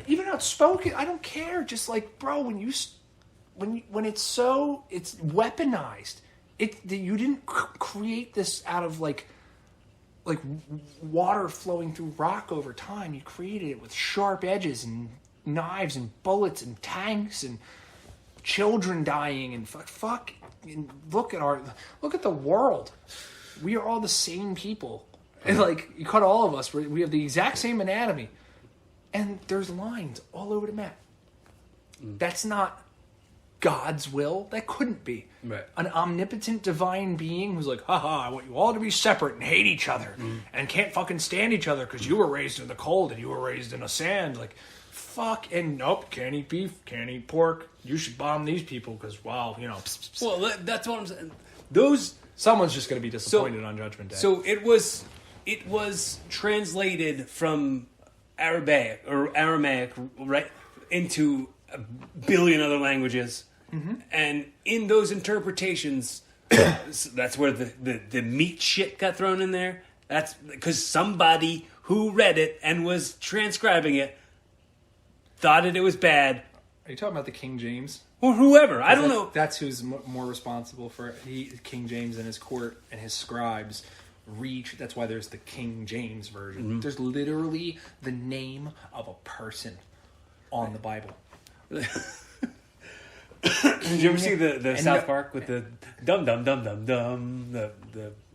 Speaker 3: Even outspoken, I don't care. Just like, bro, when it's so... It's weaponized. You didn't create this out of like water flowing through rock over time. You created it with sharp edges and knives and bullets and tanks and children dying and fuck. And look at the world. We are all the same people. And like, you cut all of us. We have the exact same anatomy, and there's lines all over the map. That's not God's will. That couldn't be.
Speaker 1: Right.
Speaker 3: An omnipotent divine being who's like, haha, I want you all to be separate and hate each other and can't fucking stand each other because you were raised in the cold and you were raised in the sand. Like, fuck, and nope, can't eat beef, can't eat pork. You should bomb these people because, wow,
Speaker 1: Well, that's what I'm saying.
Speaker 3: Someone's just going to be disappointed on Judgment Day.
Speaker 1: So it was translated from Aramaic, right, into a billion other languages. And in those interpretations, that's where the meat shit got thrown in there. That's because somebody who read it and was transcribing it thought it was bad.
Speaker 3: Are you talking about the King James?
Speaker 1: Or whoever. I don't know.
Speaker 3: That's who's more responsible for it. King James and his court and his scribes That's why there's the King James version. There's literally the name of a person on the Bible.
Speaker 1: Did you ever see the South Park with the dum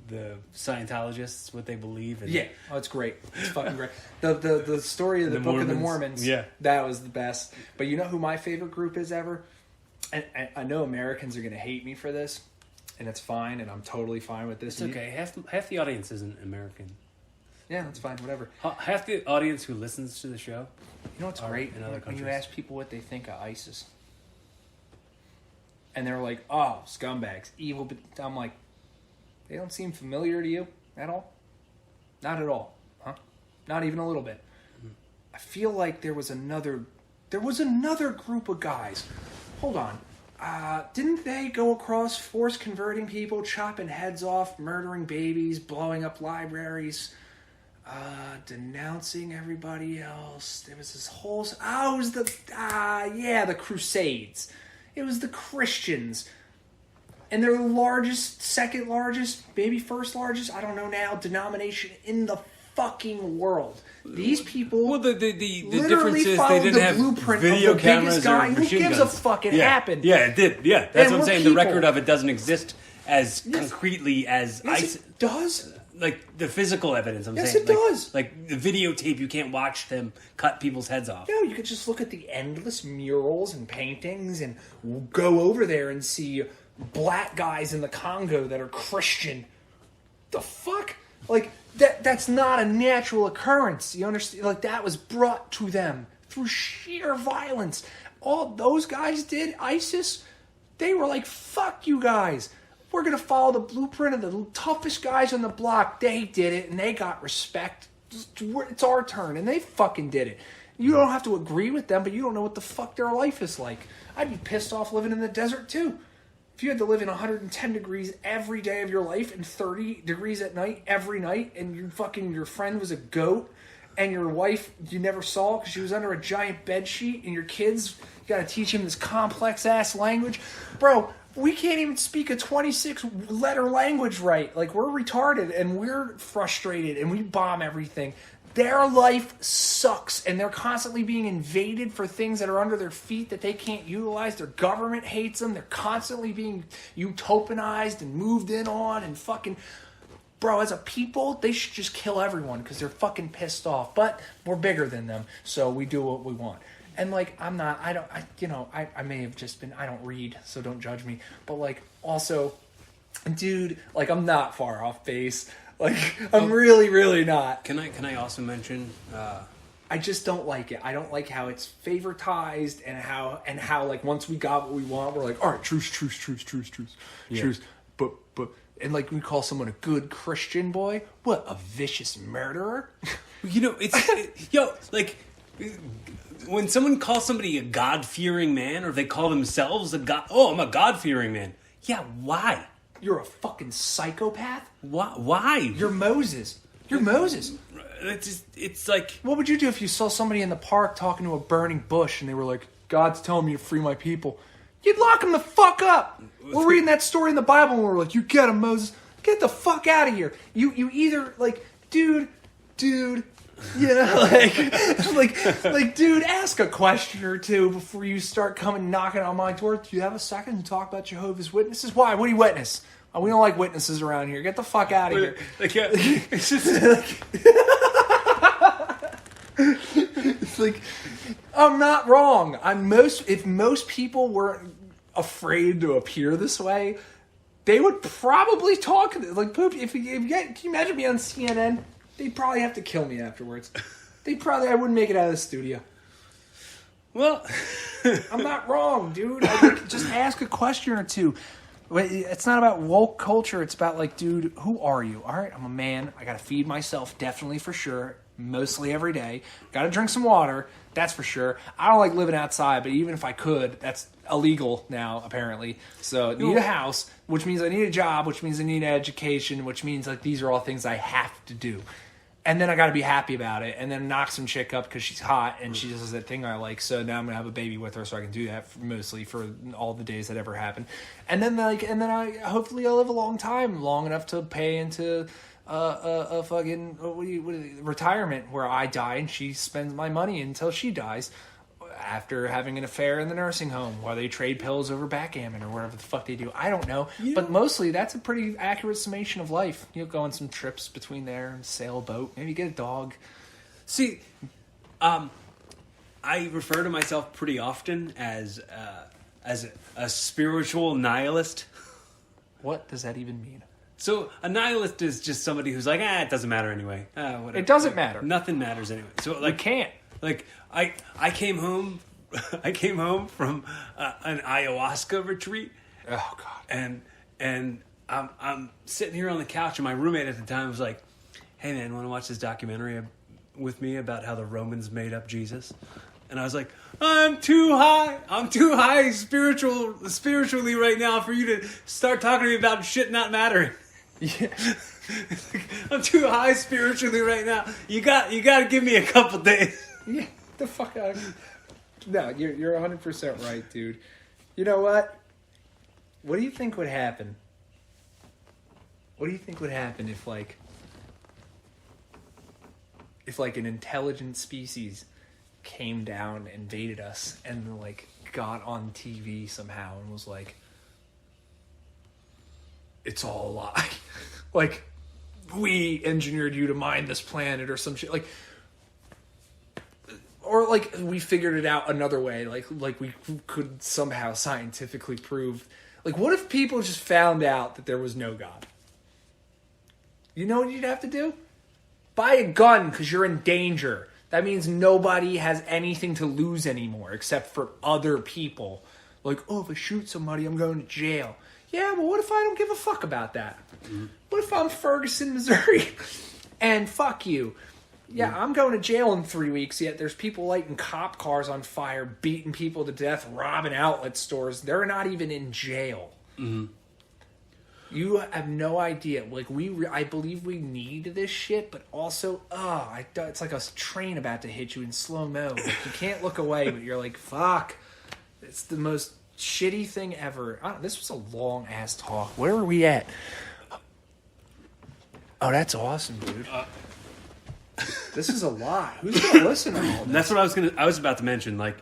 Speaker 1: the Scientologists, what they believe? And
Speaker 3: oh, it's great. It's fucking great. The story of the Book of the Mormons.
Speaker 1: Yeah,
Speaker 3: that was the best. But you know who my favorite group is ever? And I know Americans are going to hate me for this, and it's fine, and I'm totally fine with this.
Speaker 1: It's okay. Half the audience isn't American.
Speaker 3: Yeah, that's fine. Whatever.
Speaker 1: Half the audience who listens to the show.
Speaker 3: You know what's great?
Speaker 1: In other countries.
Speaker 3: When you ask people what they think of ISIS, and they're like, "Oh, scumbags, evil," but I'm like, they don't seem familiar to you at all. Not at all, huh? Not even a little bit. I feel like there was another group of guys. Hold on. Didn't they go across force converting people, chopping heads off, murdering babies, blowing up libraries, denouncing everybody else? There was this whole... it was the Crusades. It was the Christians. And they're the largest, second largest, maybe first largest, I don't know now, denomination in the fucking world. These people
Speaker 1: the
Speaker 3: literally
Speaker 1: difference is
Speaker 3: followed
Speaker 1: they didn't
Speaker 3: the
Speaker 1: have
Speaker 3: blueprint
Speaker 1: video
Speaker 3: of the
Speaker 1: cameras
Speaker 3: biggest guy.
Speaker 1: or
Speaker 3: Who
Speaker 1: machine
Speaker 3: gives
Speaker 1: guns.
Speaker 3: a fuck? It
Speaker 1: Yeah.
Speaker 3: happened.
Speaker 1: Yeah, it did. Yeah, that's
Speaker 3: And
Speaker 1: what I'm
Speaker 3: we're
Speaker 1: saying. The
Speaker 3: people.
Speaker 1: record of it doesn't exist as concretely as
Speaker 3: Yes, it does.
Speaker 1: like the physical evidence. I'm
Speaker 3: Yes,
Speaker 1: saying.
Speaker 3: it does.
Speaker 1: Like the videotape, you can't watch them cut people's heads off.
Speaker 3: No, you could just look at the endless murals and paintings and go over there and see black guys in the Congo that are Christian. The fuck? Like, that's not a natural occurrence. You understand? Like, that was brought to them through sheer violence. All those guys did, ISIS, they were like, fuck you guys. We're going to follow the blueprint of the toughest guys on the block. They did it, and they got respect. It's our turn, and they fucking did it. You don't have to agree with them, but you don't know what the fuck their life is like. I'd be pissed off living in the desert, too. If you had to live in 110 degrees every day of your life and 30 degrees at night every night, and your friend was a goat, and your wife you never saw because she was under a giant bed sheet, and your kids, you got to teach them this complex ass language, bro. We can't even speak a 26-letter language right. Like, we're retarded and we're frustrated and we bomb everything. Their life sucks, and they're constantly being invaded for things that are under their feet that they can't utilize. Their government hates them. They're constantly being utopianized and moved in on and fucking... Bro, as a people, they should just kill everyone because they're fucking pissed off. But we're bigger than them, so we do what we want. And, like, I may have just been... I don't read, so don't judge me. But, like, also, dude, like, I'm not far off base. Like, I'm really, really not.
Speaker 1: Can I also mention?
Speaker 3: I just don't like it. I don't like how it's favoritized and how like once we got what we want, we're like, all right, truce,
Speaker 1: Yeah.
Speaker 3: truce. But and like we call someone a good Christian boy. What, a vicious murderer?
Speaker 1: You know, like when someone calls somebody a God-fearing man, or they call themselves a god. Oh, I'm a God-fearing man. Yeah, why?
Speaker 3: You're a fucking psychopath.
Speaker 1: Why?
Speaker 3: You're Moses. You're Moses.
Speaker 1: It's like...
Speaker 3: What would you do if you saw somebody in the park talking to a burning bush and they were like, God's telling me to free my people? You'd lock them the fuck up. We're reading that story in the Bible and we're like, you get him, Moses. Get the fuck out of here. You either, like, dude, you know, like, dude, ask a question or two before you start coming knocking on my door. Do you have a second to talk about Jehovah's Witnesses? Why? What do you witness? Oh, we don't like witnesses around here. Get the fuck out of here.
Speaker 1: Like, yeah,
Speaker 3: It's like, I'm not wrong. If most people weren't afraid to appear this way, they would probably talk like poop. Can you imagine me on CNN? They'd probably have to kill me afterwards. I wouldn't make it out of the studio.
Speaker 1: well,
Speaker 3: I'm not wrong, dude. Just ask a question or two. It's not about woke culture. It's about, like, dude, who are you? All right, I'm a man. I got to feed myself, definitely for sure, mostly every day. Got to drink some water, that's for sure. I don't like living outside, but even if I could, that's illegal now, apparently. So I need a house, which means I need a job, which means I need an education, which means, like, these are all things I have to do. And then I got to be happy about it, and then knock some chick up because she's hot and she does that thing I like. So now I'm gonna have a baby with her, so I can do that mostly for all the days that ever happen. And then I hopefully I'll live a long time, long enough to pay into a fucking retirement where I die and she spends my money until she dies after having an affair in the nursing home while they trade pills over backgammon or whatever the fuck they do. I don't know. But mostly that's a pretty accurate summation of life. You'll go on some trips between there and sail a boat. Maybe get a dog.
Speaker 1: See, I refer to myself pretty often as a spiritual nihilist.
Speaker 3: What does that even mean?
Speaker 1: So a nihilist is just somebody who's like, it doesn't matter anyway. Whatever.
Speaker 3: It doesn't matter.
Speaker 1: Nothing matters anyway. So
Speaker 3: You can't.
Speaker 1: Like I came home, from an ayahuasca retreat.
Speaker 3: Oh God.
Speaker 1: And I'm sitting here on the couch, and my roommate at the time was like, "Hey man, want to watch this documentary with me about how the Romans made up Jesus?" And I was like, I'm too high spiritually right now for you to start talking to me about shit not mattering.
Speaker 3: Yeah.
Speaker 1: I'm too high spiritually right now. You got to give me a couple days.
Speaker 3: Yeah, the fuck out of me. No, you're 100% right, dude. You know what? What do you think would happen? What do you think would happen if an intelligent species came down, invaded us, and like got on TV somehow and was like, it's all a lie. Like, we engineered you to mine this planet or some shit. Like, or like we figured it out another way. Like we could somehow scientifically prove. Like, what if people just found out that there was no God? You know what you'd have to do? Buy a gun because you're in danger. That means nobody has anything to lose anymore except for other people. Like, oh, if I shoot somebody, I'm going to jail. Yeah, but what if I don't give a fuck about that? Mm-hmm. What if I'm Ferguson, Missouri? And fuck you. Yeah, I'm going to jail in 3 weeks, yet there's people lighting cop cars on fire, beating people to death, robbing outlet stores. They're not even in jail.
Speaker 1: Mm-hmm.
Speaker 3: You have no idea. Like, I believe we need this shit, but also, it's like a train about to hit you in slow mo. Like, you can't look away, but you're like, fuck. It's the most shitty thing ever. This was a long ass talk. Where are we at? Oh, that's awesome, dude. This is a lot. Who's gonna listen to all this?
Speaker 1: That's what I was about to mention. Like,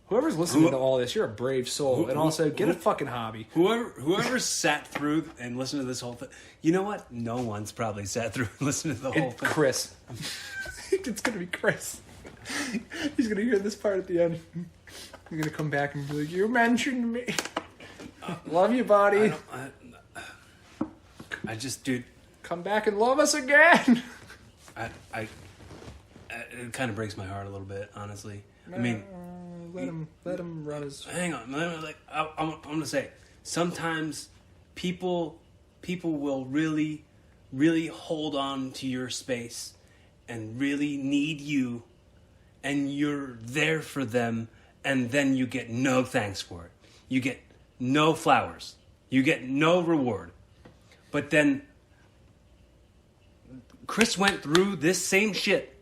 Speaker 3: whoever's listening to all this, you're a brave soul. And also, get a fucking hobby.
Speaker 1: Whoever sat through and listened to this whole thing, you know what? No one's probably sat through and listened to the whole thing.
Speaker 3: Chris. It's going to be Chris. He's going to hear this part at the end. He's going to come back and be like, you mentioned me. Love you, buddy.
Speaker 1: I just, dude.
Speaker 3: Come back and love us again.
Speaker 1: It kind of breaks my heart a little bit, honestly. I mean,
Speaker 3: let him run his.
Speaker 1: Hang on, I'm gonna say sometimes people will really, really hold on to your space and really need you, and you're there for them, and then you get no thanks for it. You get no flowers. You get no reward. But then Chris went through this same shit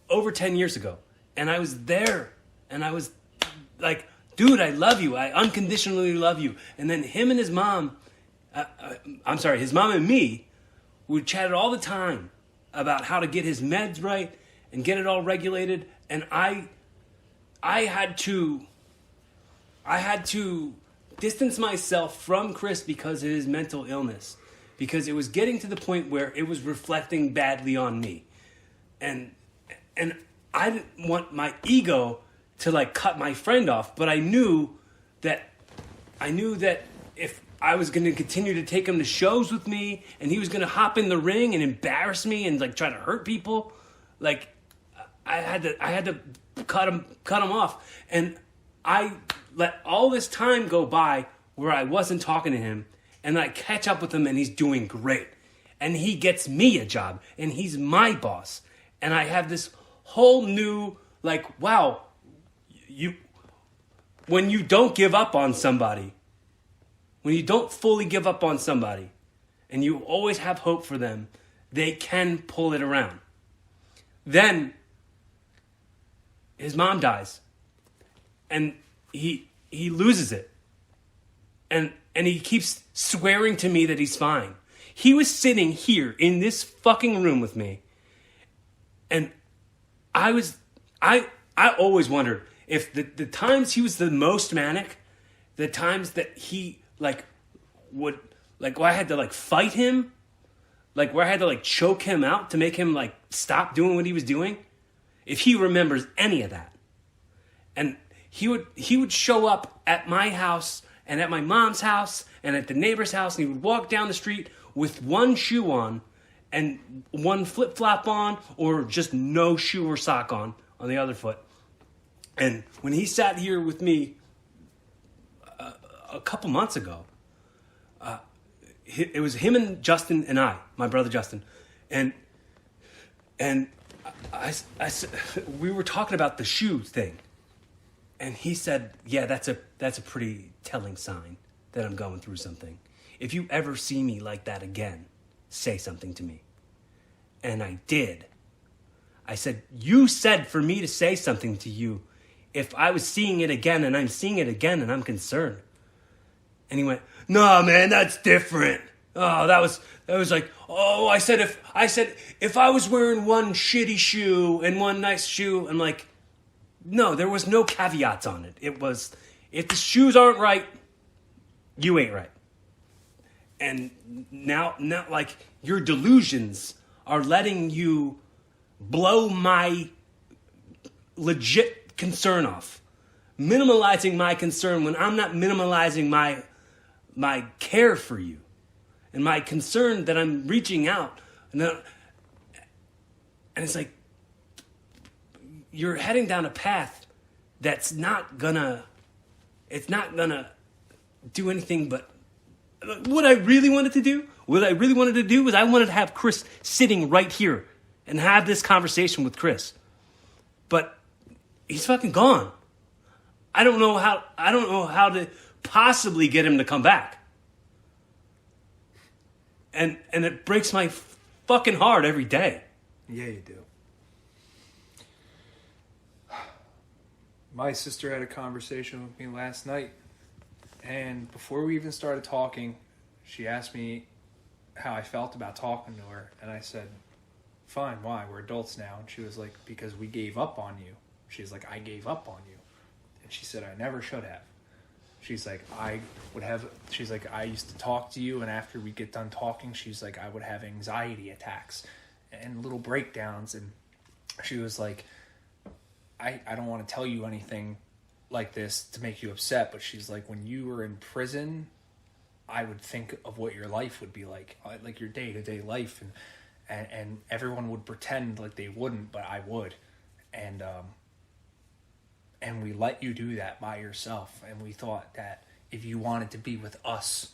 Speaker 1: over 10 years ago. And I was there. And I was like, dude, I love you. I unconditionally love you. And then him and his mom, his mom and me would chat all the time about how to get his meds right and get it all regulated. And I had to distance myself from Chris because of his mental illness. Because it was getting to the point where it was reflecting badly on me. And I didn't want my ego to like cut my friend off, but I knew that if I was going to continue to take him to shows with me and he was going to hop in the ring and embarrass me and like try to hurt people, like I had to cut him off. And I let all this time go by where I wasn't talking to him. And I catch up with him and he's doing great. And he gets me a job and he's my boss. And I have this whole new, like, wow, when you don't give up on somebody, when you don't fully give up on somebody and you always have hope for them, they can pull it around. Then his mom dies and he loses it. And he keeps swearing to me that he's fine. He was sitting here in this fucking room with me. And I always wondered if the times he was the most manic, the times that he like would like where I had to like fight him, like where I had to like choke him out to make him like stop doing what he was doing, if he remembers any of that. And he would show up at my house and at my mom's house and at the neighbor's house, and he would walk down the street with one shoe on and one flip-flop on, or just no shoe or sock on the other foot. And when he sat here with me a couple months ago, it was him and Justin and I, my brother Justin, and I we were talking about the shoe thing, and he said, "Yeah, that's a pretty telling sign that I'm going through something. If you ever see me like that again, say something to me." And I did. I said, "You said for me to say something to you if I was seeing it again, and I'm seeing it again, and I'm concerned." And he went, "No, man, that's different." Oh, that was like, oh, I said if I was wearing one shitty shoe and one nice shoe, I'm like, no, there was no caveats on it. It was, if the shoes aren't right, you ain't right. And now like your delusions are letting you blow my legit concern off, minimalizing my concern when I'm not minimalizing my care for you and my concern that I'm reaching out. And it's like, you're heading down a path that's not gonna do anything but what I really wanted to do. What I really wanted to do was I wanted to have Chris sitting right here and have this conversation with Chris. But he's fucking gone. I don't know how to possibly get him to come back. And it breaks my fucking heart every day.
Speaker 3: Yeah, you do. My sister had a conversation with me last night, and before we even started talking, she asked me how I felt about talking to her, and I said, "Fine, why? We're adults now." And she was like, "Because we gave up on you." She's like, "I gave up on you." And she said, "I never should have." She's like, "I used to talk to you, and after we get done talking," she's like, "I would have anxiety attacks and little breakdowns." And she was like, I don't want to tell you anything like this to make you upset, but she's like, when you were in prison, I would think of what your life would be like your day-to-day life, and everyone would pretend like they wouldn't, but I would. And we let you do that by yourself, and we thought that if you wanted to be with us,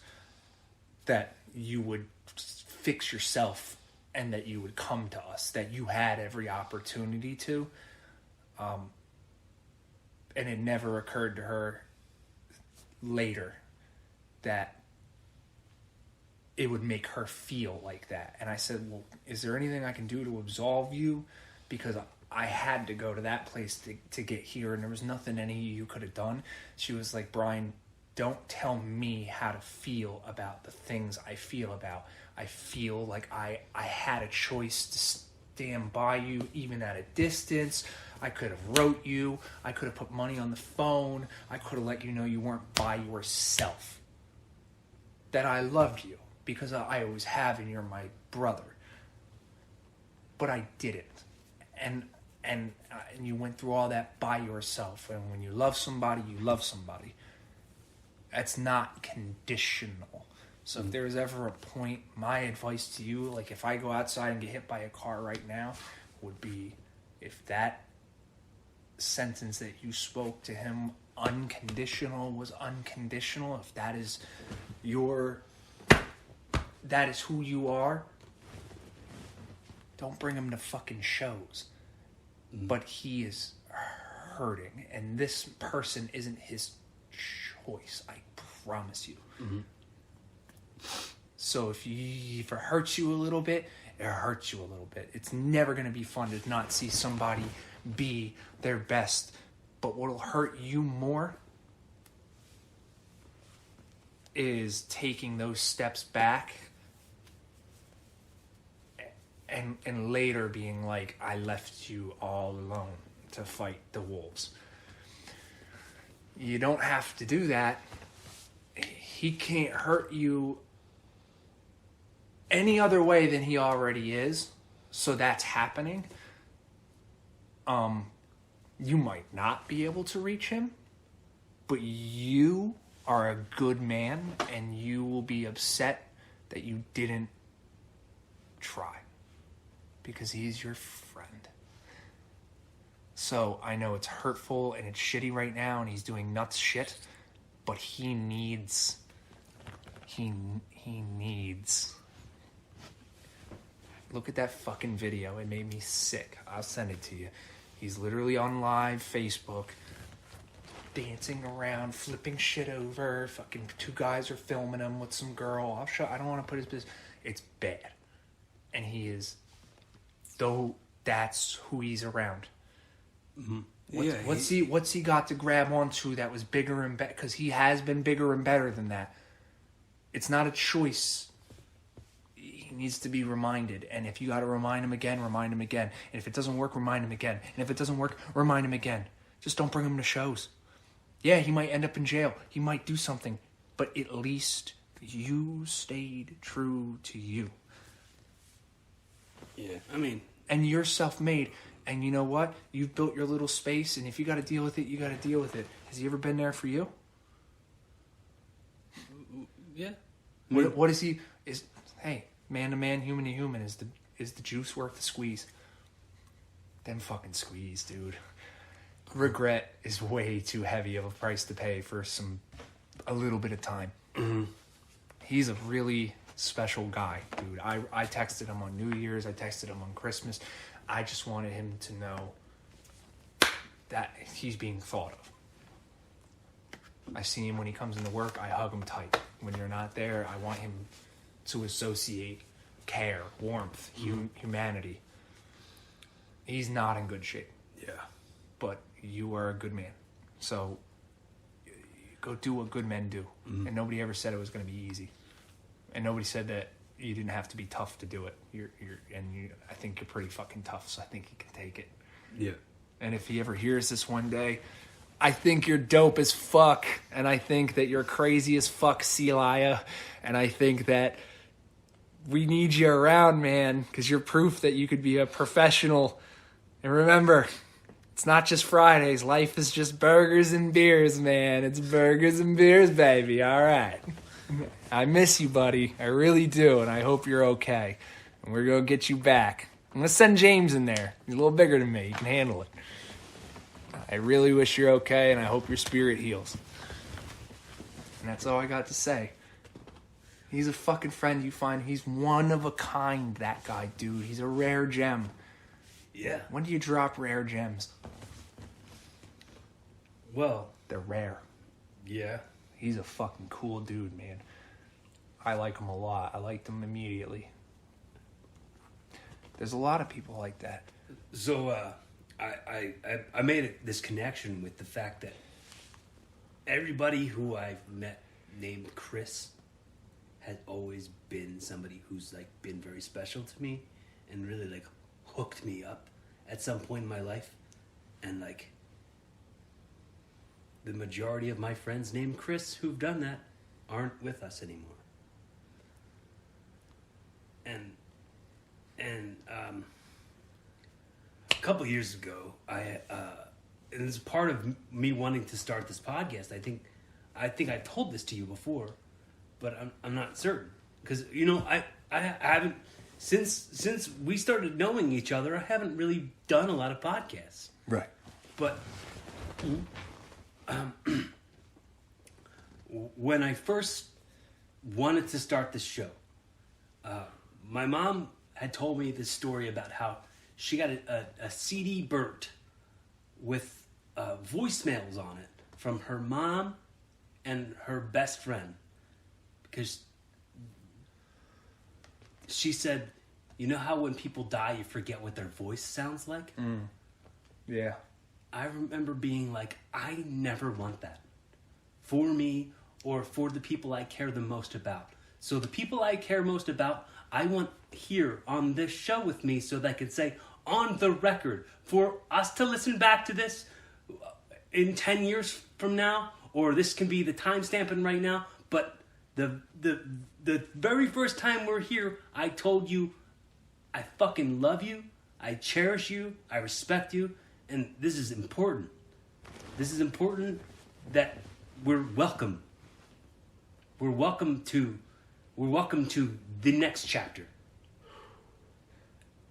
Speaker 3: that you would fix yourself and that you would come to us, that you had every opportunity to. And it never occurred to her later that it would make her feel like that. And I said, "Well, is there anything I can do to absolve you? Because I had to go to that place to get here, and there was nothing any of you could have done." She was like, "Brian, don't tell me how to feel about the things I feel about. I feel like I had a choice to stand by you even at a distance. I could have wrote you. I could have put money on the phone. I could have let you know you weren't by yourself. That I loved you because I always have, and you're my brother. But I didn't. And you went through all that by yourself. And when you love somebody, you love somebody. That's not conditional. So if there's ever a point, my advice to you, like if I go outside and get hit by a car right now, would be if that sentence that you spoke to him unconditional was unconditional, if that is who you are, don't bring him to fucking shows. But he is hurting, and this person isn't his choice, I promise you. Mm-hmm. So if it hurts you a little bit, it hurts you a little bit. It's never going to be fun to not see somebody be their best. But what'll hurt you more is taking those steps back and later being like, I left you all alone to fight the wolves. You don't have to do that. He can't hurt you any other way than he already is. So that's happening. You might not be able to reach him, but you are a good man, and you will be upset that you didn't try, because he's your friend. So I know it's hurtful and it's shitty right now, and he's doing nuts shit, but he needs. Look at that fucking video. It made me sick. I'll send it to you. He's literally on live Facebook, dancing around, flipping shit over. Fucking 2 guys are filming him with some girl. I don't want to put his business. It's bad. And he is, though that's who he's around.
Speaker 1: Mm-hmm.
Speaker 3: What's he got to grab onto that was bigger and better? Because he has been bigger and better than that. It's not a choice. He needs to be reminded. And if you got to remind him again, remind him again. And if it doesn't work, remind him again. And if it doesn't work, remind him again. Just don't bring him to shows. Yeah, he might end up in jail. He might do something. But at least you stayed true to you.
Speaker 1: Yeah, I mean...
Speaker 3: And you're self-made. And you know what? You've built your little space, and if you got to deal with it, you got to deal with it. Has he ever been there for you?
Speaker 1: Yeah.
Speaker 3: What is he? Hey, man to man, human to human. Is the juice worth the squeeze? Them fucking squeeze, dude. Regret is way too heavy of a price to pay for a little bit of time.
Speaker 1: Mm-hmm.
Speaker 3: He's a really special guy, dude. I texted him on New Year's. I texted him on Christmas. I just wanted him to know that he's being thought of. I see him when he comes into work. I hug him tight. When you're not there, I want him to associate care, warmth, humanity. He's not in good shape.
Speaker 1: Yeah.
Speaker 3: But you are a good man. So go do what good men do. Mm-hmm. And nobody ever said it was going to be easy. And nobody said that you didn't have to be tough to do it. I think you're pretty fucking tough, so I think you can take it.
Speaker 1: Yeah.
Speaker 3: And if he ever hears this one day, I think you're dope as fuck. And I think that you're crazy as fuck, Celia. And I think that we need you around, man, because you're proof that you could be a professional. And remember, it's not just Fridays. Life is just burgers and beers, man. It's burgers and beers, baby. All right. I miss you, buddy. I really do, and I hope you're okay. And we're going to get you back. I'm going to send James in there. He's a little bigger than me. He can handle it. I really wish you're okay, and I hope your spirit heals. And that's all I got to say. He's a fucking friend you find. He's one of a kind, that guy, dude. He's a rare gem.
Speaker 1: Yeah.
Speaker 3: When do you drop rare gems?
Speaker 1: Well,
Speaker 3: they're rare.
Speaker 1: Yeah.
Speaker 3: He's a fucking cool dude, man. I like him a lot. I liked him immediately. There's a lot of people like that.
Speaker 1: So, I made this connection with the fact that everybody who I've met named Chris has always been somebody who's like been very special to me and really like hooked me up at some point in my life. And like the majority of my friends named Chris who've done that aren't with us anymore. And a couple years ago, and it's part of me wanting to start this podcast. I think I told this to you before, but I'm not certain because I haven't since we started knowing each other. I haven't really done a lot of podcasts,
Speaker 3: right?
Speaker 1: But when I first wanted to start this show, my mom had told me this story about how she got a CD burnt with voicemails on it from her mom and her best friend. Because she said, you know how when people die, you forget what their voice sounds like?
Speaker 3: Mm. Yeah.
Speaker 1: I remember being like, I never want that for me or for the people I care the most about. So the people I care most about, I want here on this show with me so that I can say on the record for us to listen back to this in 10 years from now, or this can be the timestamping right now, but the very first time we're here, I told you I fucking love you, I cherish you, I respect you, and this is important. This is important that we're welcome. We're welcome to the next chapter.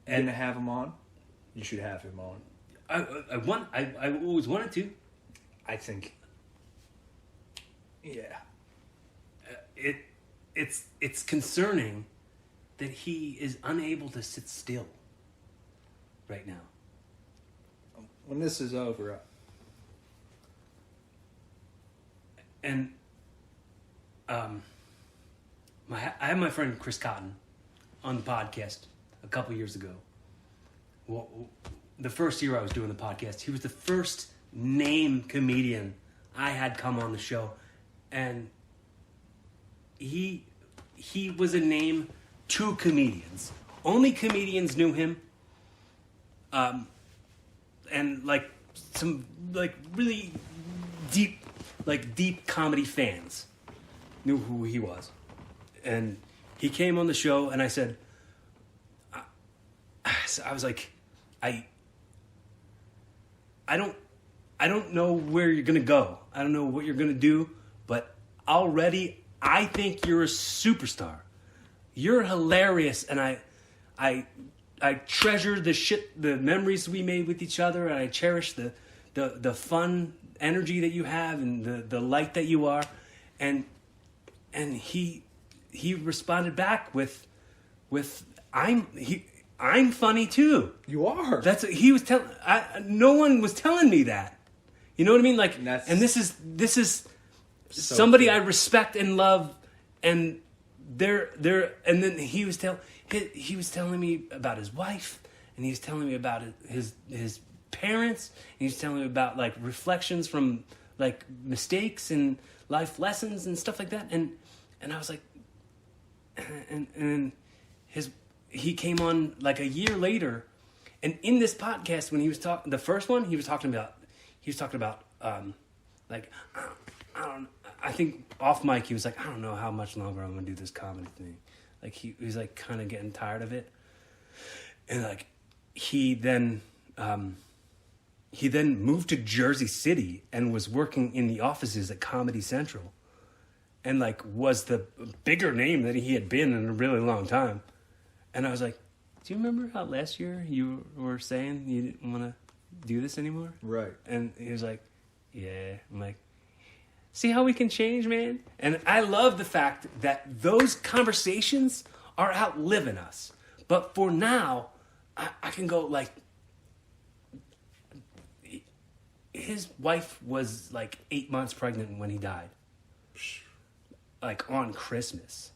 Speaker 3: And to have him on, you should have him on.
Speaker 1: I always wanted to.
Speaker 3: I think. Yeah.
Speaker 1: It's concerning that he is unable to sit still right now.
Speaker 3: When this is over,
Speaker 1: and I had my friend Chris Cotton on the podcast a couple years ago. Well, the first year I was doing the podcast, he was the first name comedian I had come on the show, and he was a name to comedians. Only comedians knew him, and like some like really deep comedy fans knew who he was. And he came on the show, and I said, I was like, I don't know where you're gonna go. I don't know what you're gonna do, but already I think you're a superstar. You're hilarious, and I treasure the memories we made with each other, and I cherish the fun energy that you have and the light that you are. And he responded back with I'm funny too.
Speaker 3: you are.
Speaker 1: That's he was telling. No one was telling me that. You know what I mean? Like,
Speaker 3: And
Speaker 1: this is
Speaker 3: So
Speaker 1: somebody
Speaker 3: cool.
Speaker 1: I respect and love, and they're and then he was telling me about his wife, and he was telling me about his parents, and he was telling me about like reflections from like mistakes and life lessons and stuff like that, and I was like, and he came on like a year later, and in this podcast when he was talking, the first one he was talking about like I think off mic he was like, I don't know how much longer I'm gonna do this comedy thing. Like he was like kind of getting tired of it, and like he then moved to Jersey City and was working in the offices at Comedy Central, and like was the bigger name that he had been in a really long time. And I was like, do you remember how last year you were saying you didn't want to do this anymore?
Speaker 3: Right.
Speaker 1: And he was like, yeah. I'm like, see how we can change, man? And I love the fact that those conversations are outliving us. But for now, I can go like, his wife was like 8 months pregnant when he died. Like on Christmas.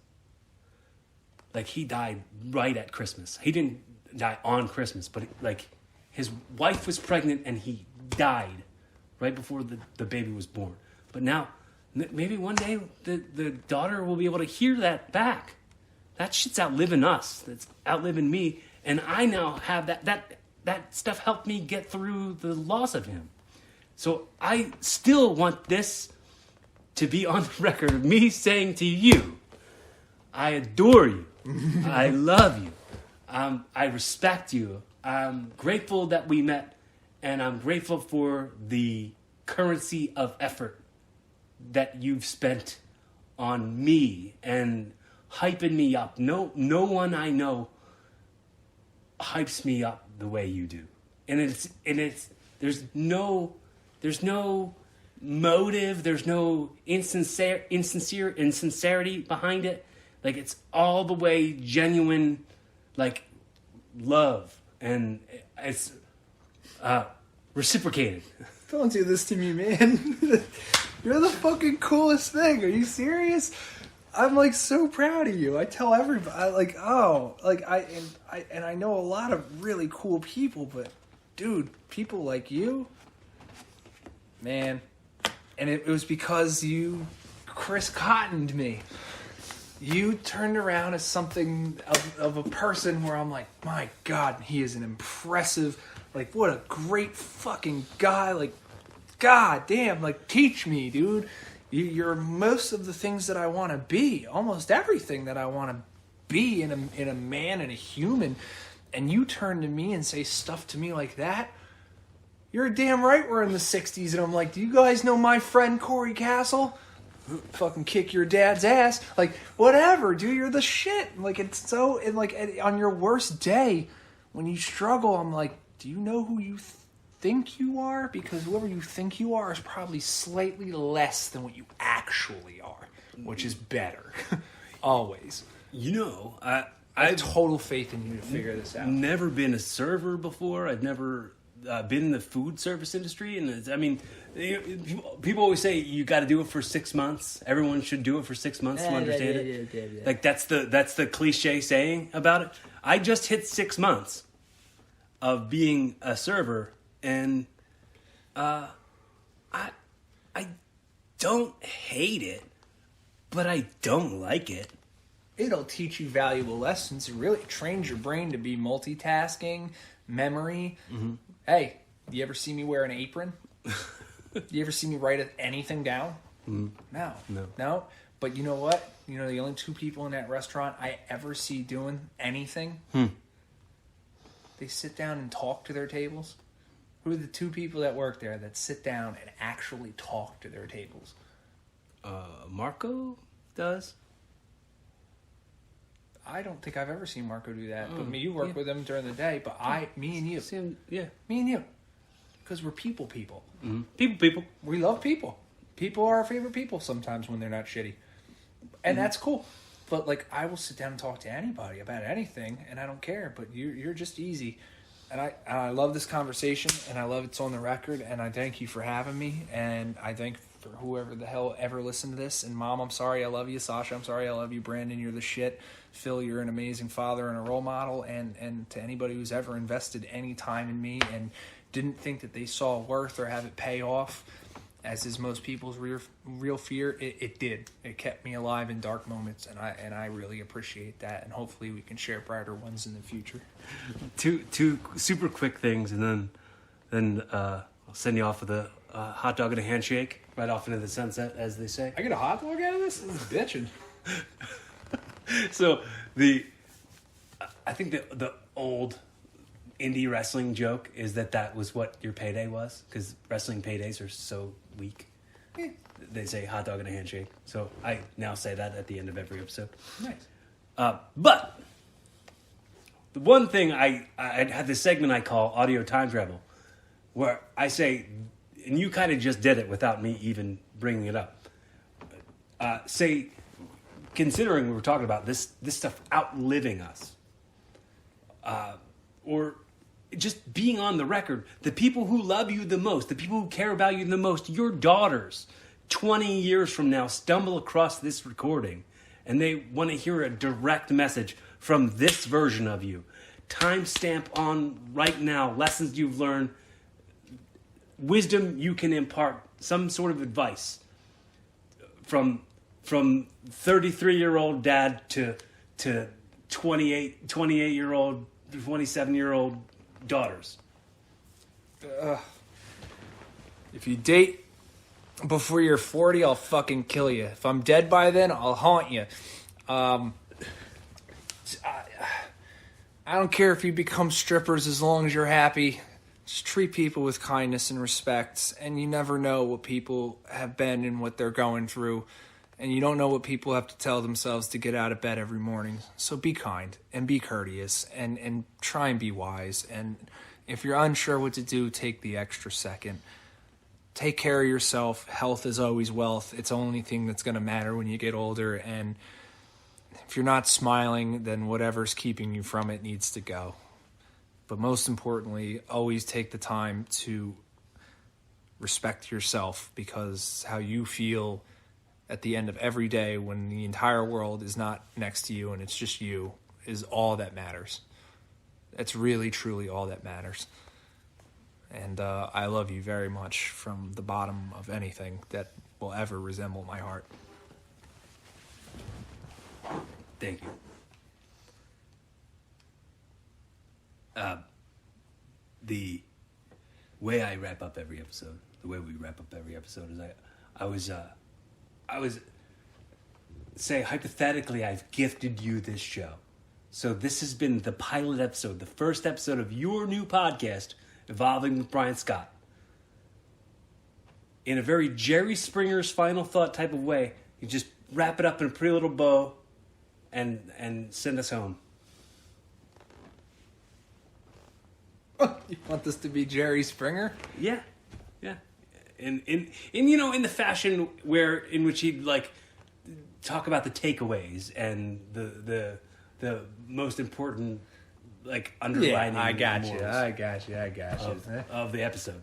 Speaker 1: Like he died right at Christmas. He didn't die on Christmas, but like his wife was pregnant and he died right before the baby was born. But now, maybe one day the daughter will be able to hear that back. That shit's outliving us. That's outliving me. And I now have that stuff helped me get through the loss of him. So I still want this to be on the record of me saying to you, I adore you. I love you. I respect you. I'm grateful that we met, and I'm grateful for the currency of effort that you've spent on me and hyping me up. No one I know hypes me up the way you do. And it's there's no motive, there's no insincerity behind it. Like it's all the way genuine, like love, and it's reciprocated.
Speaker 3: Don't do this to me, man. You're the fucking coolest thing. Are you serious? I'm like so proud of you. I tell everybody, I know a lot of really cool people, but dude, people like you, man. And it was because you Chris Cottoned me. you turned around as something of a person where I'm like, my God, he is an impressive, like, what a great fucking guy. Like, God damn, like, teach me, dude. You're most of the things that I want to be, almost everything that I want to be in a man and a human. And you turn to me and say stuff to me like that. You're damn right we're in the 60s. And I'm like, do you guys know my friend Corey Castle? Fucking kick your dad's ass. Like, whatever, dude, you're the shit. Like, it's so, and like, on your worst day, when you struggle, I'm like, do you know who you think you are? Because whoever you think you are is probably slightly less than what you actually are, which is better. Always.
Speaker 2: You know, I
Speaker 3: have total faith in you to figure this out.
Speaker 2: Never been a server before. I've never been in the food service industry, and I mean, people always say you got to do it for 6 months. Everyone should do it for 6 months to understand it. Like that's the cliche saying about it. I just hit 6 months of being a server, and I don't hate it, but I don't like it.
Speaker 3: It'll teach you valuable lessons. It really trains your brain to be multitasking, memory. Mm-hmm. Hey, do you ever see me wear an apron? Do you ever see me write anything down? Mm-hmm. No. But you know what? You know, the only two people in that restaurant I ever see doing anything, they sit down and talk to their tables. Who are the two people that work there that sit down and actually talk to their tables?
Speaker 2: Marco does.
Speaker 3: I don't think I've ever seen Marco do that. But you work with him during the day. But me and you. Me and you. Because we're people.
Speaker 2: Mm-hmm. People.
Speaker 3: We love people. People are our favorite people sometimes when they're not shitty. And that's cool. But, like, I will sit down and talk to anybody about anything, and I don't care. But you're just easy. And I love this conversation, and I love it's on the record, and I thank you for having me. And I thank for whoever the hell ever listened to this. And Mom, I'm sorry I love you. Sasha, I'm sorry I love you. Brandon, you're the shit. Phil, you're an amazing father and a role model. And to anybody who's ever invested any time in me and didn't think that they saw worth or have it pay off, as is most people's real fear, it did. It kept me alive in dark moments, and I really appreciate that. And hopefully we can share brighter ones in the future.
Speaker 2: Two super quick things, and then I'll send you off with a hot dog and a handshake right off into the sunset, as they say.
Speaker 3: I get a hot dog out of this? This is bitching.
Speaker 2: So I think the old indie wrestling joke is that was what your payday was, because wrestling paydays are so weak. Yeah. They say hot dog and a handshake. So I now say that at the end of every episode.
Speaker 3: Nice.
Speaker 2: But the one thing I had this segment I call Audio Time Travel, where I say, and you kind of just did it without me even bringing it up. Say, considering we were talking about this stuff outliving us, or just being on the record, the people who love you the most, the people who care about you the most, your daughters, 20 years from now, stumble across this recording, and they want to hear a direct message from this version of you. Timestamp on right now, lessons you've learned, wisdom you can impart, some sort of advice from 33-year-old dad to 28-year-old, 27-year-old daughters.
Speaker 3: If you date before you're 40, I'll fucking kill you. If I'm dead by then, I'll haunt you. I don't care if you become strippers as long as you're happy. Just treat people with kindness and respect, and you never know what people have been and what they're going through, and you don't know what people have to tell themselves to get out of bed every morning. So be kind and be courteous and try and be wise. And if you're unsure what to do, take the extra second. Take care of yourself. Health is always wealth. It's the only thing that's going to matter when you get older. And if you're not smiling, then whatever's keeping you from it needs to go. But most importantly, always take the time to respect yourself, because how you feel at the end of every day when the entire world is not next to you and it's just you is all that matters. It's really, truly all that matters. And I love you very much from the bottom of anything that will ever resemble my heart.
Speaker 1: Thank you. The way I wrap up every episode, the way we wrap up every episode is I was say hypothetically I've gifted you this show. So this has been the pilot episode, the first episode of your new podcast, Evolving with Brian Scott. In a very Jerry Springer's Final Thought type of way, you just wrap it up in a pretty little bow and send us home.
Speaker 3: You want this to be Jerry Springer?
Speaker 1: Yeah. In in the fashion in which he'd like talk about the takeaways and the most important like underlining.
Speaker 3: Yeah, I got you.
Speaker 1: Of the episode.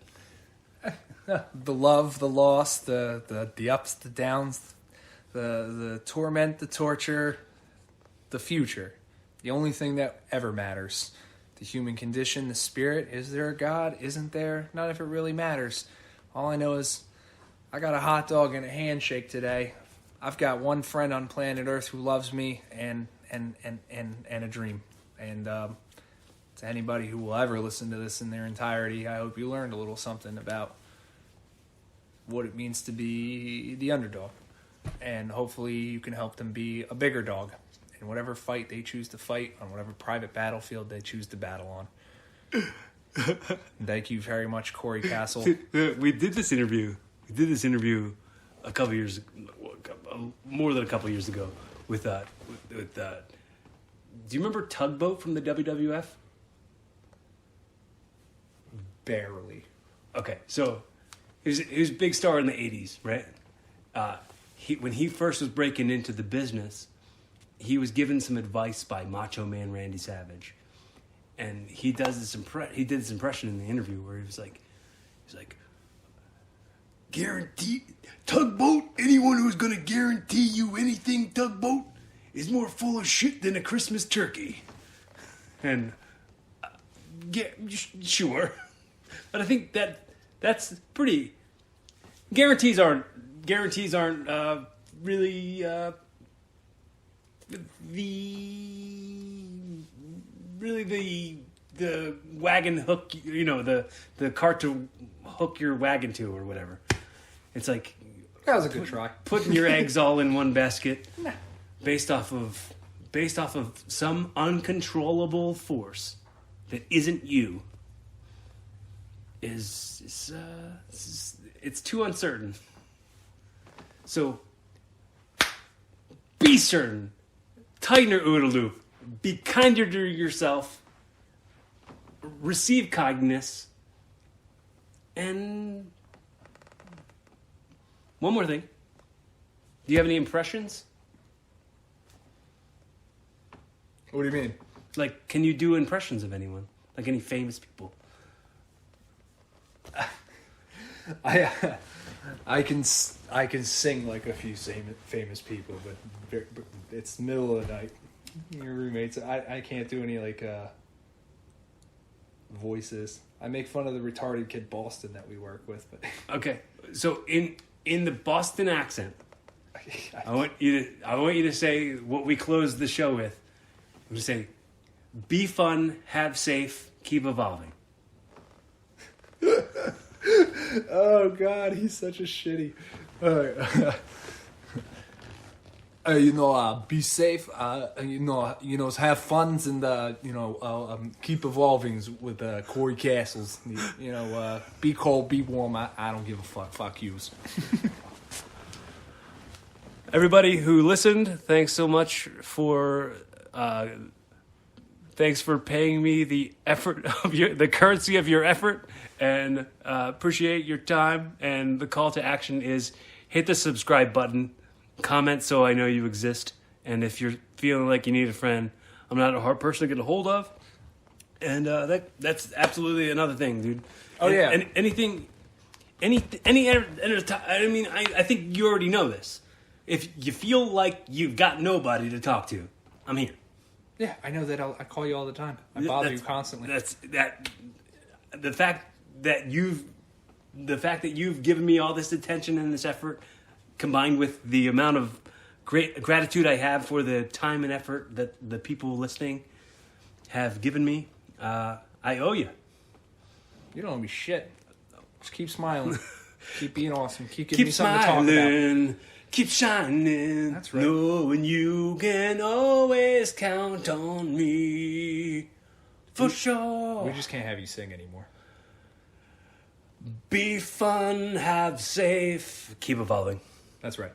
Speaker 3: The love, the loss, the ups, the downs, the torment, the torture, the future. The only thing that ever matters. The human condition, the spirit. Is there a God? Isn't there? Not if it really matters. All I know is I got a hot dog and a handshake today. I've got one friend on planet Earth who loves me and a dream. And to anybody who will ever listen to this in their entirety, I hope you learned a little something about what it means to be the underdog. And hopefully you can help them be a bigger dog in whatever fight they choose to fight, on whatever private battlefield they choose to battle on. Thank you very much, Corey Castle.
Speaker 1: We did this interview a couple years, more than a couple years ago with do you remember Tugboat from the WWF?
Speaker 3: Barely.
Speaker 1: Okay, so he was a big star in the 80s, right? When he first was breaking into the business, he was given some advice by Macho Man Randy Savage. And he did this impression in the interview where he's like, guarantee Tugboat, anyone who's going to guarantee you anything, Tugboat, is more full of shit than a Christmas turkey. And yeah, sure. But I think that's pretty. Guarantees aren't really the wagon hook, the cart to hook your wagon to or whatever. It's like
Speaker 3: That was a good try.
Speaker 1: Putting your eggs all in one basket based off of some uncontrollable force that isn't you is it's too uncertain. So be certain. Tighten your OODA loop. Be kinder to yourself. Receive kindness. And one more thing. Do you have any impressions?
Speaker 3: What do you mean?
Speaker 1: Like, can you do impressions of anyone? Like any famous people?
Speaker 3: I can sing like a few famous people, but it's the middle of the night. Your roommates, I can't do any like voices. I make fun of the retarded kid Boston that we work with, but
Speaker 1: okay. So in the Boston accent, I want you to say what we closed the show with. I'm going to say, be fun, have safe, keep evolving.
Speaker 3: Oh God, he's such a shitty. Be safe. Have funs and keep evolving with Corey Castles. Be cold, be warm. I don't give a fuck. Fuck yous.
Speaker 1: Everybody who listened, thanks so much for. Thanks for paying me the effort of the currency of your effort, and appreciate your time. And the call to action is hit the subscribe button, comment so I know you exist, and if you're feeling like you need a friend, I'm not a hard person to get a hold of, and that's absolutely another thing, dude.
Speaker 3: Oh yeah,
Speaker 1: and anything. I mean, I think you already know this. If you feel like you've got nobody to talk to, I'm here.
Speaker 3: Yeah, I know that. I call you all the time. I bother you constantly.
Speaker 1: The fact that you've given me all this attention and this effort, combined with the amount of great gratitude I have for the time and effort that the people listening have given me. I owe you.
Speaker 3: You don't owe me shit. Just keep smiling. Keep being awesome. Keep giving me something to talk about.
Speaker 1: Smiling. Keep shining.
Speaker 3: That's right.
Speaker 1: Knowing you can always count on me. For sure.
Speaker 3: We just can't have you sing anymore.
Speaker 1: Be fun, have safe. Keep evolving.
Speaker 3: That's right.